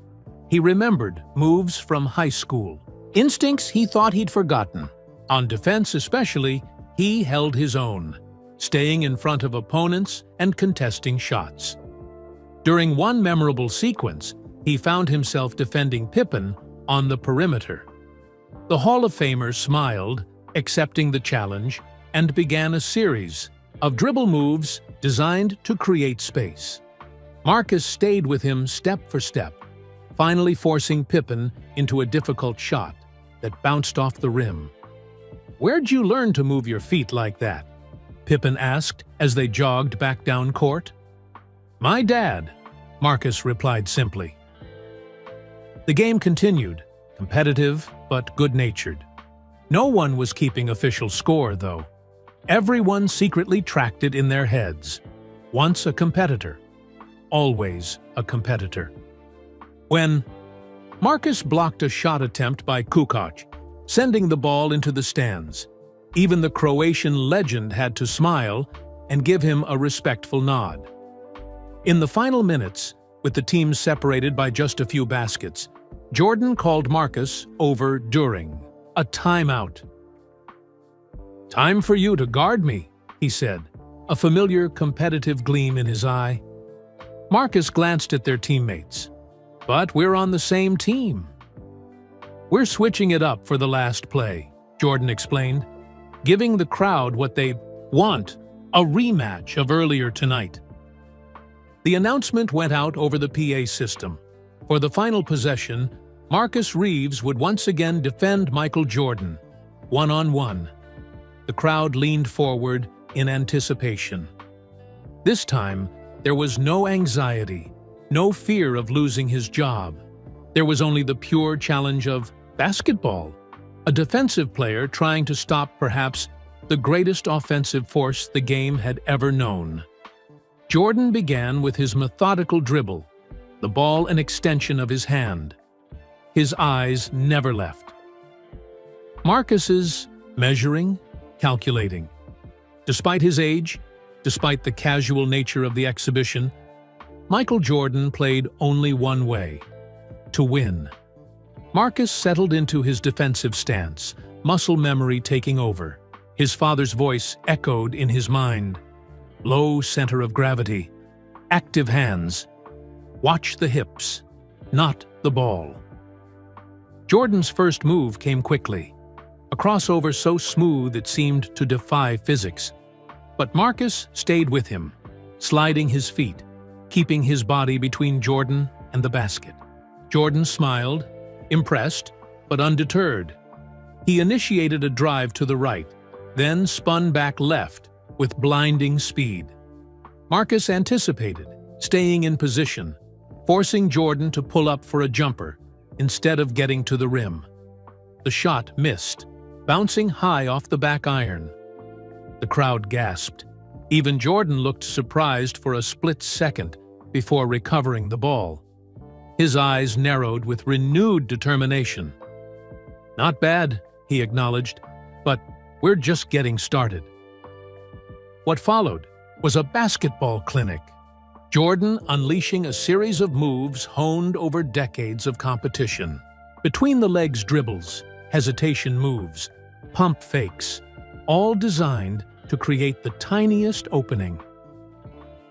Speaker 1: He remembered moves from high school, instincts he thought he'd forgotten. On defense especially, he held his own, staying in front of opponents and contesting shots. During one memorable sequence, he found himself defending Pippen on the perimeter. The Hall of Famer smiled, accepting the challenge, and began a series of dribble moves designed to create space. Marcus stayed with him step for step, finally forcing Pippen into a difficult shot that bounced off the rim. "Where'd you learn to move your feet like that?" Pippen asked as they jogged back down court. "My dad," Marcus replied simply. The game continued, competitive but good-natured. No one was keeping official score, though. Everyone secretly tracked it in their heads. Once a competitor, always a competitor. When Marcus blocked a shot attempt by Kukoc, sending the ball into the stands, even the Croatian legend had to smile and give him a respectful nod. In the final minutes, with the teams separated by just a few baskets, Jordan called Marcus over during a timeout. "Time for you to guard me," he said, a familiar competitive gleam in his eye. Marcus glanced at their teammates. "But we're on the same team." "We're switching it up for the last play," Jordan explained, giving the crowd what they want, a rematch of earlier tonight. The announcement went out over the PA system. For the final possession, Marcus Reeves would once again defend Michael Jordan, one-on-one. The crowd leaned forward in anticipation. This time, there was no anxiety, no fear of losing his job. There was only the pure challenge of basketball, a defensive player trying to stop perhaps the greatest offensive force the game had ever known. Jordan began with his methodical dribble, the ball an extension of his hand. His eyes never left. Marcus's measuring, calculating. Despite his age, despite the casual nature of the exhibition, Michael Jordan played only one way: to win. Marcus settled into his defensive stance, muscle memory taking over. His father's voice echoed in his mind. Low center of gravity, active hands. Watch the hips, not the ball. Jordan's first move came quickly, a crossover so smooth it seemed to defy physics. But Marcus stayed with him, sliding his feet, keeping his body between Jordan and the basket. Jordan smiled, impressed, but undeterred. He initiated a drive to the right, then spun back left with blinding speed. Marcus anticipated, staying in position, forcing Jordan to pull up for a jumper instead of getting to the rim. The shot missed, bouncing high off the back iron. The crowd gasped. Even Jordan looked surprised for a split second before recovering the ball. His eyes narrowed with renewed determination. "Not bad," he acknowledged, "but we're just getting started." What followed was a basketball clinic. Jordan unleashing a series of moves honed over decades of competition. Between the legs dribbles, hesitation moves, pump fakes, all designed to create the tiniest opening.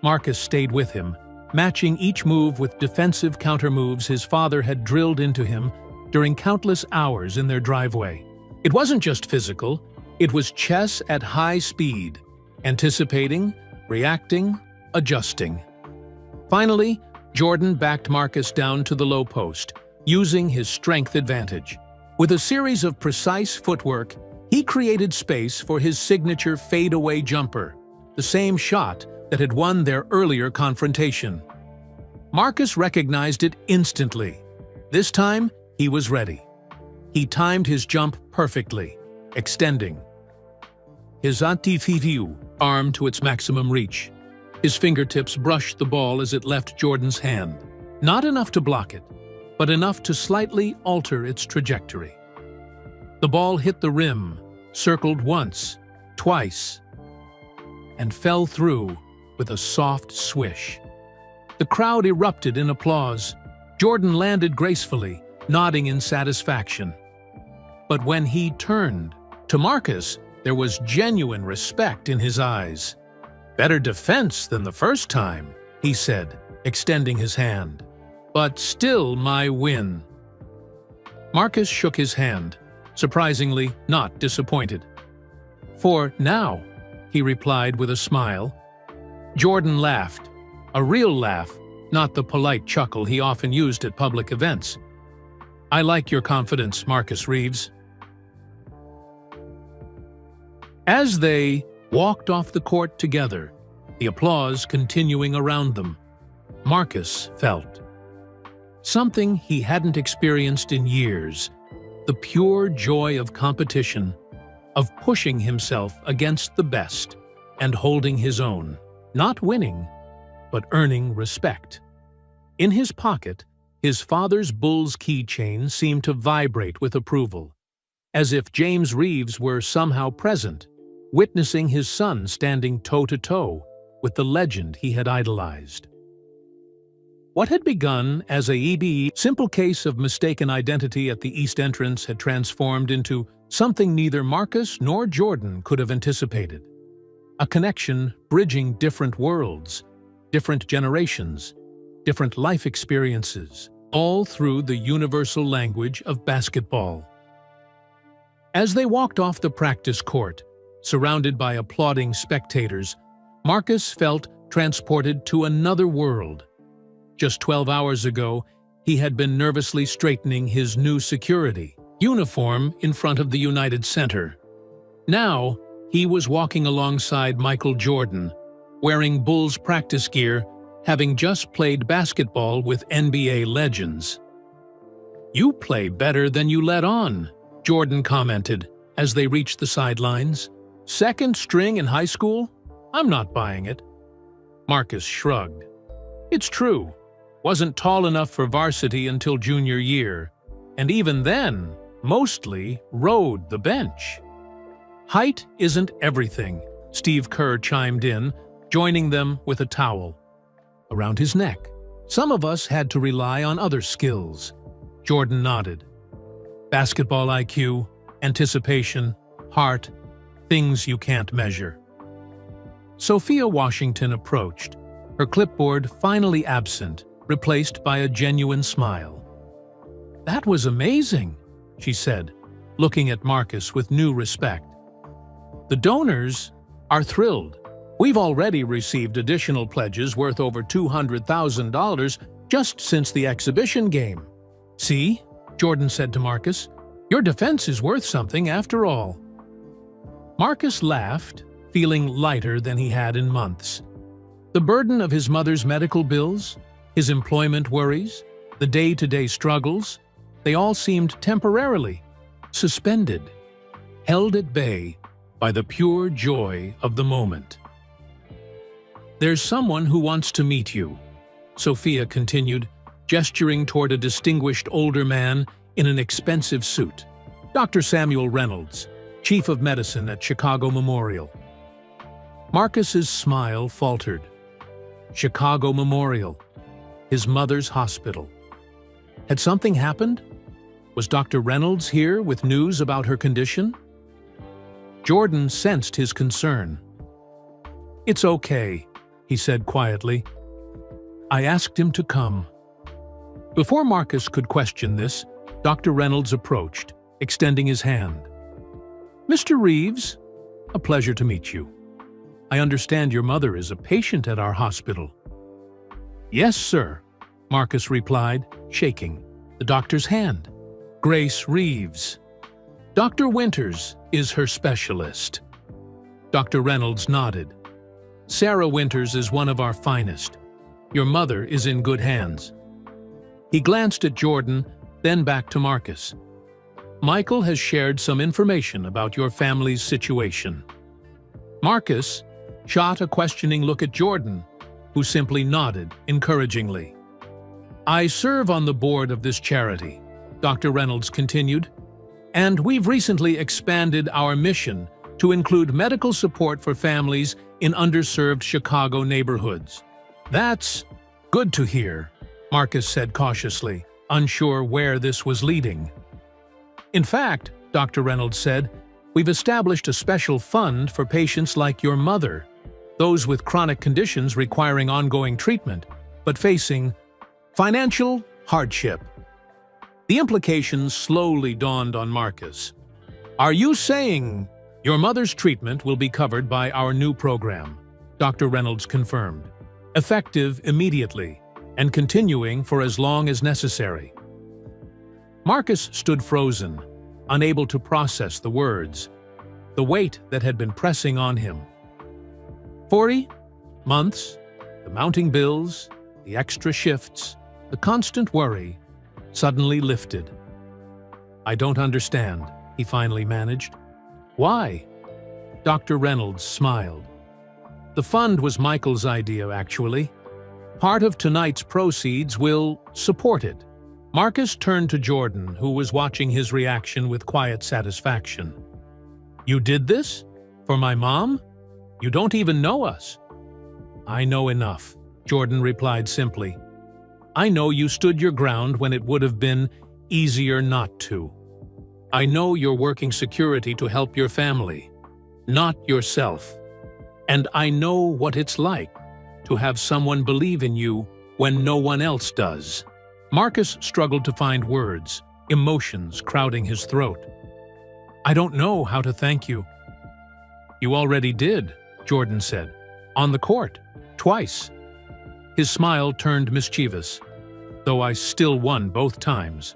Speaker 1: Marcus stayed with him, matching each move with defensive counter-moves his father had drilled into him during countless hours in their driveway. It wasn't just physical, it was chess at high speed, anticipating, reacting, adjusting. Finally, Jordan backed Marcus down to the low post, using his strength advantage. With a series of precise footwork, he created space for his signature fadeaway jumper, the same shot that had won their earlier confrontation. Marcus recognized it instantly. This time, he was ready. He timed his jump perfectly, extending his anti-fiviu arm to its maximum reach. His fingertips brushed the ball as it left Jordan's hand. Not enough to block it, but enough to slightly alter its trajectory. The ball hit the rim, circled once, twice, and fell through with a soft swish. The crowd erupted in applause. Jordan landed gracefully, nodding in satisfaction. But when he turned to Marcus, there was genuine respect in his eyes. "Better defense than the first time," he said, extending his hand. "But still my win." Marcus shook his hand, surprisingly not disappointed. "For now," he replied with a smile. Jordan laughed, a real laugh, not the polite chuckle he often used at public events. "I like your confidence, Marcus Reeves." As they walked off the court together, the applause continuing around them, Marcus felt something he hadn't experienced in years, the pure joy of competition, of pushing himself against the best and holding his own, not winning, but earning respect. In his pocket, his father's bull's keychain seemed to vibrate with approval, as if James Reeves were somehow present, witnessing his son standing toe-to-toe with the legend he had idolized. What had begun as a simple case of mistaken identity at the East entrance had transformed into something neither Marcus nor Jordan could have anticipated. A connection bridging different worlds, different generations, different life experiences, all through the universal language of basketball. As they walked off the practice court, surrounded by applauding spectators, Marcus felt transported to another world. Just 12 hours ago, he had been nervously straightening his new security uniform in front of the United Center. Now, he was walking alongside Michael Jordan, wearing Bulls practice gear, having just played basketball with NBA legends. "You play better than you let on," Jordan commented as they reached the sidelines. "Second string in high school? I'm not buying it." Marcus shrugged. "It's true. Wasn't tall enough for varsity until junior year, and even then, mostly rode the bench." "Height isn't everything," Steve Kerr chimed in, joining them with a towel around his neck. "Some of us had to rely on other skills." Jordan nodded. "Basketball IQ, anticipation, heart, things you can't measure." Sophia Washington approached, her clipboard finally absent, replaced by a genuine smile. "That was amazing," she said, looking at Marcus with new respect. "The donors are thrilled. We've already received additional pledges worth over $200,000 just since the exhibition game." "See," Jordan said to Marcus, "your defense is worth something after all." Marcus laughed, feeling lighter than he had in months. The burden of his mother's medical bills, his employment worries, the day-to-day struggles, they all seemed temporarily suspended, held at bay by the pure joy of the moment. "There's someone who wants to meet you," Sophia continued, gesturing toward a distinguished older man in an expensive suit. Dr. Samuel Reynolds, Chief of Medicine at Chicago Memorial. Marcus's smile faltered. Chicago Memorial, his mother's hospital. Had something happened? Was Dr. Reynolds here with news about her condition? Jordan sensed his concern. "It's okay," he said quietly. "I asked him to come." Before Marcus could question this, Dr. Reynolds approached, extending his hand. "Mr. Reeves, a pleasure to meet you. I understand your mother is a patient at our hospital." "Yes, sir," Marcus replied, shaking the doctor's hand. "Grace Reeves. Dr. Winters is her specialist." Dr. Reynolds nodded. "Sarah Winters is one of our finest. Your mother is in good hands." He glanced at Jordan, then back to Marcus. "Michael has shared some information about your family's situation." Marcus shot a questioning look at Jordan, who simply nodded encouragingly. "I serve on the board of this charity," Dr. Reynolds continued, "and we've recently expanded our mission to include medical support for families in underserved Chicago neighborhoods." "That's good to hear," Marcus said cautiously, unsure where this was leading. "In fact," Dr. Reynolds said, "we've established a special fund for patients like your mother, those with chronic conditions requiring ongoing treatment, but facing financial hardship." The implications slowly dawned on Marcus. "Are you saying your mother's treatment will be covered by our new program?" Dr. Reynolds confirmed. "Effective immediately and continuing for as long as necessary." Marcus stood frozen, unable to process the words, the weight that had been pressing on him. 40 months, the mounting bills, the extra shifts, the constant worry, suddenly lifted. "I don't understand," he finally managed. "Why?" Dr. Reynolds smiled. "The fund was Michael's idea, actually. Part of tonight's proceeds will support it." Marcus turned to Jordan, who was watching his reaction with quiet satisfaction. "You did this? For my mom? You don't even know us." "I know enough," Jordan replied simply. "I know you stood your ground when it would have been easier not to. I know you're working security to help your family, not yourself. And I know what it's like to have someone believe in you when no one else does." Marcus struggled to find words, emotions crowding his throat. "I don't know how to thank you." "You already did," Jordan said. "On the court, twice." His smile turned mischievous, "though I still won both times."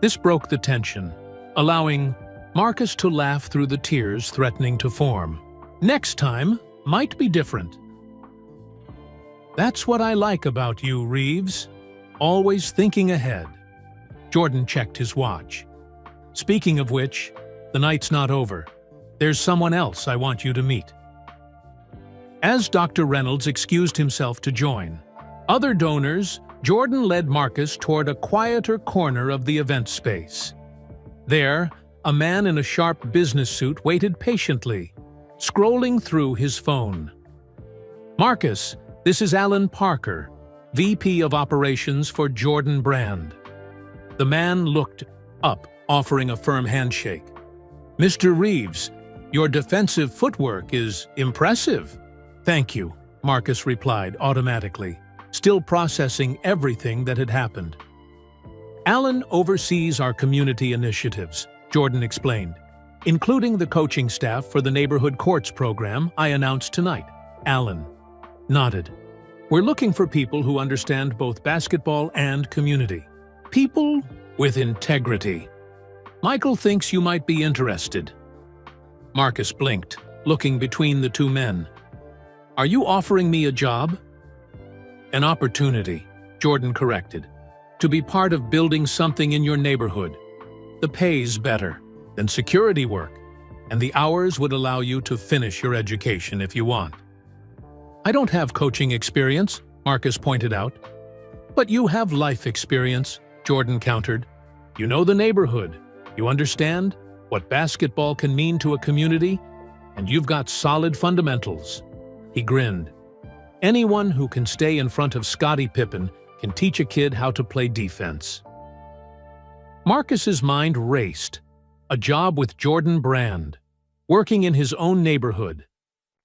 Speaker 1: This broke the tension, allowing Marcus to laugh through the tears threatening to form. "Next time might be different." "That's what I like about you, Reeves. Always thinking ahead." Jordan checked his watch. "Speaking of which, the night's not over. There's someone else I want you to meet." As Dr. Reynolds excused himself to join other donors, Jordan led Marcus toward a quieter corner of the event space. There, a man in a sharp business suit waited patiently, scrolling through his phone. "Marcus, this is Alan Parker, VP of Operations for Jordan Brand." The man looked up, offering a firm handshake. "Mr. Reeves, your defensive footwork is impressive." "Thank you," Marcus replied automatically, still processing everything that had happened. "Alan oversees our community initiatives," Jordan explained, "including the coaching staff for the Neighborhood Courts program I announced tonight." Alan nodded. "We're looking for people who understand both basketball and community. People with integrity. Michael thinks you might be interested." Marcus blinked, looking between the two men. "Are you offering me a job?" "An opportunity," Jordan corrected, "to be part of building something in your neighborhood. The pay's better than security work, and the hours would allow you to finish your education if you want." "I don't have coaching experience," Marcus pointed out. "But you have life experience," Jordan countered. "You know the neighborhood. You understand what basketball can mean to a community, and you've got solid fundamentals." He grinned. "Anyone who can stay in front of Scottie Pippen can teach a kid how to play defense." Marcus's mind raced. A job with Jordan Brand, working in his own neighborhood,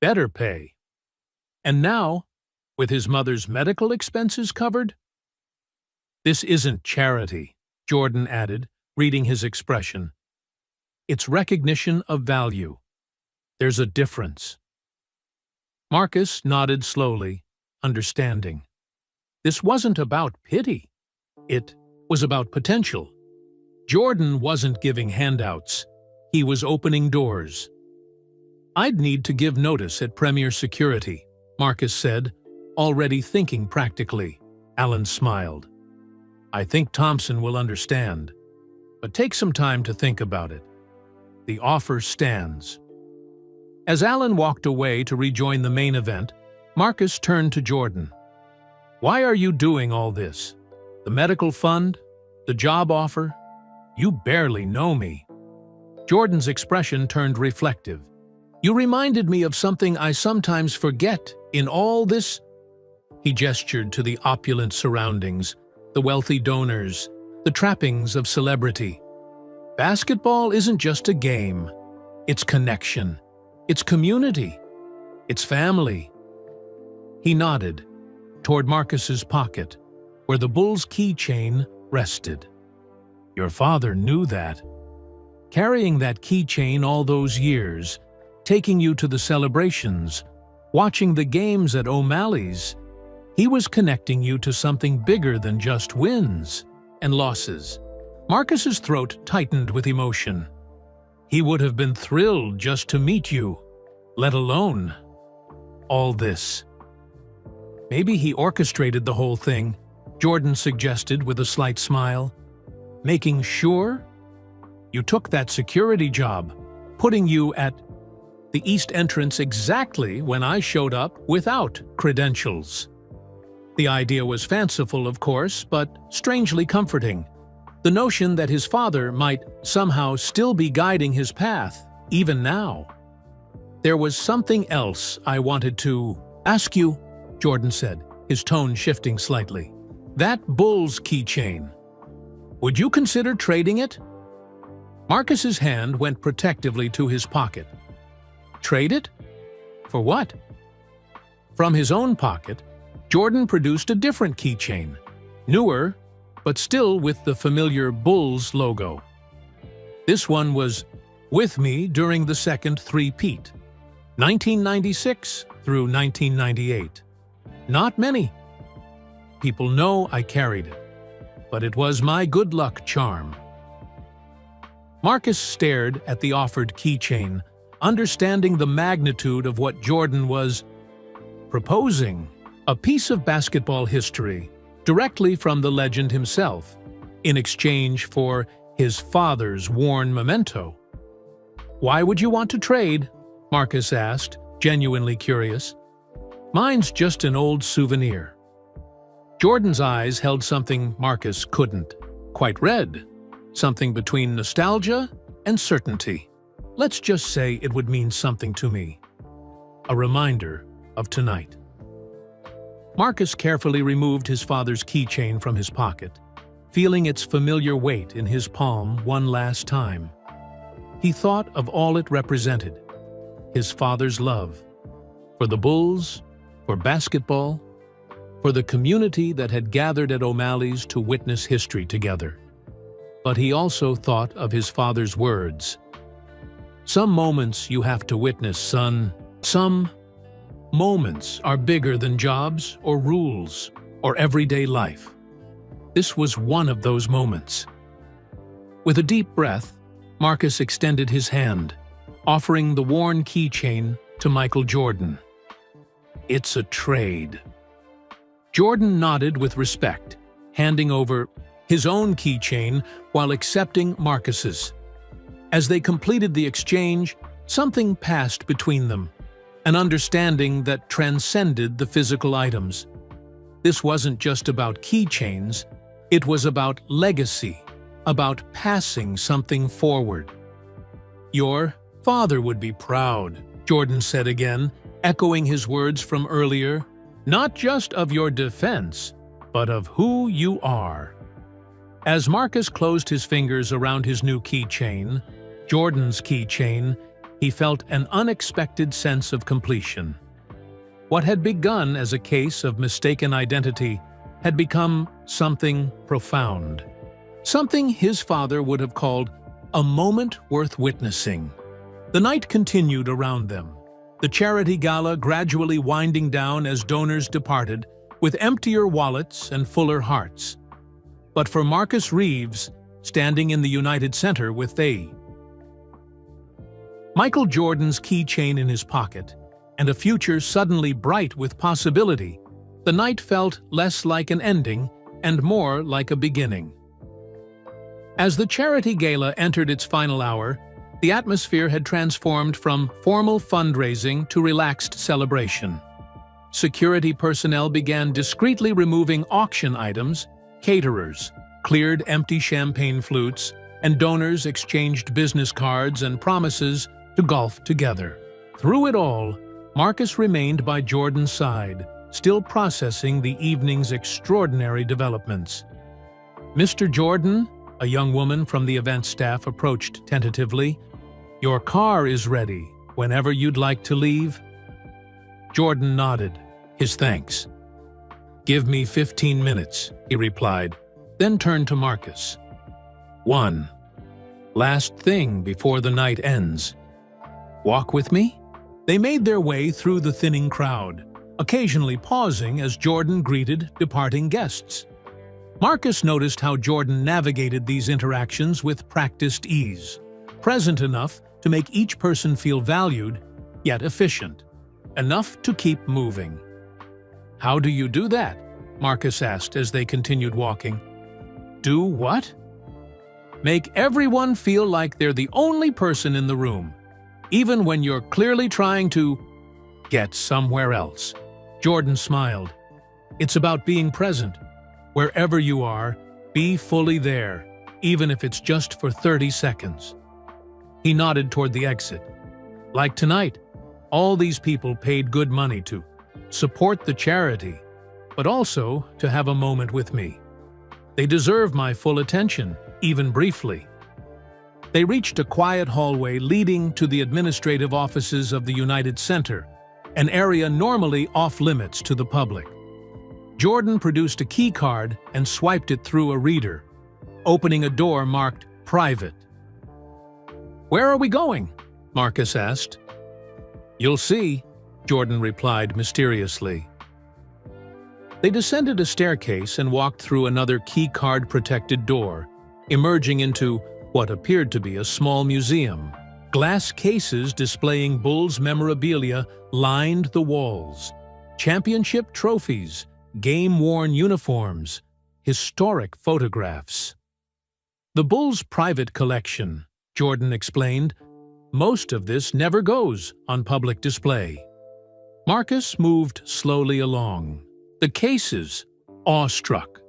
Speaker 1: better pay. And now, with his mother's medical expenses covered? "This isn't charity," Jordan added, reading his expression. "It's recognition of value. There's a difference." Marcus nodded slowly, understanding. This wasn't about pity. It was about potential. Jordan wasn't giving handouts. He was opening doors. "I'd need to give notice at Premier Security," Marcus said, already thinking practically. Alan smiled. "I think Thompson will understand. But take some time to think about it. The offer stands." As Alan walked away to rejoin the main event, Marcus turned to Jordan. "Why are you doing all this? The medical fund? The job offer? You barely know me." Jordan's expression turned reflective. "You reminded me of something I sometimes forget in all this." He gestured to the opulent surroundings, the wealthy donors, the trappings of celebrity. "Basketball isn't just a game. It's connection. It's community. It's family." He nodded toward Marcus's pocket, where the Bulls' keychain rested. "Your father knew that. Carrying that keychain all those years, taking you to the celebrations, watching the games at O'Malley's, he was connecting you to something bigger than just wins and losses." Marcus's throat tightened with emotion. He would have been thrilled just to meet you, let alone all this. "Maybe he orchestrated the whole thing," Jordan suggested with a slight smile. "Making sure you took that security job, putting you at the east entrance exactly when I showed up without credentials." The idea was fanciful, of course, but strangely comforting. The notion that his father might somehow still be guiding his path, even now. "There was something else I wanted to ask you," Jordan said, his tone shifting slightly. "That Bulls keychain. Would you consider trading it?" Marcus's hand went protectively to his pocket. "Trade it? For what?" From his own pocket, Jordan produced a different keychain, newer, but still with the familiar Bulls logo. This one was "With me during the second three-peat, 1996 through 1998. Not many people know I carried it, but it was my good luck charm." Marcus stared at the offered keychain, understanding the magnitude of what Jordan was proposing. A piece of basketball history, directly from the legend himself, in exchange for his father's worn memento. "Why would you want to trade?" Marcus asked, genuinely curious. "Mine's just an old souvenir." Jordan's eyes held something Marcus couldn't quite read, something between nostalgia and certainty. "Let's just say it would mean something to me. A reminder of tonight." Marcus carefully removed his father's keychain from his pocket, feeling its familiar weight in his palm one last time. He thought of all it represented: his father's love, for the Bulls, for basketball, for the community that had gathered at O'Malley's to witness history together. But he also thought of his father's words. "Some moments you have to witness, son. Some moments are bigger than jobs or rules or everyday life." This was one of those moments. With a deep breath, Marcus extended his hand, offering the worn keychain to Michael Jordan. "It's a trade." Jordan nodded with respect, handing over his own keychain while accepting Marcus's. As they completed the exchange, something passed between them, an understanding that transcended the physical items. This wasn't just about keychains, it was about legacy, about passing something forward. "Your father would be proud," Jordan said again, echoing his words from earlier, "not just of your defense, but of who you are." As Marcus closed his fingers around his new keychain, Jordan's keychain, he felt an unexpected sense of completion. What had begun as a case of mistaken identity had become something profound. Something his father would have called a moment worth witnessing. The night continued around them, the charity gala gradually winding down as donors departed, with emptier wallets and fuller hearts. But for Marcus Reeves, standing in the United Center with Michael Jordan's keychain in his pocket, and a future suddenly bright with possibility, the night felt less like an ending and more like a beginning. As the charity gala entered its final hour, the atmosphere had transformed from formal fundraising to relaxed celebration. Security personnel began discreetly removing auction items, caterers cleared empty champagne flutes, and donors exchanged business cards and promises to golf together. Through it all, Marcus remained by Jordan's side, still processing the evening's extraordinary developments. "Mr. Jordan," a young woman from the event staff approached tentatively, "your car is ready whenever you'd like to leave." Jordan nodded, his thanks. "Give me 15 minutes, he replied, then turned to Marcus. "One last thing before the night ends. Walk with me?" They made their way through the thinning crowd, occasionally pausing as Jordan greeted departing guests. Marcus noticed how Jordan navigated these interactions with practiced ease, present enough to make each person feel valued, yet efficient, enough to keep moving. "How do you do that?" Marcus asked as they continued walking. "Do what?" "Make everyone feel like they're the only person in the room, even when you're clearly trying to get somewhere else." Jordan smiled. "It's about being present. Wherever you are, be fully there, even if it's just for 30 seconds. He nodded toward the exit. "Like tonight, all these people paid good money to support the charity, but also to have a moment with me. They deserve my full attention, even briefly." They reached a quiet hallway leading to the administrative offices of the United Center, an area normally off-limits to the public. Jordan produced a key card and swiped it through a reader, opening a door marked Private. "Where are we going?" Marcus asked. "You'll see," Jordan replied mysteriously. They descended a staircase and walked through another key card-protected door, emerging into what appeared to be a small museum. Glass cases displaying Bulls memorabilia lined the walls. Championship trophies, game-worn uniforms, historic photographs. "The Bulls' private collection," Jordan explained. "Most of this never goes on public display." Marcus moved slowly along, the cases awestruck.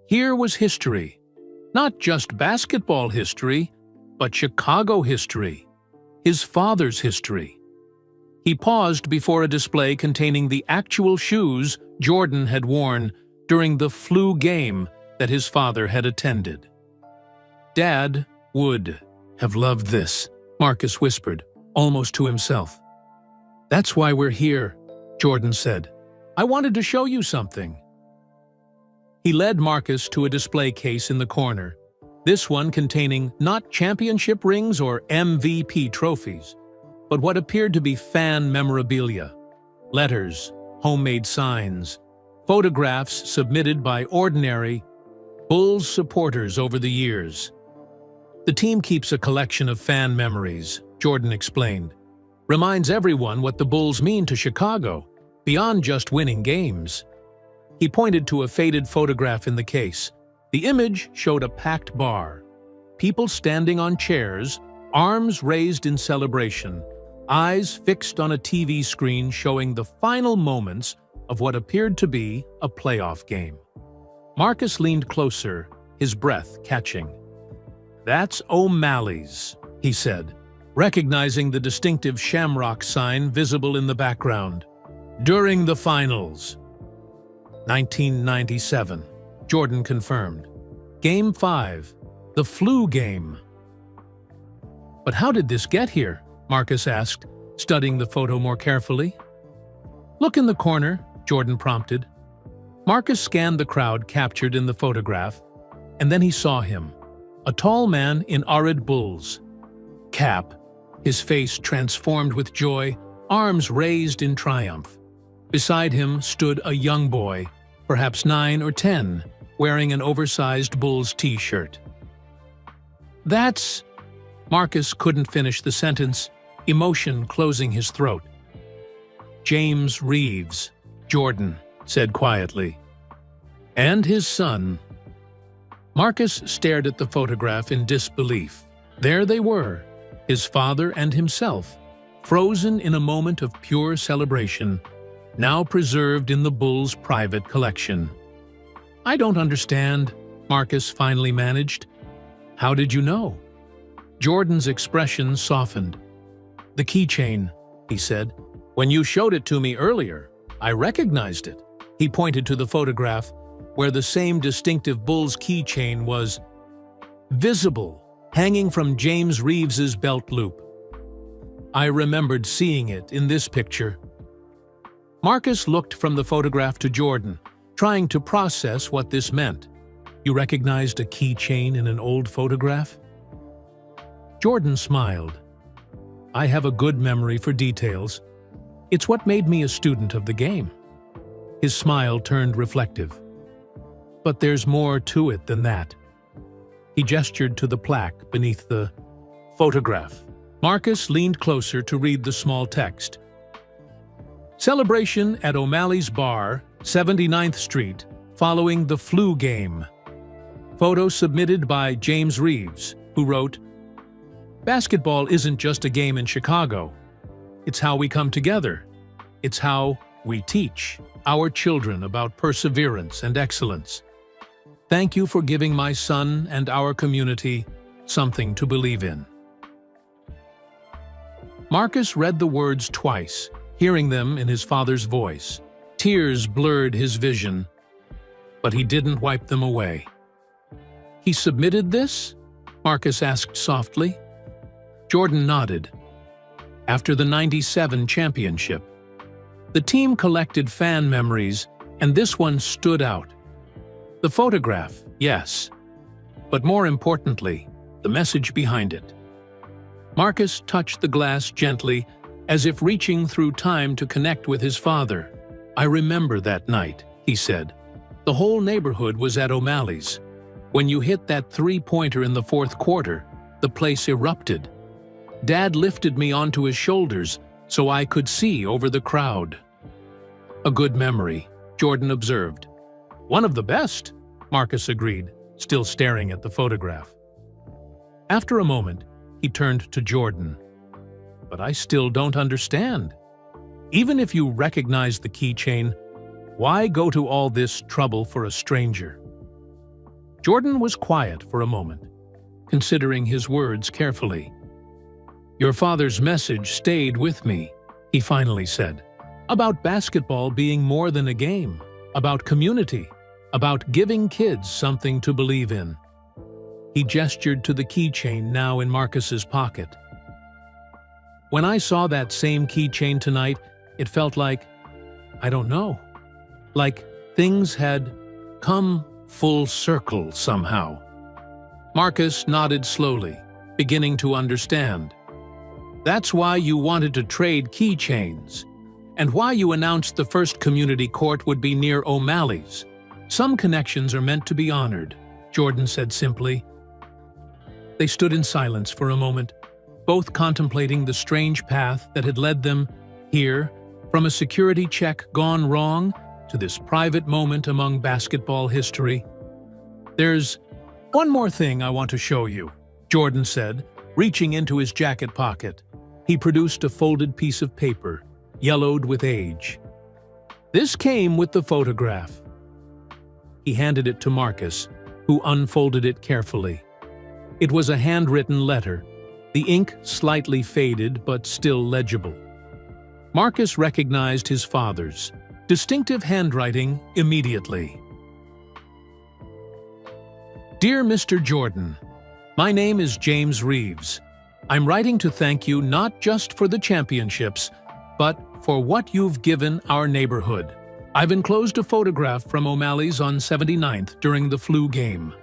Speaker 1: Here was history, not just basketball history, but Chicago history, his father's history. He paused before a display containing the actual shoes Jordan had worn during the flu game that his father had attended. "Dad would have loved this," Marcus whispered, almost to himself. "That's why we're here," Jordan said. "I wanted to show you something." He led Marcus to a display case in the corner, this one containing not championship rings or MVP trophies, but what appeared to be fan memorabilia, letters, homemade signs, photographs submitted by ordinary Bulls supporters over the years. "The team keeps a collection of fan memories," Jordan explained. "Reminds everyone what the Bulls mean to Chicago, beyond just winning games." He pointed to a faded photograph in the case. The image showed a packed bar, people standing on chairs, arms raised in celebration, eyes fixed on a TV screen showing the final moments of what appeared to be a playoff game. Marcus leaned closer, his breath catching. "That's O'Malley's," he said, recognizing the distinctive shamrock sign visible in the background. "During the finals." 1997, Jordan confirmed. Game 5, the flu game. "But how did this get here?" Marcus asked, studying the photo more carefully. "Look in the corner," Jordan prompted. Marcus scanned the crowd captured in the photograph, and then he saw him, a tall man in arid bulls cap, his face transformed with joy, arms raised in triumph. Beside him stood a young boy, perhaps 9 or 10, wearing an oversized Bulls t-shirt. "That's—" Marcus couldn't finish the sentence, emotion closing his throat. "James Reeves," Jordan said quietly. "And his son." Marcus stared at the photograph in disbelief. There they were, his father and himself, frozen in a moment of pure celebration, now preserved in the Bulls' private collection. "I don't understand," Marcus finally managed. "How did you know?" Jordan's expression softened. "The keychain," he said. "When you showed it to me earlier, I recognized it." He pointed to the photograph, where the same distinctive Bulls keychain was visible, hanging from James Reeves's belt loop. "I remembered seeing it in this picture." Marcus looked from the photograph to Jordan, trying to process what this meant. "You recognized a keychain in an old photograph?" Jordan smiled. "I have a good memory for details. It's what made me a student of the game." His smile turned reflective. "But there's more to it than that." He gestured to the plaque beneath the photograph. Marcus leaned closer to read the small text. "Celebration at O'Malley's Bar, 79th Street, following the flu game." Photo submitted by James Reeves, who wrote, "Basketball isn't just a game in Chicago. It's how we come together. It's how we teach our children about perseverance and excellence. Thank you for giving my son and our community something to believe in." Marcus read the words twice, hearing them in his father's voice. Tears blurred his vision, but he didn't wipe them away. "He submitted this?" Marcus asked softly. Jordan nodded. "After the '97 championship. The team collected fan memories, and this one stood out. The photograph, yes, but more importantly, the message behind it." Marcus touched the glass gently, as if reaching through time to connect with his father. "I remember that night," he said. "The whole neighborhood was at O'Malley's. When you hit that three-pointer in the fourth quarter, the place erupted. Dad lifted me onto his shoulders so I could see over the crowd." "A good memory," Jordan observed. "One of the best," Marcus agreed, still staring at the photograph. After a moment, he turned to Jordan. "But I still don't understand. Even if you recognize the keychain, why go to all this trouble for a stranger?" Jordan was quiet for a moment, considering his words carefully. "Your father's message stayed with me," he finally said. "About basketball being more than a game, about community, about giving kids something to believe in." He gestured to the keychain now in Marcus's pocket. "When I saw that same keychain tonight, it felt like, I don't know, like things had come full circle somehow." Marcus nodded slowly, beginning to understand. "That's why you wanted to trade keychains, and why you announced the first community court would be near O'Malley's. Some connections are meant to be honored," Jordan said simply. They stood in silence for a moment, both contemplating the strange path that had led them here, from a security check gone wrong to this private moment among basketball history. "There's one more thing I want to show you," Jordan said, reaching into his jacket pocket. He produced a folded piece of paper, yellowed with age. This came with the photograph. He handed it to Marcus, who unfolded it carefully. It was a handwritten letter, the ink slightly faded but still legible. Marcus recognized his father's distinctive handwriting immediately. Dear Mr. Jordan, my name is James Reeves. I'm writing to thank you not just for the championships, but for what you've given our neighborhood. I've enclosed a photograph from O'Malley's on 79th during the flu game.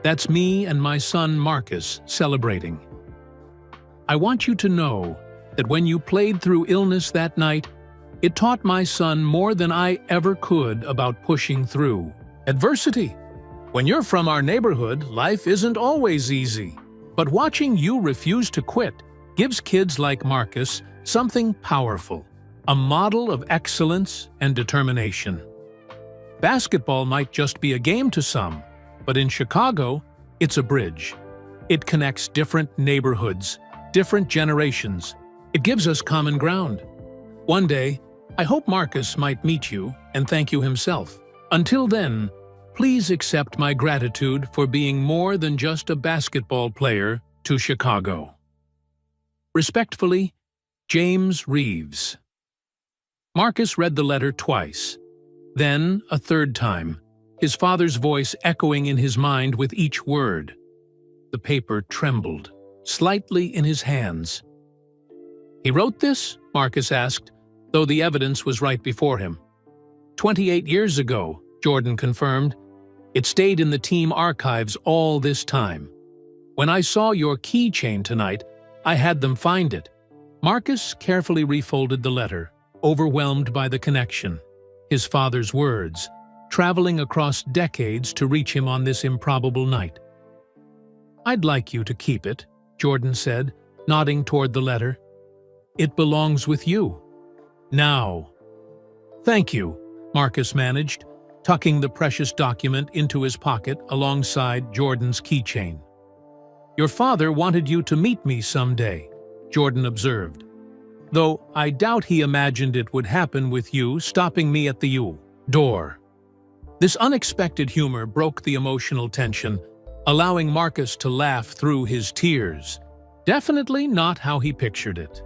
Speaker 1: That's me and my son Marcus celebrating. I want you to know that when you played through illness that night, it taught my son more than I ever could about pushing through adversity. When you're from our neighborhood, life isn't always easy. But watching you refuse to quit gives kids like Marcus something powerful, a model of excellence and determination. Basketball might just be a game to some, but in Chicago, it's a bridge. It connects different neighborhoods, different generations. It gives us common ground. One day, I hope Marcus might meet you and thank you himself. Until then, please accept my gratitude for being more than just a basketball player to Chicago. Respectfully, James Reeves. Marcus read the letter twice, then a third time, his father's voice echoing in his mind with each word. The paper trembled slightly in his hands. He wrote this? Marcus asked, though the evidence was right before him. 28 years ago, Jordan confirmed. It stayed in the team archives all this time. When I saw your keychain tonight, I had them find it. Marcus carefully refolded the letter, overwhelmed by the connection. His father's words, traveling across decades to reach him on this improbable night. I'd like you to keep it, Jordan said, nodding toward the letter. It belongs with you. Now. Thank you, Marcus managed, tucking the precious document into his pocket alongside Jordan's keychain. Your father wanted you to meet me someday, Jordan observed, though I doubt he imagined it would happen with you stopping me at the door. This unexpected humor broke the emotional tension, allowing Marcus to laugh through his tears. Definitely not how he pictured it.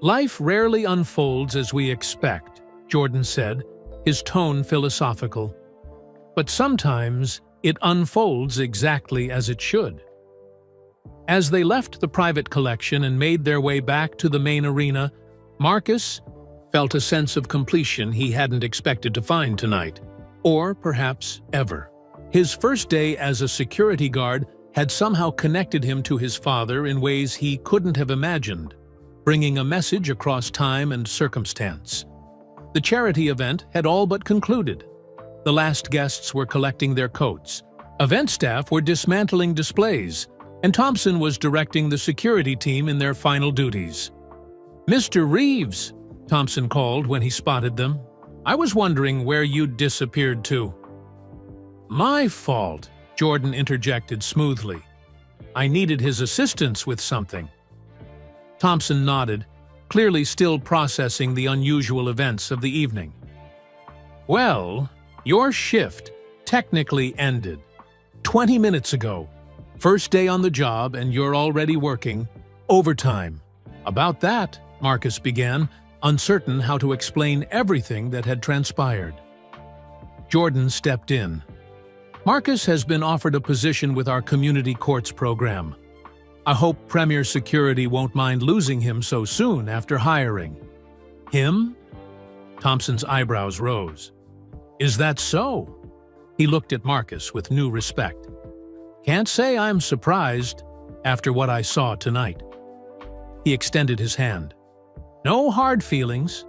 Speaker 1: Life rarely unfolds as we expect, Jordan said, his tone philosophical. But sometimes it unfolds exactly as it should. As they left the private collection and made their way back to the main arena, Marcus felt a sense of completion he hadn't expected to find tonight, or perhaps ever. His first day as a security guard had somehow connected him to his father in ways he couldn't have imagined, bringing a message across time and circumstance. The charity event had all but concluded. The last guests were collecting their coats. Event staff were dismantling displays, and Thompson was directing the security team in their final duties. Mr. Reeves, Thompson called when he spotted them. I was wondering where you'd disappeared to. My fault, Jordan interjected smoothly. I needed his assistance with something. Thompson nodded, clearly still processing the unusual events of the evening. Well, your shift technically ended 20 minutes ago. First day on the job and you're already working overtime. About that, Marcus began, uncertain how to explain everything that had transpired. Jordan stepped in. Marcus has been offered a position with our community courts program. I hope Premier Security won't mind losing him so soon after hiring. Him? Thompson's eyebrows rose. Is that so? He looked at Marcus with new respect. Can't say I'm surprised after what I saw tonight. He extended his hand. No hard feelings.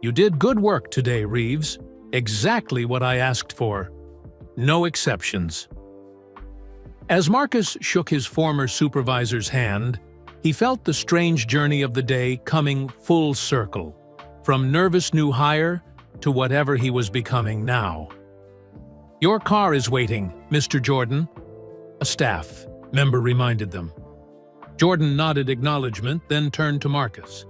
Speaker 1: You did good work today, Reeves. Exactly what I asked for. No exceptions. As Marcus shook his former supervisor's hand, he felt the strange journey of the day coming full circle, from nervous new hire to whatever he was becoming now. Your car is waiting, Mr. Jordan, a staff member reminded them. Jordan nodded acknowledgement, then turned to Marcus.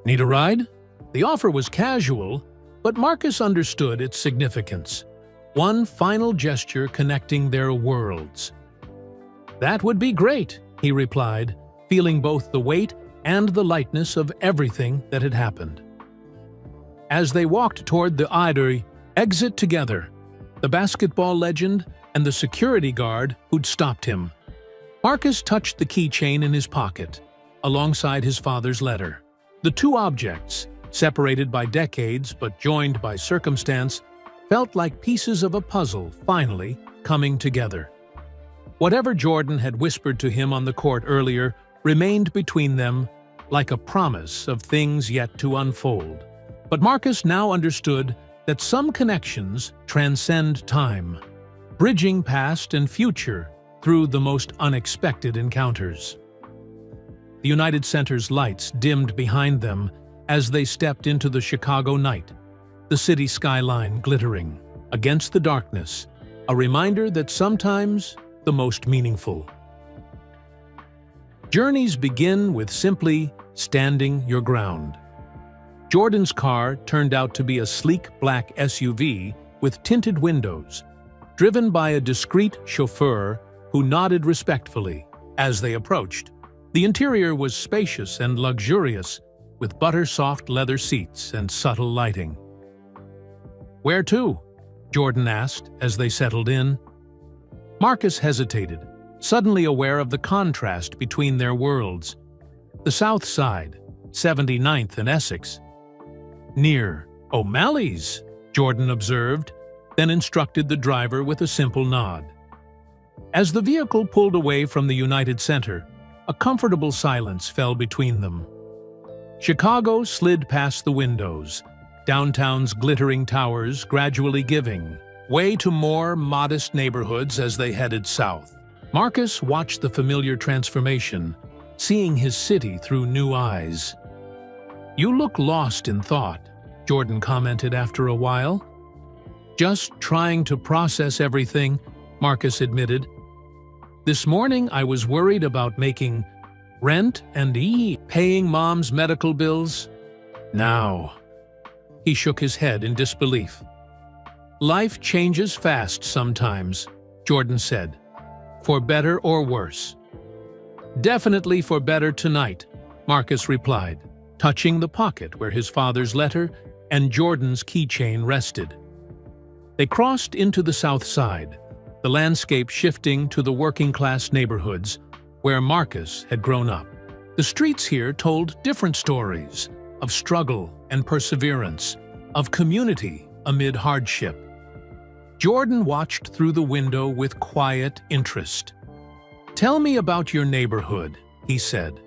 Speaker 1: "Need a ride?" The offer was casual, but Marcus understood its significance. One final gesture connecting their worlds. "That would be great," he replied, feeling both the weight and the lightness of everything that had happened. As they walked toward the exit together, the basketball legend and the security guard who'd stopped him, Marcus touched the keychain in his pocket, alongside his father's letter. The two objects, separated by decades but joined by circumstance, felt like pieces of a puzzle finally coming together. Whatever Jordan had whispered to him on the court earlier remained between them like a promise of things yet to unfold. But Marcus now understood that some connections transcend time, bridging past and future through the most unexpected encounters. The United Center's lights dimmed behind them as they stepped into the Chicago night, the city skyline glittering against the darkness, a reminder that sometimes the most meaningful journeys begin with simply standing your ground. Jordan's car turned out to be a sleek black SUV with tinted windows, driven by a discreet chauffeur who nodded respectfully as they approached. The interior was spacious and luxurious, with butter-soft leather seats and subtle lighting. "Where to?" Jordan asked as they settled in. Marcus hesitated, suddenly aware of the contrast between their worlds. The South Side, 79th and Essex. "Near O'Malley's," Jordan observed, then instructed the driver with a simple nod. As the vehicle pulled away from the United Center, a comfortable silence fell between them. Chicago slid past the windows, downtown's glittering towers gradually giving way to more modest neighborhoods as they headed south. Marcus watched the familiar transformation, seeing his city through new eyes. "You look lost in thought," Jordan commented after a while. "Just trying to process everything," Marcus admitted. "This morning I was worried about making rent and paying Mom's medical bills. Now..." He shook his head in disbelief. "Life changes fast sometimes," Jordan said. "For better or worse." "Definitely for better tonight," Marcus replied, touching the pocket where his father's letter and Jordan's keychain rested. They crossed into the South Side, the landscape shifting to the working-class neighborhoods where Marcus had grown up. The streets here told different stories of struggle and perseverance, of community amid hardship. Jordan watched through the window with quiet interest. "Tell me about your neighborhood," he said.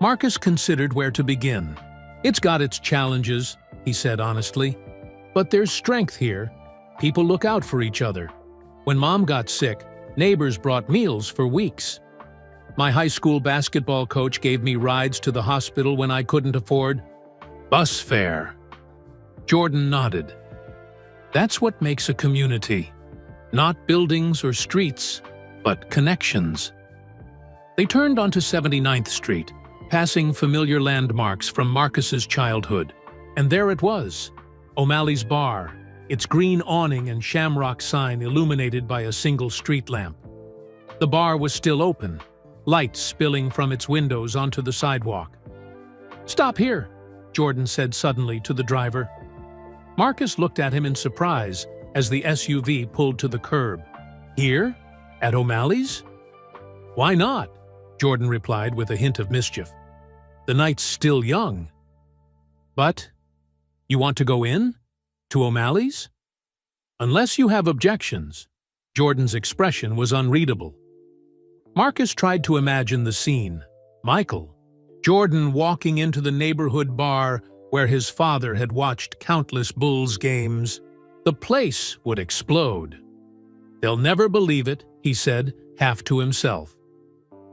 Speaker 1: Marcus considered where to begin. "It's got its challenges," he said honestly. "But there's strength here. People look out for each other. When Mom got sick, neighbors brought meals for weeks. My high school basketball coach gave me rides to the hospital when I couldn't afford bus fare." Jordan nodded. "That's what makes a community. Not buildings or streets, but connections." They turned onto 79th Street, passing familiar landmarks from Marcus's childhood. And there it was, O'Malley's Bar, its green awning and shamrock sign illuminated by a single street lamp. The bar was still open, light spilling from its windows onto the sidewalk. "Stop here," Jordan said suddenly to the driver. Marcus looked at him in surprise as the SUV pulled to the curb. "Here? At O'Malley's?" "Why not?" Jordan replied with a hint of mischief. "The night's still young." "But you want to go in? To O'Malley's?" "Unless you have objections." Jordan's expression was unreadable. Marcus tried to imagine the scene. Michael, Jordan walking into the neighborhood bar where his father had watched countless Bulls games. The place would explode. "They'll never believe it," he said, half to himself.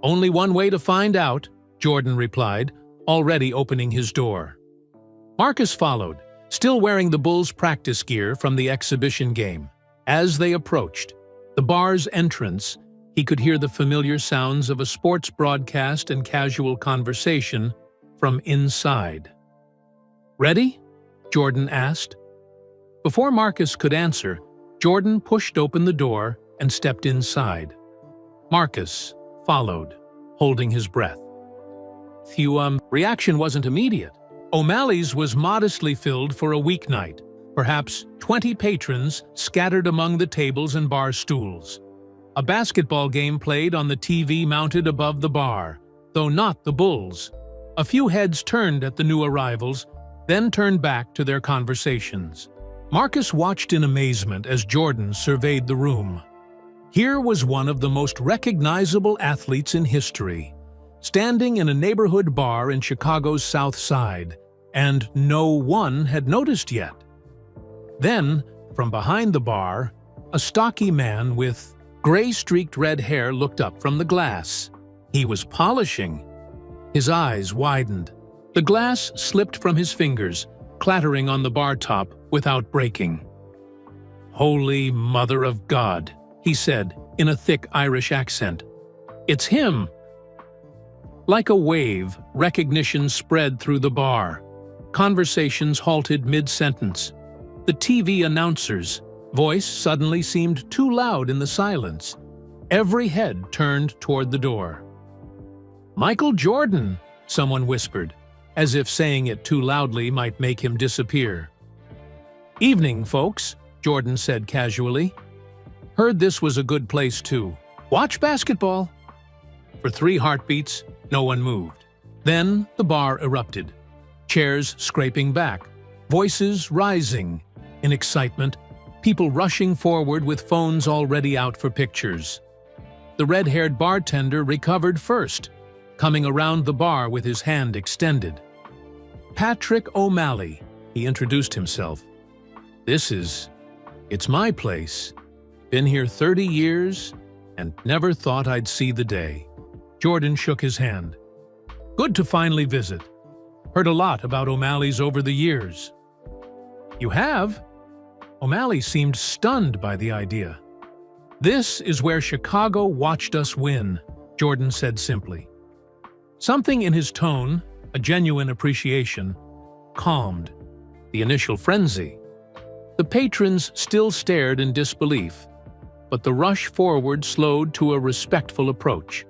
Speaker 1: "Only one way to find out," Jordan replied, already opening his door. Marcus followed, still wearing the Bulls' practice gear from the exhibition game. As they approached the bar's entrance, He could hear the familiar sounds of a sports broadcast and casual conversation from inside. "Ready?" Jordan asked. Before Marcus could answer, Jordan pushed open the door and stepped inside. Marcus followed, holding his breath. Reaction wasn't immediate. O'Malley's was modestly filled for a weeknight, perhaps 20 patrons scattered among the tables and bar stools. A basketball game played on the TV mounted above the bar, though not the Bulls. A few heads turned at the new arrivals, then turned back to their conversations. Marcus watched in amazement as Jordan surveyed the room. Here was one of the most recognizable athletes in history, standing in a neighborhood bar in Chicago's South Side, and no one had noticed yet. Then, from behind the bar, a stocky man with gray-streaked red hair looked up from the glass. He was polishing. His eyes widened. The glass slipped from his fingers, clattering on the bar top without breaking. "Holy Mother of God," he said in a thick Irish accent. "It's him!" Like a wave, recognition spread through the bar. Conversations halted mid-sentence. The TV announcer's voice suddenly seemed too loud in the silence. Every head turned toward the door. "Michael Jordan," someone whispered, as if saying it too loudly might make him disappear. "Evening, folks," Jordan said casually. "Heard this was a good place to watch basketball." For 3 heartbeats, no one moved. Then the bar erupted. Chairs scraping back, voices rising. In excitement, people rushing forward with phones already out for pictures. The red-haired bartender recovered first, coming around the bar with his hand extended. "Patrick O'Malley," he introduced himself. It's my place. Been here 30 years and never thought I'd see the day." Jordan shook his hand. "Good to finally visit. Heard a lot about O'Malley's over the years." "You have?" O'Malley seemed stunned by the idea. "This is where Chicago watched us win," Jordan said simply. Something in his tone, a genuine appreciation, calmed the initial frenzy. The patrons still stared in disbelief, but the rush forward slowed to a respectful approach.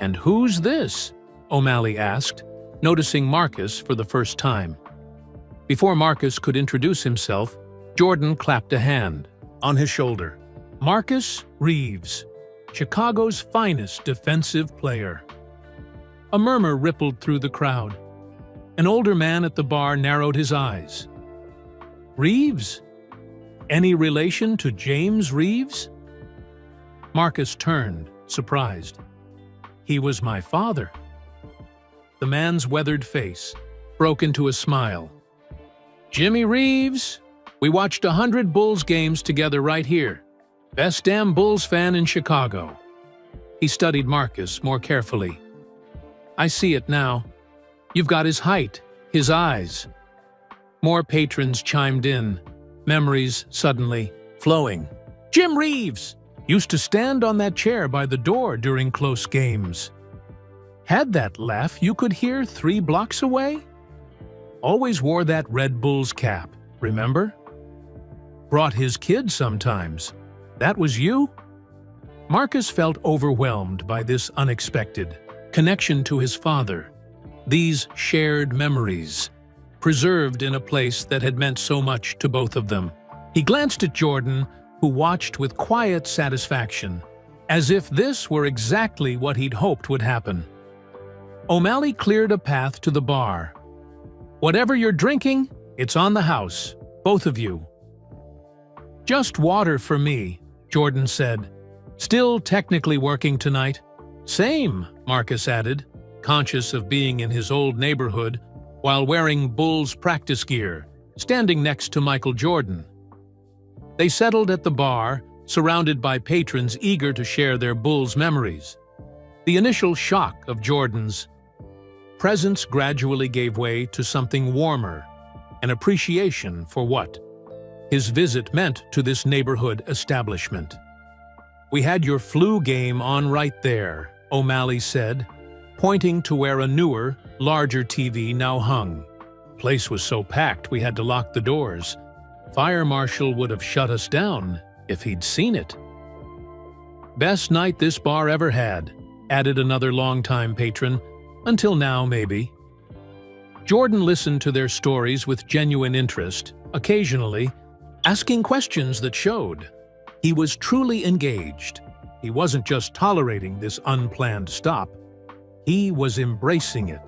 Speaker 1: "And who's this?" O'Malley asked, noticing Marcus for the first time. Before Marcus could introduce himself, Jordan clapped a hand on his shoulder. "Marcus Reeves, Chicago's finest defensive player." A murmur rippled through the crowd. An older man at the bar narrowed his eyes. "Reeves? Any relation to James Reeves?" Marcus turned, surprised. "He was my father." The man's weathered face broke into a smile. "Jimmy Reeves, we watched 100 Bulls games together right here. Best damn Bulls fan in Chicago." He studied Marcus more carefully. "I see it now. You've got his height, his eyes." More patrons chimed in, memories suddenly flowing. "Jim Reeves used to stand on that chair by the door during close games. Had that laugh you could hear 3 blocks away. Always wore that Red Bulls cap, remember? Brought his kids sometimes. That was you?" Marcus felt overwhelmed by this unexpected connection to his father, these shared memories, preserved in a place that had meant so much to both of them. He glanced at Jordan, who watched with quiet satisfaction, as if this were exactly what he'd hoped would happen. O'Malley cleared a path to the bar. "Whatever you're drinking, it's on the house, both of you." "Just water for me," Jordan said. "Still technically working tonight." "Same," Marcus added, conscious of being in his old neighborhood while wearing Bulls practice gear, standing next to Michael Jordan. They settled at the bar, surrounded by patrons eager to share their Bulls memories. The initial shock of Jordan's presence gradually gave way to something warmer, an appreciation for what his visit meant to this neighborhood establishment. "We had your flu game on right there," O'Malley said, pointing to where a newer, larger TV now hung. "Place was so packed we had to lock the doors. Fire marshal would have shut us down if he'd seen it." "Best night this bar ever had," added another longtime patron. "Until now, maybe." Jordan listened to their stories with genuine interest, occasionally asking questions that showed he was truly engaged. He wasn't just tolerating this unplanned stop. He was embracing it.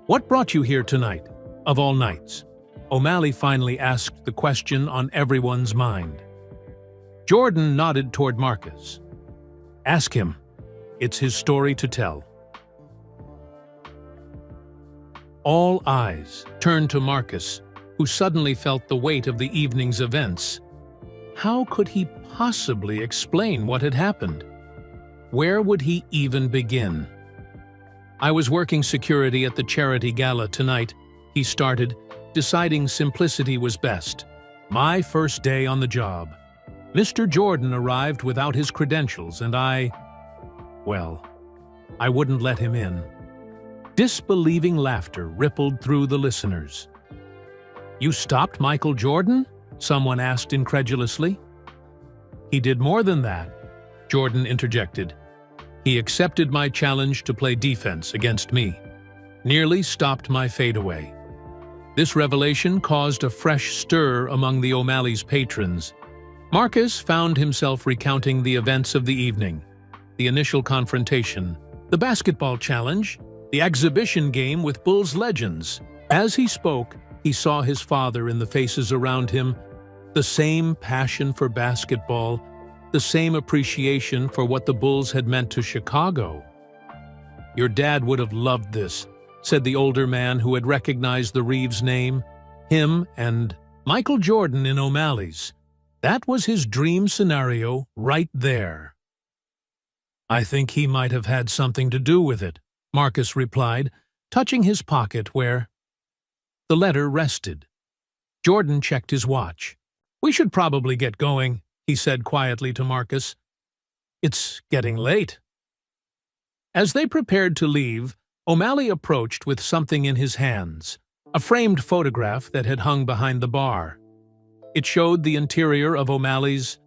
Speaker 1: "What brought you here tonight, of all nights?" O'Malley finally asked the question on everyone's mind. Jordan nodded toward Marcus. "Ask him. It's his story to tell." All eyes turned to Marcus, who suddenly felt the weight of the evening's events. How could he possibly explain what had happened? Where would he even begin? "I was working security at the charity gala tonight," he started, deciding simplicity was best. "My first day on the job. Mr. Jordan arrived without his credentials and I wouldn't let him in." Disbelieving laughter rippled through the listeners. "You stopped Michael Jordan?" someone asked incredulously. "He did more than that," Jordan interjected. "He accepted my challenge to play defense against me. Nearly stopped my fadeaway." This revelation caused a fresh stir among the O'Malley's patrons. Marcus found himself recounting the events of the evening: the initial confrontation, the basketball challenge, the exhibition game with Bulls legends. As he spoke, he saw his father in the faces around him, the same passion for basketball, the same appreciation for what the Bulls had meant to Chicago. "Your dad would have loved this," said the older man who had recognized the Reeves name. Him and Michael Jordan in O'Malley's. That was his dream scenario right there. "I think he might have had something to do with it," Marcus replied, touching his pocket where the letter rested. Jordan checked his watch. "We should probably get going," he said quietly to Marcus. "It's getting late." As they prepared to leave, O'Malley approached with something in his hands, a framed photograph that had hung behind the bar. It showed the interior of O'Malley's.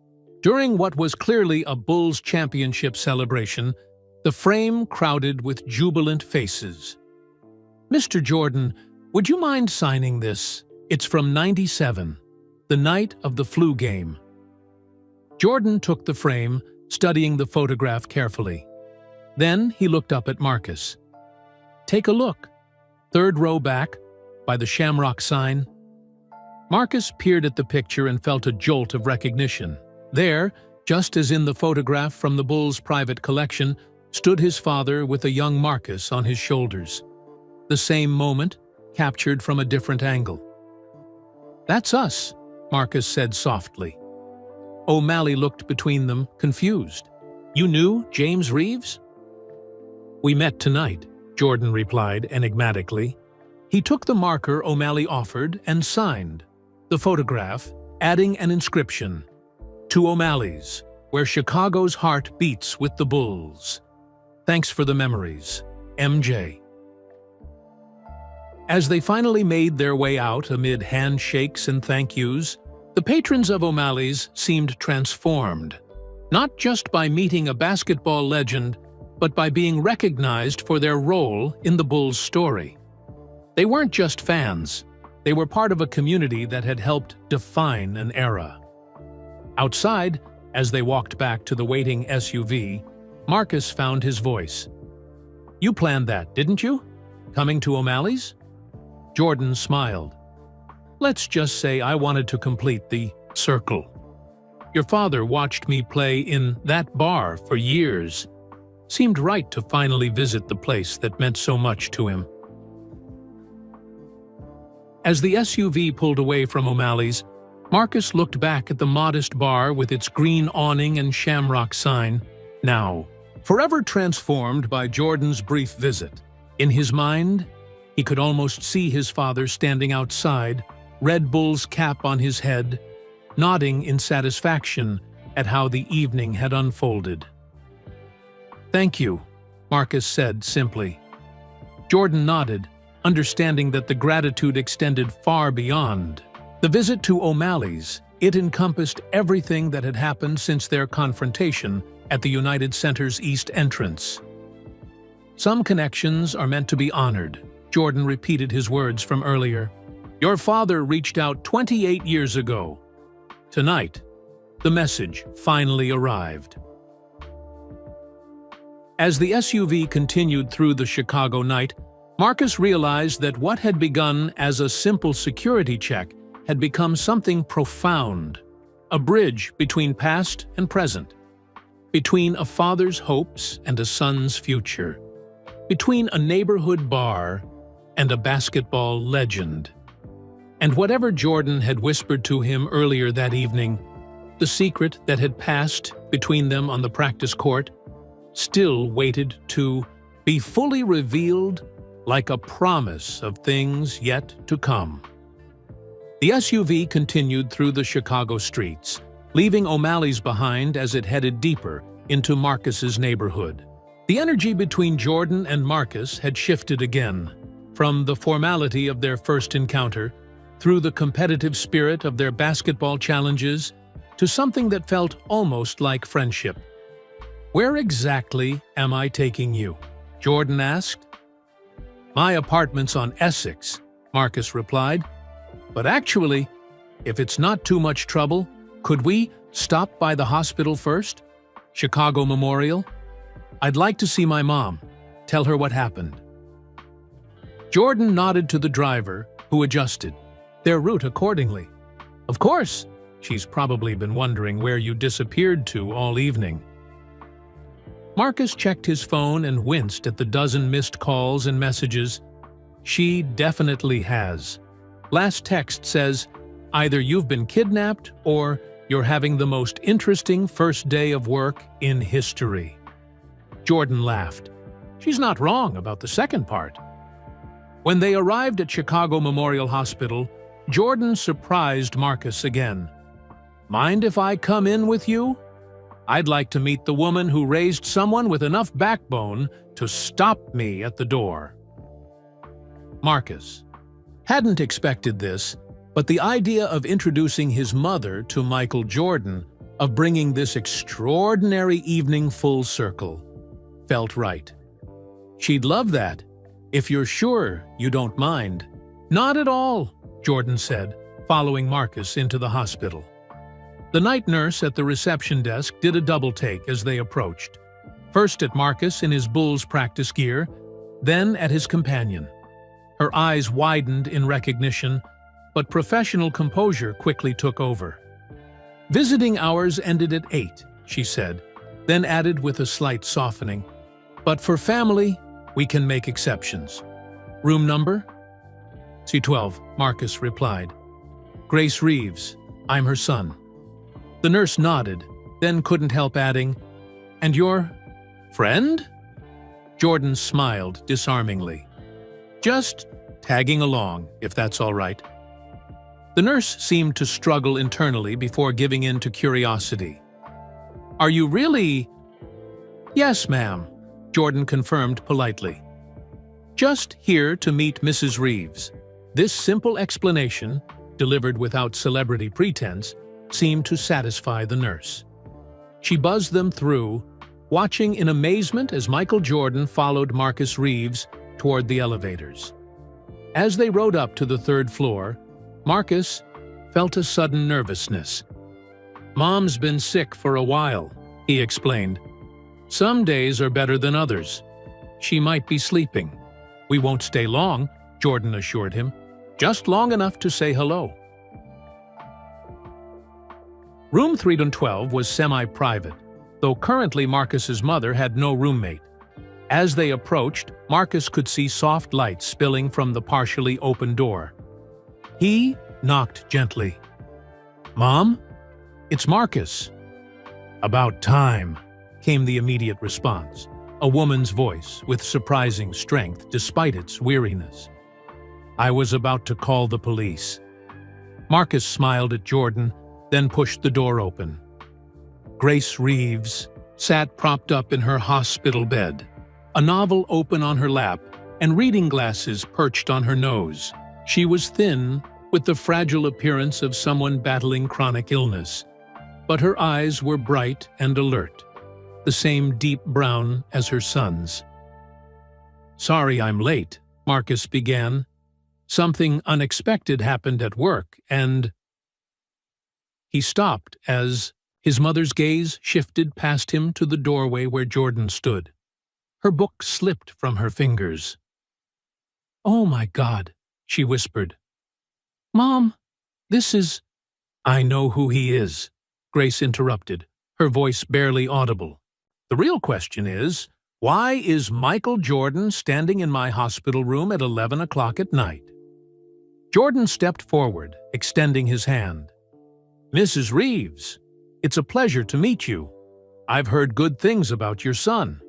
Speaker 1: During what was clearly a Bulls championship celebration, the frame crowded with jubilant faces. "Mr. Jordan, would you mind signing this? It's from '97, the night of the flu game." Jordan took the frame, studying the photograph carefully. Then he looked up at Marcus. "Take a look. Third row back, by the Shamrock sign." Marcus peered at the picture and felt a jolt of recognition. There, just as in the photograph from the Bulls' private collection, stood his father with a young Marcus on his shoulders. The same moment, captured from a different angle. "That's us," Marcus said softly. O'Malley looked between them, confused. "You knew James Reeves?" "We met tonight," Jordan replied enigmatically. He took the marker O'Malley offered and signed the photograph, adding an inscription: "To O'Malley's, where Chicago's heart beats with the Bulls. Thanks for the memories, MJ." As they finally made their way out amid handshakes and thank yous, the patrons of O'Malley's seemed transformed, not just by meeting a basketball legend, but by being recognized for their role in the Bulls' story. They weren't just fans. They were part of a community that had helped define an era. Outside, as they walked back to the waiting SUV, Marcus found his voice. "You planned that, didn't you? Coming to O'Malley's?" Jordan smiled. "Let's just say I wanted to complete the circle. Your father watched me play in that bar for years. Seemed right to finally visit the place that meant so much to him." As the SUV pulled away from O'Malley's, Marcus looked back at the modest bar with its green awning and Shamrock sign, now forever transformed by Jordan's brief visit. In his mind, he could almost see his father standing outside, Red Bull's cap on his head, nodding in satisfaction at how the evening had unfolded. "Thank you," Marcus said simply. Jordan nodded, understanding that the gratitude extended far beyond the visit to O'Malley's. It encompassed everything that had happened since their confrontation at the United Center's east entrance. "Some connections are meant to be honored," Jordan repeated his words from earlier. "Your father reached out 28 years ago. Tonight, the message finally arrived." As the SUV continued through the Chicago night, Marcus realized that what had begun as a simple security check had become something profound, a bridge between past and present, between a father's hopes and a son's future, between a neighborhood bar and a basketball legend. And whatever Jordan had whispered to him earlier that evening, the secret that had passed between them on the practice court, still waited to be fully revealed like a promise of things yet to come. The SUV continued through the Chicago streets, leaving O'Malley's behind as it headed deeper into Marcus's neighborhood. The energy between Jordan and Marcus had shifted again, from the formality of their first encounter, through the competitive spirit of their basketball challenges, to something that felt almost like friendship. "Where exactly am I taking you?" Jordan asked. "My apartment's on Essex," Marcus replied. "But actually, if it's not too much trouble, could we stop by the hospital first? Chicago Memorial? I'd like to see my mom, tell her what happened." Jordan nodded to the driver, who adjusted their route accordingly. "Of course, she's probably been wondering where you disappeared to all evening." Marcus checked his phone and winced at the dozen missed calls and messages. "She definitely has. Last text says, either you've been kidnapped or you're having the most interesting first day of work in history." Jordan laughed. She's not wrong about the second part. When they arrived at Chicago Memorial Hospital, Jordan surprised Marcus again. "Mind if I come in with you? I'd like to meet the woman who raised someone with enough backbone to stop me at the door." Marcus hadn't expected this, but the idea of introducing his mother to Michael Jordan, of bringing this extraordinary evening full circle, felt right. "She'd love that, if you're sure you don't mind." "Not at all," Jordan said, following Marcus into the hospital. The night nurse at the reception desk did a double-take as they approached, first at Marcus in his Bulls practice gear, then at his companion. Her eyes widened in recognition, but professional composure quickly took over. "Visiting hours ended at 8, she said, then added with a slight softening, "But for family, we can make exceptions. Room number?" "C12, Marcus replied. "Grace Reeves. I'm her son." The nurse nodded, then couldn't help adding, "And your friend?" Jordan smiled disarmingly. "Just tagging along, if that's all right." The nurse seemed to struggle internally before giving in to curiosity. "Are you really—" "Yes, ma'am," Jordan confirmed politely. "Just here to meet Mrs. Reeves." This simple explanation, delivered without celebrity pretense, seemed to satisfy the nurse. She buzzed them through, watching in amazement as Michael Jordan followed Marcus Reeves toward the elevators. As they rode up to the third floor, Marcus felt a sudden nervousness. "Mom's been sick for a while," he explained. "Some days are better than others. She might be sleeping." "We won't stay long," Jordan assured him. "Just long enough to say hello." Room 312 was semi-private, though currently Marcus's mother had no roommate. As they approached, Marcus could see soft light spilling from the partially open door. He knocked gently. "Mom? It's Marcus." "About time," came the immediate response, a woman's voice with surprising strength despite its weariness. "I was about to call the police." Marcus smiled at Jordan, then pushed the door open. Grace Reeves sat propped up in her hospital bed, a novel open on her lap and reading glasses perched on her nose. She was thin, with the fragile appearance of someone battling chronic illness, but her eyes were bright and alert, the same deep brown as her son's. "Sorry I'm late," Marcus began. "Something unexpected happened at work, and—" He stopped as his mother's gaze shifted past him to the doorway where Jordan stood. Her book slipped from her fingers. "Oh my God," she whispered. "Mom, this is—" "I know who he is," Grace interrupted, her voice barely audible. "The real question is, why is Michael Jordan standing in my hospital room at 11 o'clock at night?" Jordan stepped forward, extending his hand. "Mrs. Reeves, it's a pleasure to meet you. I've heard good things about your son."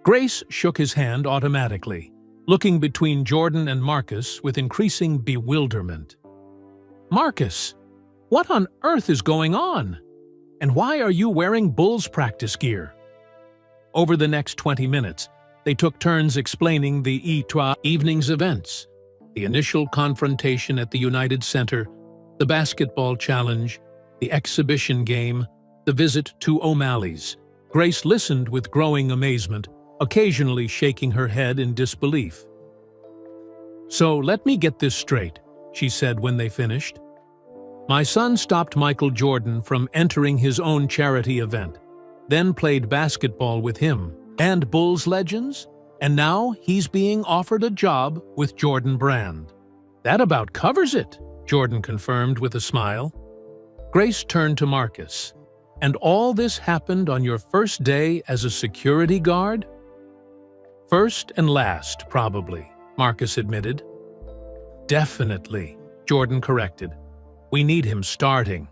Speaker 1: Grace shook his hand automatically, looking between Jordan and Marcus with increasing bewilderment. "Marcus, what on earth is going on? And why are you wearing Bulls practice gear?" Over the next 20 minutes, they took turns explaining the evening's events, the initial confrontation at the United Center, the basketball challenge, the exhibition game, the visit to O'Malley's. Grace listened with growing amazement, occasionally shaking her head in disbelief. "So let me get this straight," she said when they finished. "My son stopped Michael Jordan from entering his own charity event, then played basketball with him and Bulls legends, and now he's being offered a job with Jordan Brand." "That about covers it," Jordan confirmed with a smile. Grace turned to Marcus. "And all this happened on your first day as a security guard?" "First and last, probably," Marcus admitted. "Definitely," Jordan corrected. "We need him starting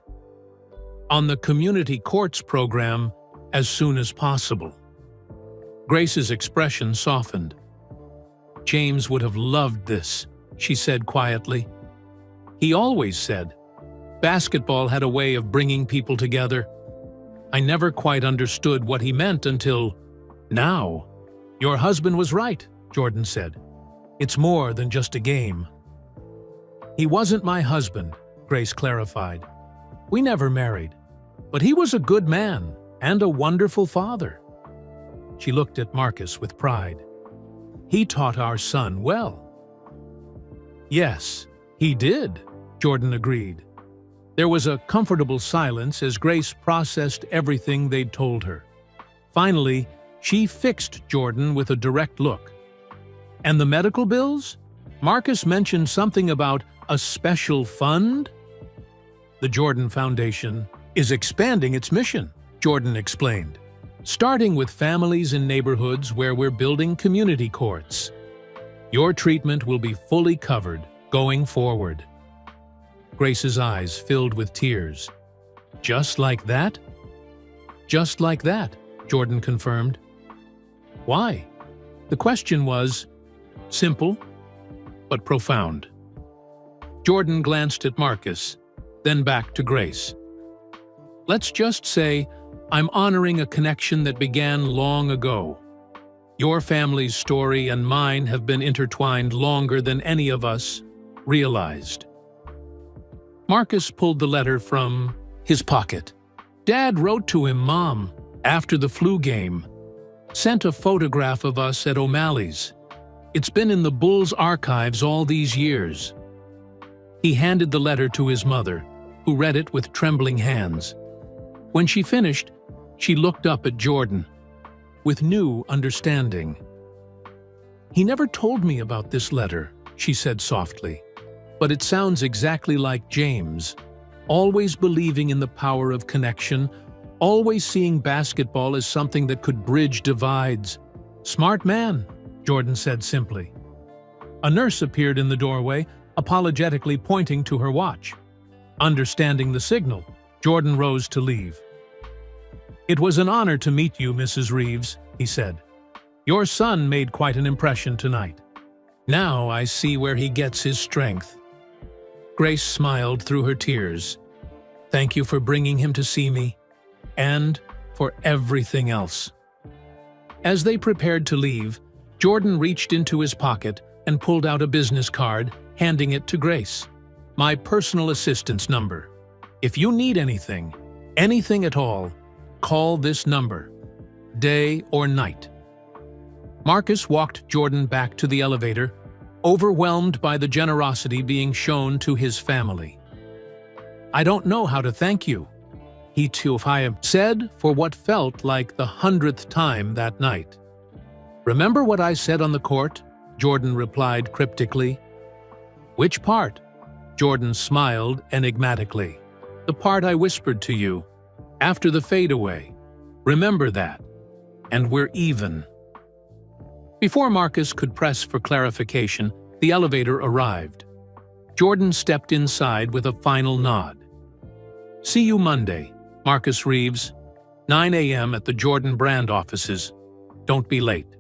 Speaker 1: on the community courts program as soon as possible." Grace's expression softened. "James would have loved this," she said quietly. "He always said basketball had a way of bringing people together. I never quite understood what he meant until now." "Your husband was right," Jordan said. "It's more than just a game." "He wasn't my husband," Grace clarified. "We never married, but he was a good man and a wonderful father." She looked at Marcus with pride. "He taught our son well." "Yes, he did," Jordan agreed. There was a comfortable silence as Grace processed everything they'd told her. Finally, she fixed Jordan with a direct look. "And the medical bills? Marcus mentioned something about a special fund?" "The Jordan Foundation is expanding its mission," Jordan explained, "starting with families in neighborhoods where we're building community courts. Your treatment will be fully covered going forward." Grace's eyes filled with tears. "Just like that?" "Just like that," Jordan confirmed. "Why?" The question was simple, but profound. Jordan glanced at Marcus, then back to Grace. "Let's just say I'm honoring a connection that began long ago. Your family's story and mine have been intertwined longer than any of us realized." Marcus pulled the letter from his pocket. "Dad wrote to him, Mom, after the flu game. Sent a photograph of us at O'Malley's. It's been in the Bulls archives all these years." He handed the letter to his mother, who read it with trembling hands. When she finished, she looked up at Jordan with new understanding. "He never told me about this letter," she said softly. "But it sounds exactly like James, always believing in the power of connection, always seeing basketball as something that could bridge divides. Smart man," Jordan said simply. A nurse appeared in the doorway, apologetically pointing to her watch. Understanding the signal, Jordan rose to leave. "It was an honor to meet you, Mrs. Reeves," he said. "Your son made quite an impression tonight. Now I see where he gets his strength." Grace smiled through her tears. "Thank you for bringing him to see me. and for everything else. As they prepared to leave, Jordan reached into his pocket and pulled out a business card, handing it to Grace. "My personal assistant's number. If you need anything at all, call this number, day or night." Marcus walked Jordan back to the elevator, overwhelmed by the generosity being shown to his family. "I don't know how to thank you," he said for what felt like the 100th time that night. "Remember what I said on the court?" Jordan replied cryptically. "Which part?" Jordan smiled enigmatically. "The part I whispered to you, after the fadeaway. Remember that. And we're even." Before Marcus could press for clarification, the elevator arrived. Jordan stepped inside with a final nod. "See you Monday, Marcus Reeves, 9 a.m. at the Jordan Brand offices. Don't be late."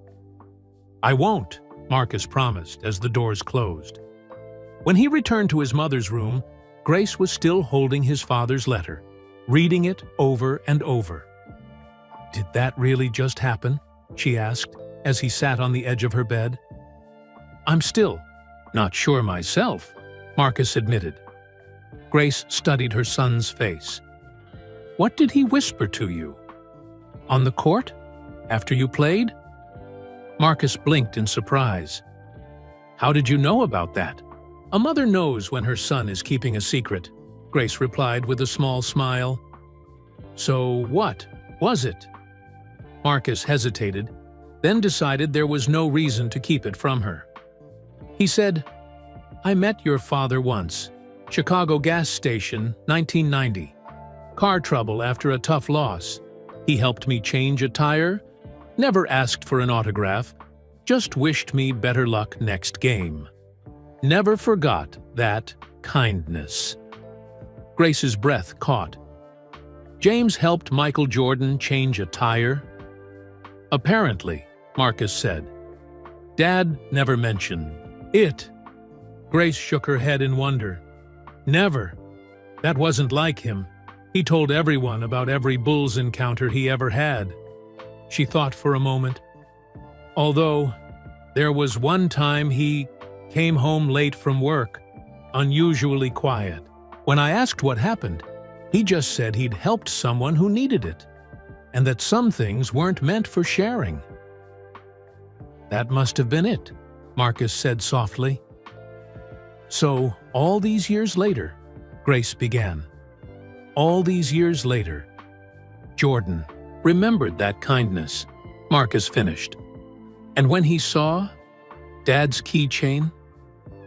Speaker 1: "I won't," Marcus promised as the doors closed. When he returned to his mother's room, Grace was still holding his father's letter, reading it over and over. "Did that really just happen?" she asked as he sat on the edge of her bed. "I'm still not sure myself," Marcus admitted. Grace studied her son's face. "What did he whisper to you? On the court? After you played?" Marcus blinked in surprise. "How did you know about that?" "A mother knows when her son is keeping a secret," Grace replied with a small smile. "So what was it?" Marcus hesitated, then decided there was no reason to keep it from her. He said, "I met your father once. Chicago gas station, 1990. Car trouble after a tough loss. He helped me change a tire, never asked for an autograph, just wished me better luck next game. Never forgot that kindness." Grace's breath caught. "James helped Michael Jordan change a tire?" "Apparently," Marcus said. "Dad never mentioned it." Grace shook her head in wonder. "Never. That wasn't like him. He told everyone about every Bulls encounter he ever had." She thought for a moment. "Although, there was one time he came home late from work, unusually quiet. When I asked what happened, he just said he'd helped someone who needed it, and that some things weren't meant for sharing." "That must have been it," Marcus said softly. "So, all these years later," Grace began. "All these years later, Jordan remembered that kindness," Marcus finished. "And when he saw Dad's keychain,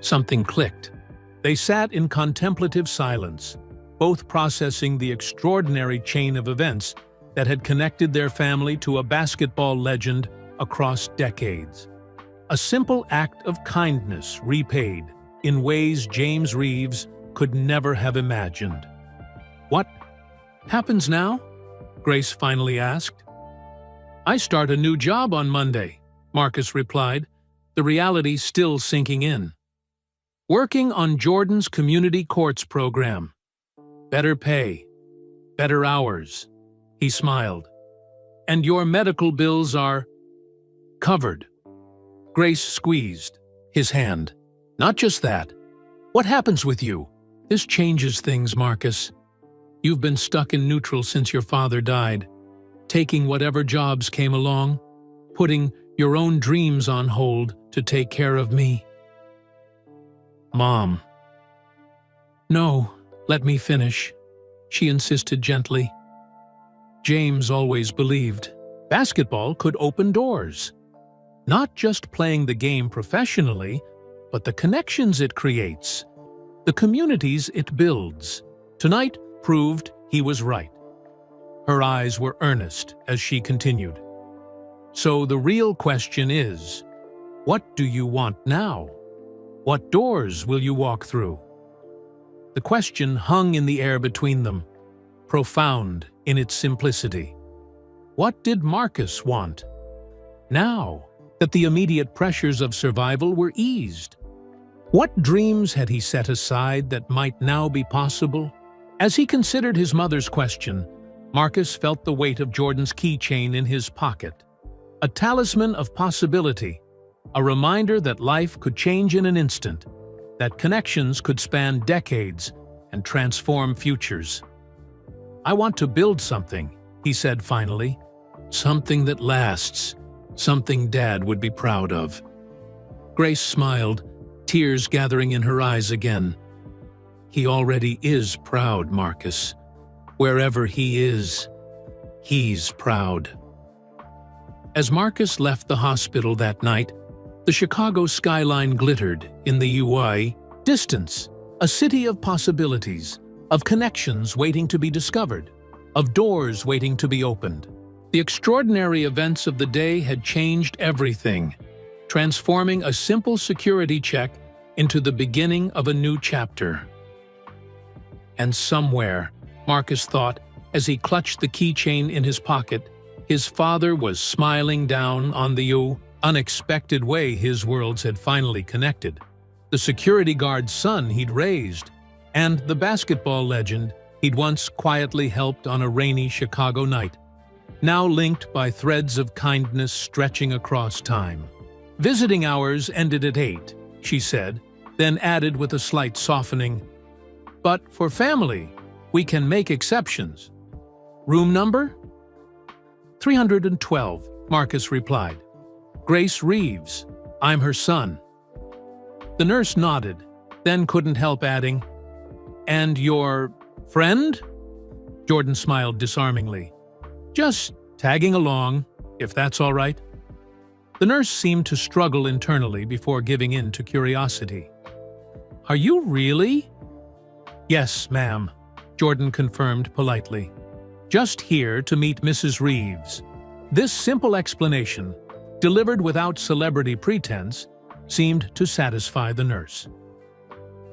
Speaker 1: something clicked." They sat in contemplative silence, both processing the extraordinary chain of events that had connected their family to a basketball legend across decades. A simple act of kindness repaid in ways James Reeves could never have imagined. "What happens now?" Grace finally asked. "I start a new job on Monday," Marcus replied, the reality still sinking in. "Working on Jordan's community courts program. Better pay, better hours," he smiled. "And your medical bills are covered." Grace squeezed his hand. "Not just that. What happens with you?" "This changes things, Marcus. You've been stuck in neutral since your father died, taking whatever jobs came along, putting your own dreams on hold to take care of me." "Mom." "No, let me finish," she insisted gently. "James always believed basketball could open doors. Not just playing the game professionally, but the connections it creates, the communities it builds. Tonight proved he was right." Her eyes were earnest as she continued. "So the real question is, what do you want now? What doors will you walk through?" The question hung in the air between them, profound in its simplicity. What did Marcus want now that the immediate pressures of survival were eased? What dreams had he set aside that might now be possible? As he considered his mother's question, Marcus felt the weight of Jordan's keychain in his pocket. A talisman of possibility, a reminder that life could change in an instant, that connections could span decades and transform futures. "I want to build something," he said finally. "Something that lasts, something Dad would be proud of." Grace smiled, tears gathering in her eyes again. "He already is proud, Marcus. Wherever he is, he's proud." As Marcus left the hospital that night, the Chicago skyline glittered in the UI distance, a city of possibilities, of connections waiting to be discovered, of doors waiting to be opened. The extraordinary events of the day had changed everything, transforming a simple security check into the beginning of a new chapter. And somewhere, Marcus thought, as he clutched the keychain in his pocket, his father was smiling down on the unexpected way his worlds had finally connected. The security guard's son he'd raised, and the basketball legend he'd once quietly helped on a rainy Chicago night, now linked by threads of kindness stretching across time. "Visiting hours ended at 8, she said, then added with a slight softening, "But for family, we can make exceptions." "Room number?" 312, Marcus replied. "Grace Reeves. I'm her son." The nurse nodded, then couldn't help adding, "And your friend?" Jordan smiled disarmingly. "Just tagging along, if that's all right." The nurse seemed to struggle internally before giving in to curiosity. "Are you really?" "Yes, ma'am," Jordan confirmed politely. "Just here to meet Mrs. Reeves." This simple explanation, delivered without celebrity pretense, seemed to satisfy the nurse.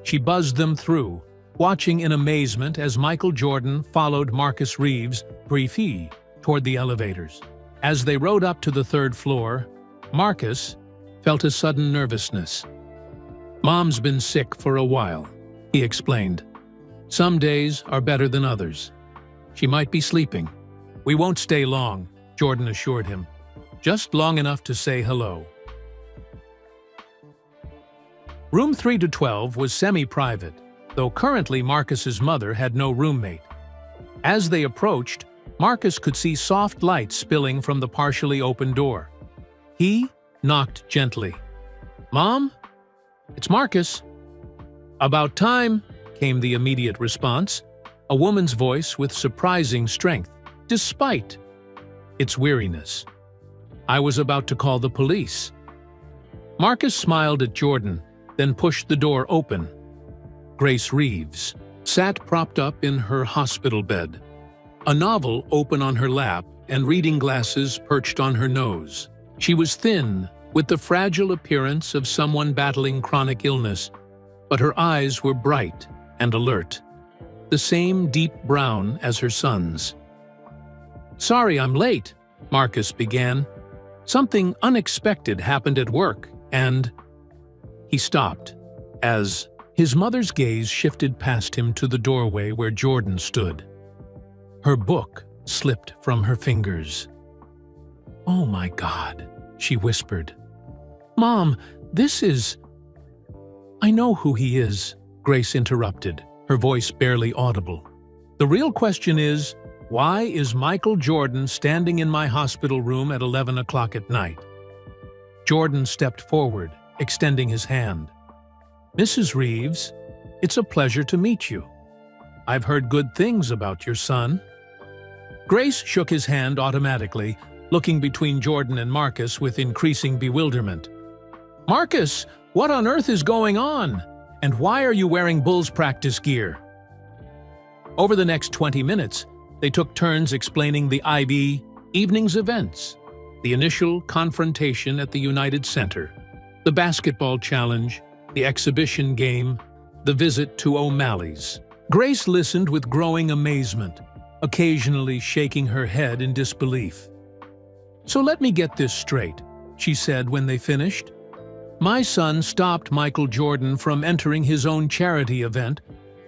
Speaker 1: She buzzed them through, watching in amazement as Michael Jordan followed Marcus Reeves briefly toward the elevators. As they rode up to the third floor, Marcus felt a sudden nervousness. "Mom's been sick for a while," he explained. "Some days are better than others. She might be sleeping." "We won't stay long," Jordan assured him. "Just long enough to say hello." Room 312 was semi-private, though currently Marcus's mother had no roommate. As they approached, Marcus could see soft light spilling from the partially open door. He knocked gently. "Mom? It's Marcus." "About time," came the immediate response, a woman's voice with surprising strength, despite its weariness. "I was about to call the police." Marcus smiled at Jordan, then pushed the door open. Grace Reeves sat propped up in her hospital bed, a novel open on her lap and reading glasses perched on her nose. She was thin, with the fragile appearance of someone battling chronic illness, but her eyes were bright and alert, the same deep brown as her son's. "Sorry I'm late," Marcus began. "Something unexpected happened at work, and—" He stopped, as his mother's gaze shifted past him to the doorway where Jordan stood. Her book slipped from her fingers. "Oh my God," she whispered. "Mom, this is—" "I know who he is," Grace interrupted, her voice barely audible. "The real question is, why is Michael Jordan standing in my hospital room at 11 o'clock at night?" Jordan stepped forward, extending his hand. "Mrs. Reeves, it's a pleasure to meet you. I've heard good things about your son." Grace shook his hand automatically, looking between Jordan and Marcus with increasing bewilderment. "Marcus, what on earth is going on? And why are you wearing Bulls practice gear?" Over the next 20 minutes, they took turns explaining the IB evening's events, the initial confrontation at the United Center, the basketball challenge, the exhibition game, the visit to O'Malley's. Grace listened with growing amazement, occasionally shaking her head in disbelief. "So let me get this straight," she said when they finished. "My son stopped Michael Jordan from entering his own charity event,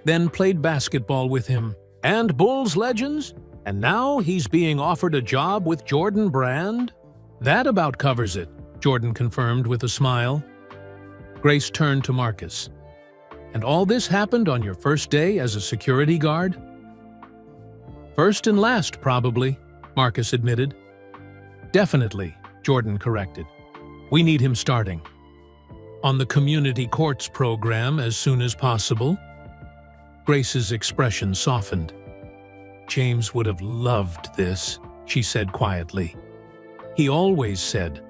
Speaker 1: then played basketball with him. And Bulls legends? And now he's being offered a job with Jordan Brand? That about covers it, Jordan confirmed with a smile. Grace turned to Marcus. And all this happened on your first day as a security guard? First and last, probably, Marcus admitted. Definitely, Jordan corrected. We need him starting on the community courts program as soon as possible. Grace's expression softened. James would have loved this, she said quietly. He always said,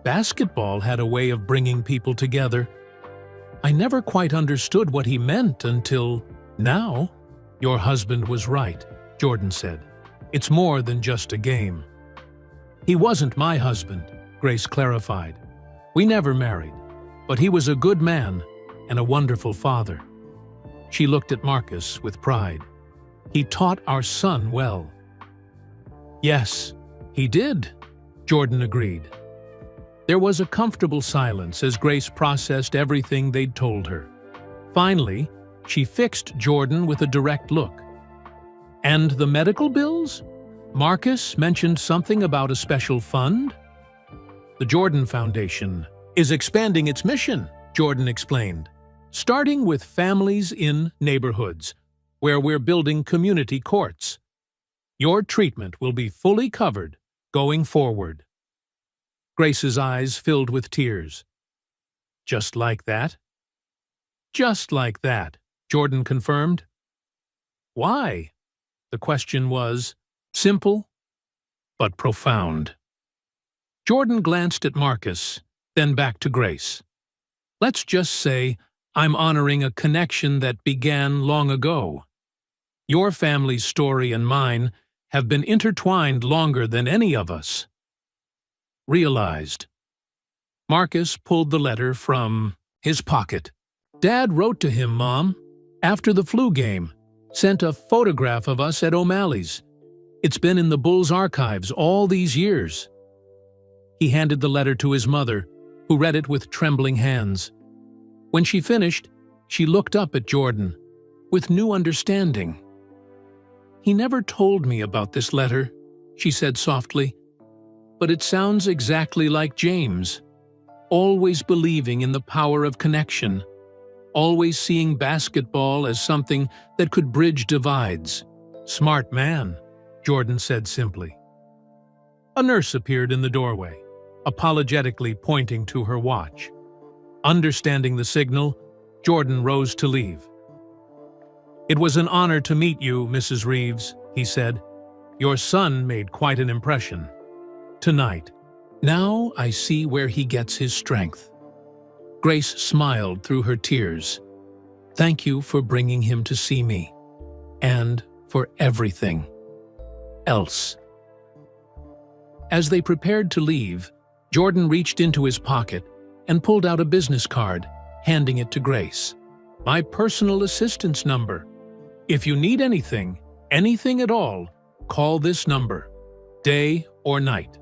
Speaker 1: basketball had a way of bringing people together. I never quite understood what he meant until now. Your husband was right, Jordan said. It's more than just a game. He wasn't my husband, Grace clarified. We never married, but he was a good man and a wonderful father. She looked at Marcus with pride. He taught our son well. Yes, he did, Jordan agreed. There was a comfortable silence as Grace processed everything they'd told her. Finally, she fixed Jordan with a direct look. And the medical bills? Marcus mentioned something about a special fund? The Jordan Foundation is expanding its mission, Jordan explained, starting with families in neighborhoods, where we're building community courts. Your treatment will be fully covered going forward. Grace's eyes filled with tears. Just like that? Just like that, Jordan confirmed. Why? The question was simple, but profound. Jordan glanced at Marcus, then back to Grace. Let's just say I'm honoring a connection that began long ago. Your family's story and mine have been intertwined longer than any of us realized. Marcus pulled the letter from his pocket. Dad wrote to him, Mom, after the flu game, sent a photograph of us at O'Malley's. It's been in the Bulls archives all these years. He handed the letter to his mother, who read it with trembling hands. When she finished, she looked up at Jordan, with new understanding. He never told me about this letter, she said softly, but it sounds exactly like James, always believing in the power of connection, always seeing basketball as something that could bridge divides. Smart man, Jordan said simply. A nurse appeared in the doorway, apologetically pointing to her watch. Understanding the signal, Jordan rose to leave. It was an honor to meet you, Mrs. Reeves, he said. Your son made quite an impression. Tonight. Now I see where he gets his strength. Grace smiled through her tears. Thank you for bringing him to see me. And for everything else. As they prepared to leave, Jordan reached into his pocket and pulled out a business card, handing it to Grace. My personal assistance number. If you need anything at all, call this number, day or night.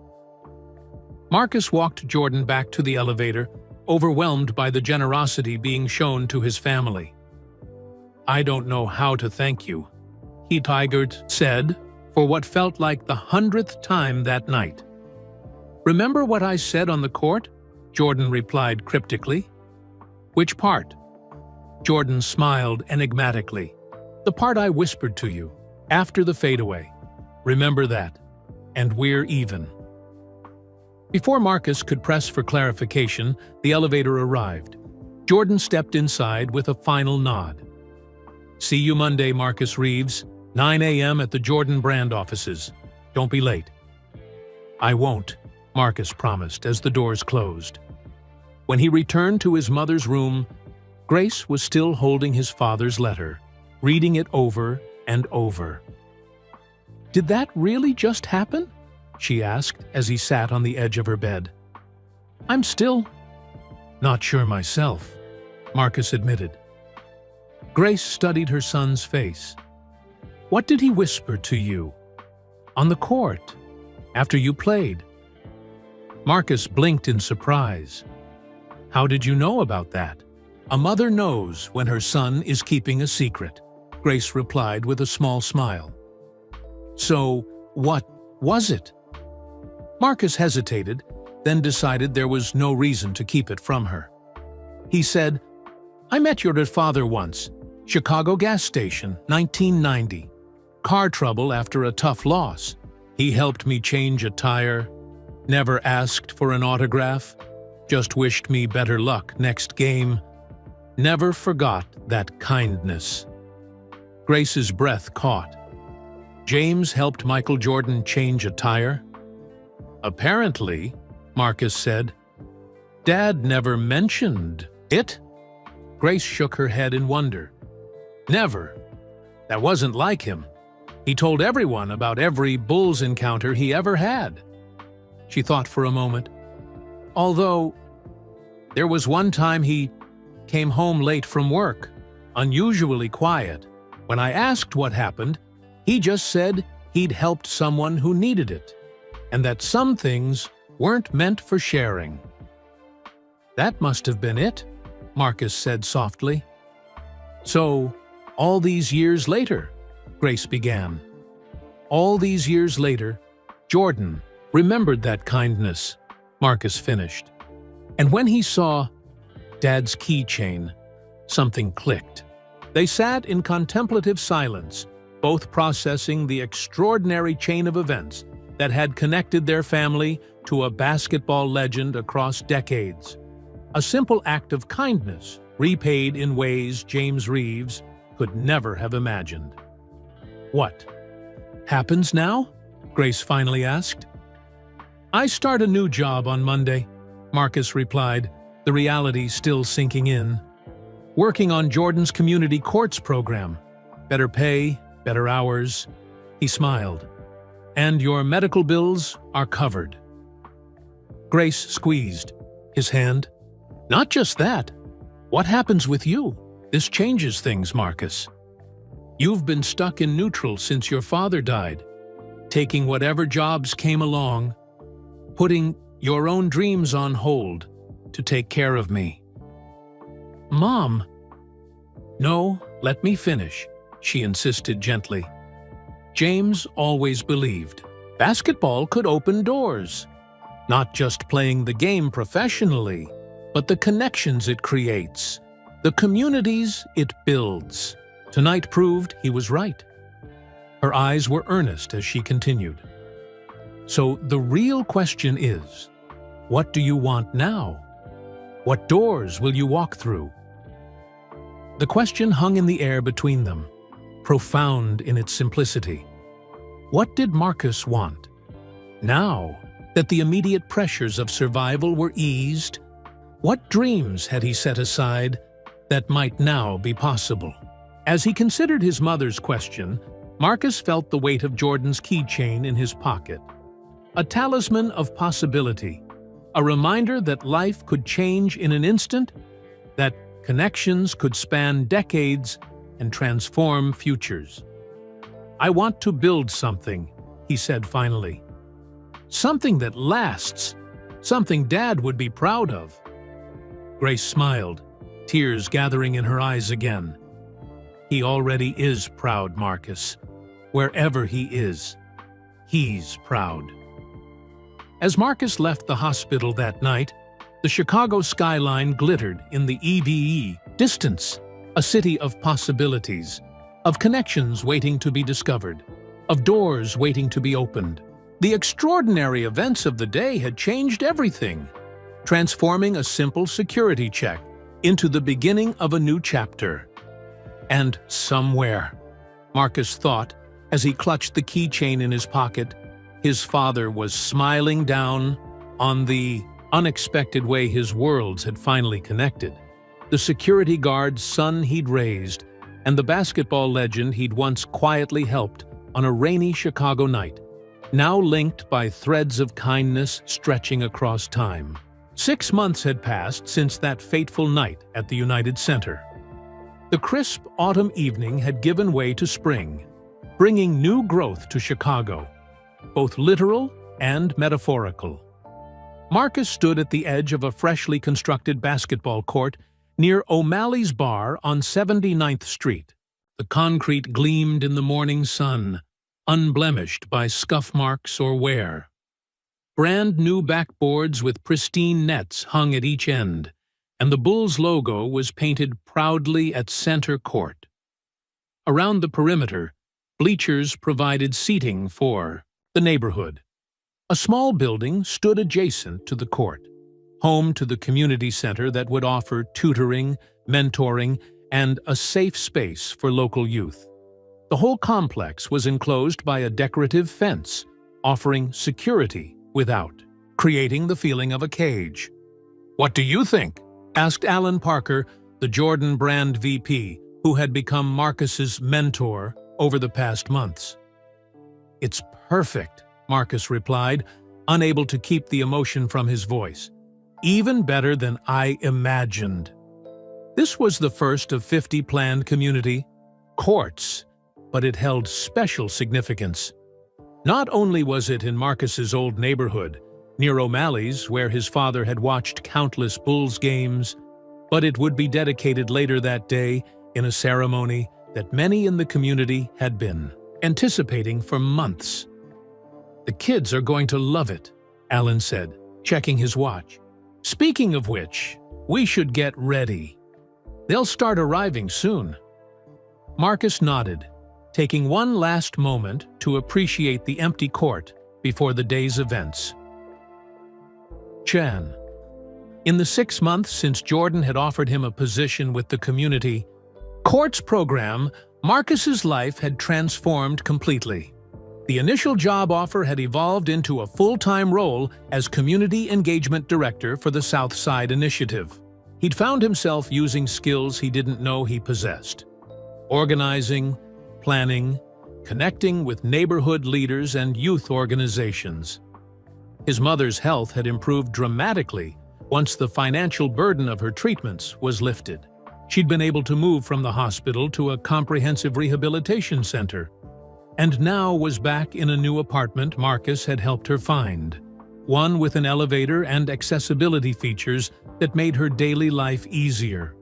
Speaker 1: Marcus walked Jordan back to the elevator, overwhelmed by the generosity being shown to his family. I don't know how to thank you, he said, for what felt like the 100th time that night. Remember what I said on the court? Jordan replied cryptically. Which part? Jordan smiled enigmatically. The part I whispered to you, after the fadeaway. Remember that, and we're even. Before Marcus could press for clarification, the elevator arrived. Jordan stepped inside with a final nod. See you Monday, Marcus Reeves, 9 a.m. at the Jordan Brand offices. Don't be late. I won't, Marcus promised as the doors closed. When he returned to his mother's room, Grace was still holding his father's letter, reading it over and over. Did that really just happen? She asked as he sat on the edge of her bed. I'm still not sure myself, Marcus admitted. Grace studied her son's face. What did he whisper to you? On the court, after you played? Marcus blinked in surprise. How did you know about that? A mother knows when her son is keeping a secret, Grace replied with a small smile. So, what was it? Marcus hesitated, then decided there was no reason to keep it from her. He said, "I met your father once. Chicago gas station, 1990. Car trouble after a tough loss. He helped me change a tire, never asked for an autograph, just wished me better luck next game. Never forgot that kindness." Grace's breath caught. James helped Michael Jordan change a tire? Apparently, Marcus said. Dad never mentioned it? Grace shook her head in wonder. Never. That wasn't like him. He told everyone about every Bulls encounter he ever had. She thought for a moment. Although, there was one time he came home late from work, unusually quiet. When I asked what happened, he just said he'd helped someone who needed it, and that some things weren't meant for sharing. That must have been it, Marcus said softly. So, all these years later, Grace began. All these years later, Jordan remembered that kindness, Marcus finished. And when he saw Dad's keychain, something clicked. They sat in contemplative silence, both processing the extraordinary chain of events that had connected their family to a basketball legend across decades. A simple act of kindness, repaid in ways James Reeves could never have imagined. What happens now? Grace finally asked. I start a new job on Monday, Marcus replied, the reality still sinking in. Working on Jordan's community courts program. Better pay, better hours. He smiled. And your medical bills are covered. Grace squeezed his hand. Not just that. What happens with you? This changes things, Marcus. You've been stuck in neutral since your father died, taking whatever jobs came along, putting your own dreams on hold to take care of me. Mom! No, let me finish, she insisted gently. James always believed basketball could open doors, not just playing the game professionally, but the connections it creates, the communities it builds. Tonight proved he was right. Her eyes were earnest as she continued. So the real question is, what do you want now? What doors will you walk through? The question hung in the air between them, profound in its simplicity. What did Marcus want? Now that the immediate pressures of survival were eased, what dreams had he set aside that might now be possible? As he considered his mother's question, Marcus felt the weight of Jordan's keychain in his pocket. A talisman of possibility, a reminder that life could change in an instant, that connections could span decades and transform futures. I want to build something, he said finally. Something that lasts, something Dad would be proud of. Grace smiled, tears gathering in her eyes again. He already is proud, Marcus. Wherever he is, he's proud. As Marcus left the hospital that night, the Chicago skyline glittered in the EVE distance, a city of possibilities, of connections waiting to be discovered, of doors waiting to be opened. The extraordinary events of the day had changed everything, transforming a simple security check into the beginning of a new chapter. And somewhere, Marcus thought, as he clutched the keychain in his pocket, his father was smiling down on the unexpected way his worlds had finally connected. The security guard's son he'd raised, and the basketball legend he'd once quietly helped on a rainy Chicago night, now linked by threads of kindness stretching across time. 6 months had passed since that fateful night at the United Center. The crisp autumn evening had given way to spring, bringing new growth to Chicago, both literal and metaphorical. Marcus stood at the edge of a freshly constructed basketball court near O'Malley's Bar on 79th Street. The concrete gleamed in the morning sun, unblemished by scuff marks or wear. Brand new backboards with pristine nets hung at each end, and the Bulls logo was painted proudly at center court. Around the perimeter, bleachers provided seating for the neighborhood. A small building stood adjacent to the court, home to the community center that would offer tutoring, mentoring, and a safe space for local youth. The whole complex was enclosed by a decorative fence, offering security without, creating the feeling of a cage. "What do you think?" asked Alan Parker, the Jordan Brand VP, who had become Marcus's mentor over the past months. "It's perfect," Marcus replied, unable to keep the emotion from his voice. "Even better than I imagined." This was the first of 50 planned community courts, but it held special significance. Not only was it in Marcus's old neighborhood, near O'Malley's, where his father had watched countless Bulls games, but it would be dedicated later that day in a ceremony that many in the community had been anticipating for months. "The kids are going to love it," Alan said, checking his watch. "Speaking of which, we should get ready. They'll start arriving soon." Marcus nodded, taking one last moment to appreciate the empty court before the day's events. Chan. In the 6 months since Jordan had offered him a position with the community courts program, Marcus's life had transformed completely. The initial job offer had evolved into a full-time role as Community Engagement Director for the South Side Initiative. He'd found himself using skills he didn't know he possessed: organizing, planning, connecting with neighborhood leaders and youth organizations. His mother's health had improved dramatically once the financial burden of her treatments was lifted. She'd been able to move from the hospital to a comprehensive rehabilitation center, and now was back in a new apartment Marcus had helped her find, one with an elevator and accessibility features that made her daily life easier.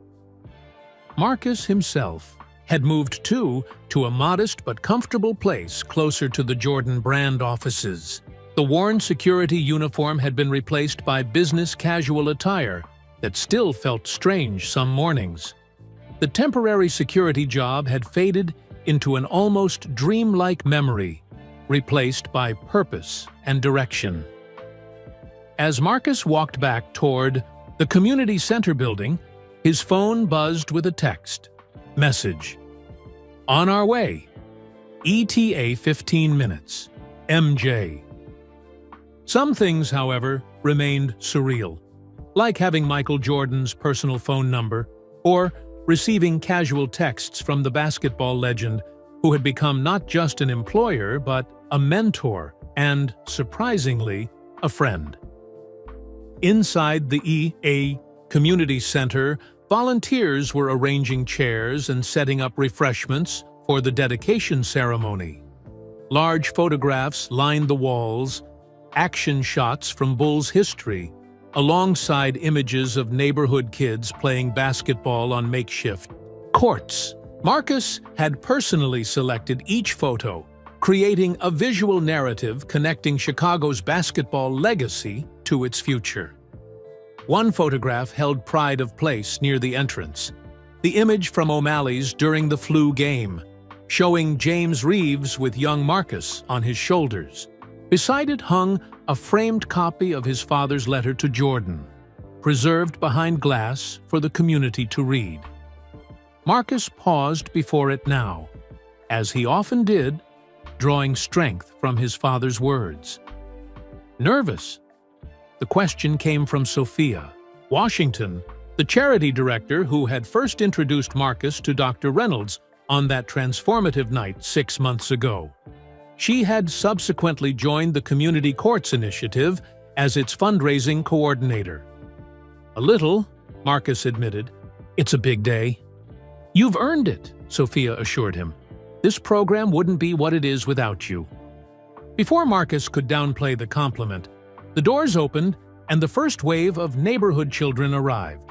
Speaker 1: Marcus himself had moved to a modest but comfortable place closer to the Jordan Brand offices. The worn security uniform had been replaced by business casual attire that still felt strange some mornings. The temporary security job had faded into an almost dreamlike memory, replaced by purpose and direction. As Marcus walked back toward the community center building, his phone buzzed with a text message. "On our way. ETA 15 minutes. MJ." Some things, however, remained surreal, like having Michael Jordan's personal phone number or receiving casual texts from the basketball legend who had become not just an employer but a mentor and, surprisingly, a friend. Inside the EA Community Center, volunteers were arranging chairs and setting up refreshments for the dedication ceremony. Large photographs lined the walls, action shots from Bulls history, alongside images of neighborhood kids playing basketball on makeshift courts. Marcus had personally selected each photo, creating a visual narrative connecting Chicago's basketball legacy to its future. One photograph held pride of place near the entrance, the image from O'Malley's during the flu game, showing James Reeves with young Marcus on his shoulders. Beside it hung a framed copy of his father's letter to Jordan, preserved behind glass for the community to read. Marcus paused before it now, as he often did, drawing strength from his father's words. Nervous? The question came from Sophia Washington, the charity director who had first introduced Marcus to Dr. Reynolds on that transformative night 6 months ago. She had subsequently joined the Community Courts Initiative as its fundraising coordinator. "A little," Marcus admitted. "It's a big day." "You've earned it," Sophia assured him. "This program wouldn't be what it is without you." Before Marcus could downplay the compliment, the doors opened and the first wave of neighborhood children arrived,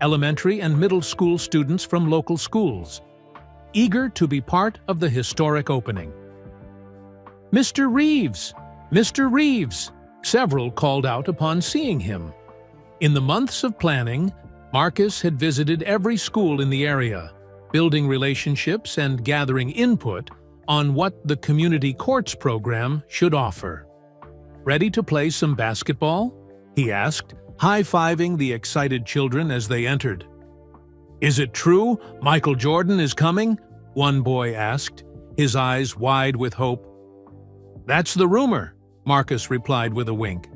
Speaker 1: elementary and middle school students from local schools, eager to be part of the historic opening. "Mr. Reeves! Mr. Reeves!" Several called out upon seeing him. In the months of planning, Marcus had visited every school in the area, building relationships and gathering input on what the community courts program should offer. "Ready to play some basketball?" he asked, high-fiving the excited children as they entered. "Is it true Michael Jordan is coming?" one boy asked, his eyes wide with hope. "That's the rumor," Marcus replied with a wink.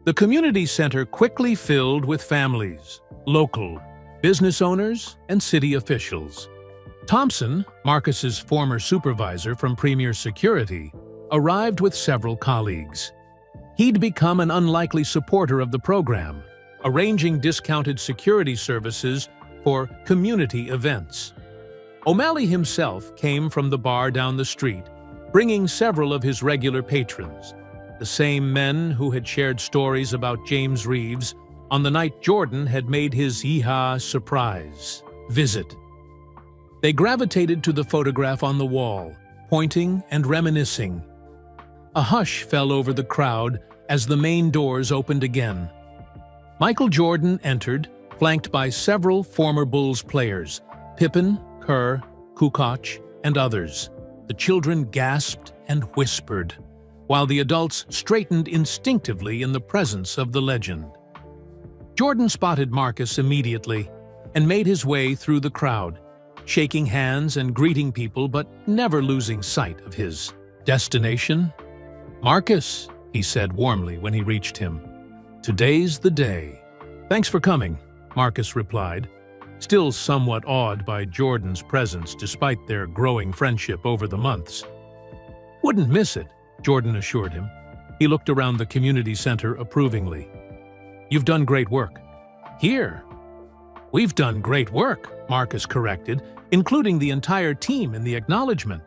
Speaker 1: The community center quickly filled with families, local, business owners, and city officials. Thompson, Marcus's former supervisor from Premier Security, arrived with several colleagues. He'd become an unlikely supporter of the program, arranging discounted security services for community events. O'Malley himself came from the bar down the street, bringing several of his regular patrons, the same men who had shared stories about James Reeves on the night Jordan had made his Yeehaw surprise visit. They gravitated to the photograph on the wall, pointing and reminiscing. A hush fell over the crowd as the main doors opened again. Michael Jordan entered, flanked by several former Bulls players, Pippen, Kerr, Kukoc, and others. The children gasped and whispered, while the adults straightened instinctively in the presence of the legend. Jordan spotted Marcus immediately and made his way through the crowd, shaking hands and greeting people but never losing sight of his destination. "Marcus," he said warmly when he reached him, "today's the day." "Thanks for coming," Marcus replied, still somewhat awed by Jordan's presence despite their growing friendship over the months. "Wouldn't miss it," Jordan assured him. He looked around the community center approvingly. "You've done great work." "Here." "We've done great work," Marcus corrected, including the entire team in the acknowledgement.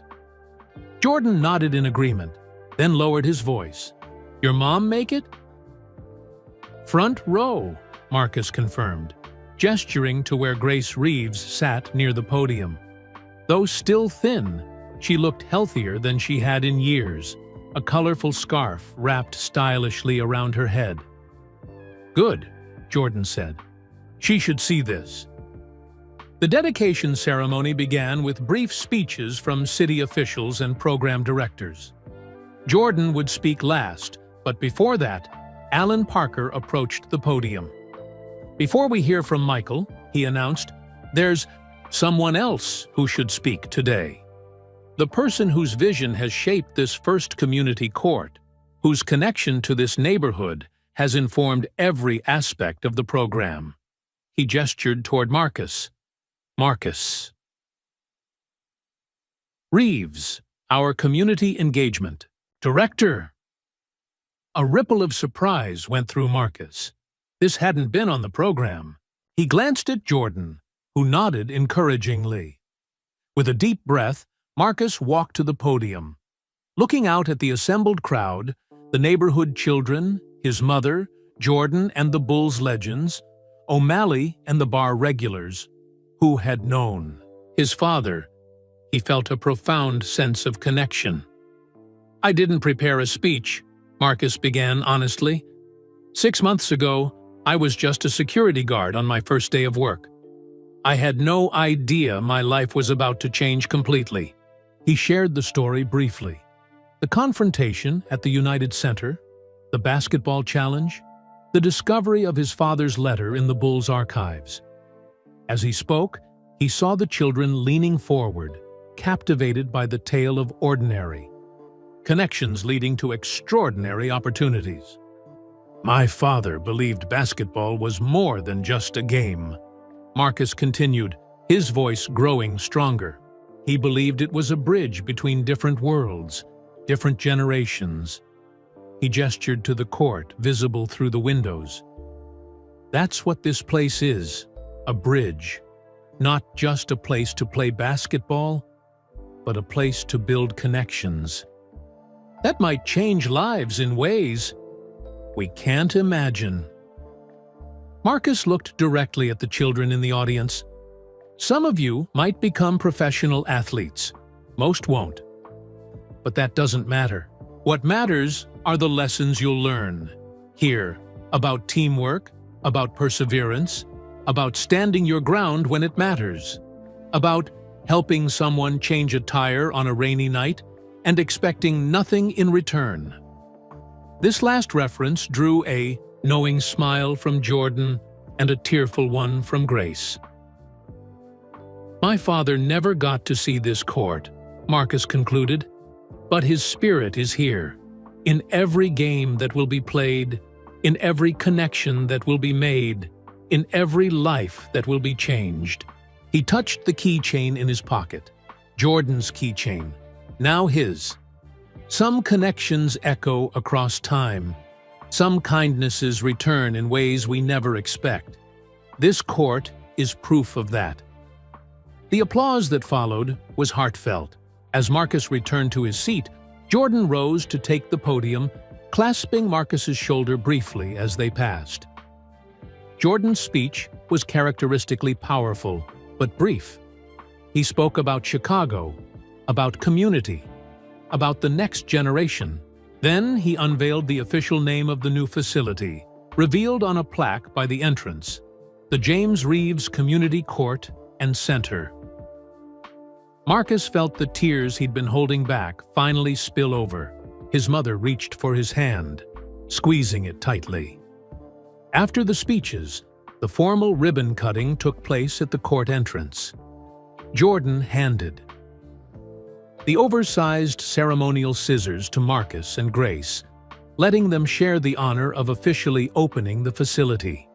Speaker 1: Jordan nodded in agreement, then lowered his voice. "Your mom make it?" "Front row," Marcus confirmed, gesturing to where Grace Reeves sat near the podium. Though still thin, she looked healthier than she had in years, a colorful scarf wrapped stylishly around her head. "Good," Jordan said. "She should see this." The dedication ceremony began with brief speeches from city officials and program directors. Jordan would speak last, but before that, Alan Parker approached the podium. "Before we hear from Michael," he announced, "there's someone else who should speak today. The person whose vision has shaped this first community court, whose connection to this neighborhood has informed every aspect of the program." He gestured toward Marcus. "Marcus Reeves, our Community Engagement Director." A ripple of surprise went through Marcus. This hadn't been on the program. He glanced at Jordan, who nodded encouragingly. With a deep breath, Marcus walked to the podium. Looking out at the assembled crowd, the neighborhood children, his mother, Jordan and the Bulls legends, O'Malley and the bar regulars, who had known his father, he felt a profound sense of connection. "I didn't prepare a speech," Marcus began honestly. 6 months ago, I was just a security guard on my first day of work. I had no idea my life was about to change completely." He shared the story briefly. The confrontation at the United Center, the basketball challenge, the discovery of his father's letter in the Bulls' archives. As he spoke, he saw the children leaning forward, captivated by the tale of ordinary connections leading to extraordinary opportunities. "My father believed basketball was more than just a game," Marcus continued, his voice growing stronger. "He believed it was a bridge between different worlds, different generations." He gestured to the court, visible through the windows. "That's what this place is, a bridge. Not just a place to play basketball, but a place to build connections. That might change lives in ways we can't imagine." Marcus looked directly at the children in the audience. "Some of you might become professional athletes. Most won't. but that doesn't matter. What matters are the lessons you'll learn here about teamwork, about perseverance, about standing your ground when it matters, about helping someone change a tire on a rainy night and expecting nothing in return. This last reference drew a knowing smile from Jordan and a tearful one from Grace. My father never got to see this court, Marcus concluded, but his spirit is here, in every game that will be played, in every connection that will be made, in every life that will be changed. He touched the keychain in his pocket, Jordan's keychain, now his. Some connections echo across time. Some kindnesses return in ways we never expect. This court is proof of that. The applause that followed was heartfelt. As Marcus returned to his seat, Jordan rose to take the podium, clasping Marcus's shoulder briefly as they passed. Jordan's speech was characteristically powerful, but brief. He spoke about Chicago, about community, about the next generation. Then he unveiled the official name of the new facility, revealed on a plaque by the entrance, the James Reeves Community Court and Center. Marcus felt the tears he'd been holding back finally spill over. His mother reached for his hand, squeezing it tightly. After the speeches, the formal ribbon cutting took place at the court entrance. Jordan handed the oversized ceremonial scissors to Marcus and Grace, letting them share the honor of officially opening the facility.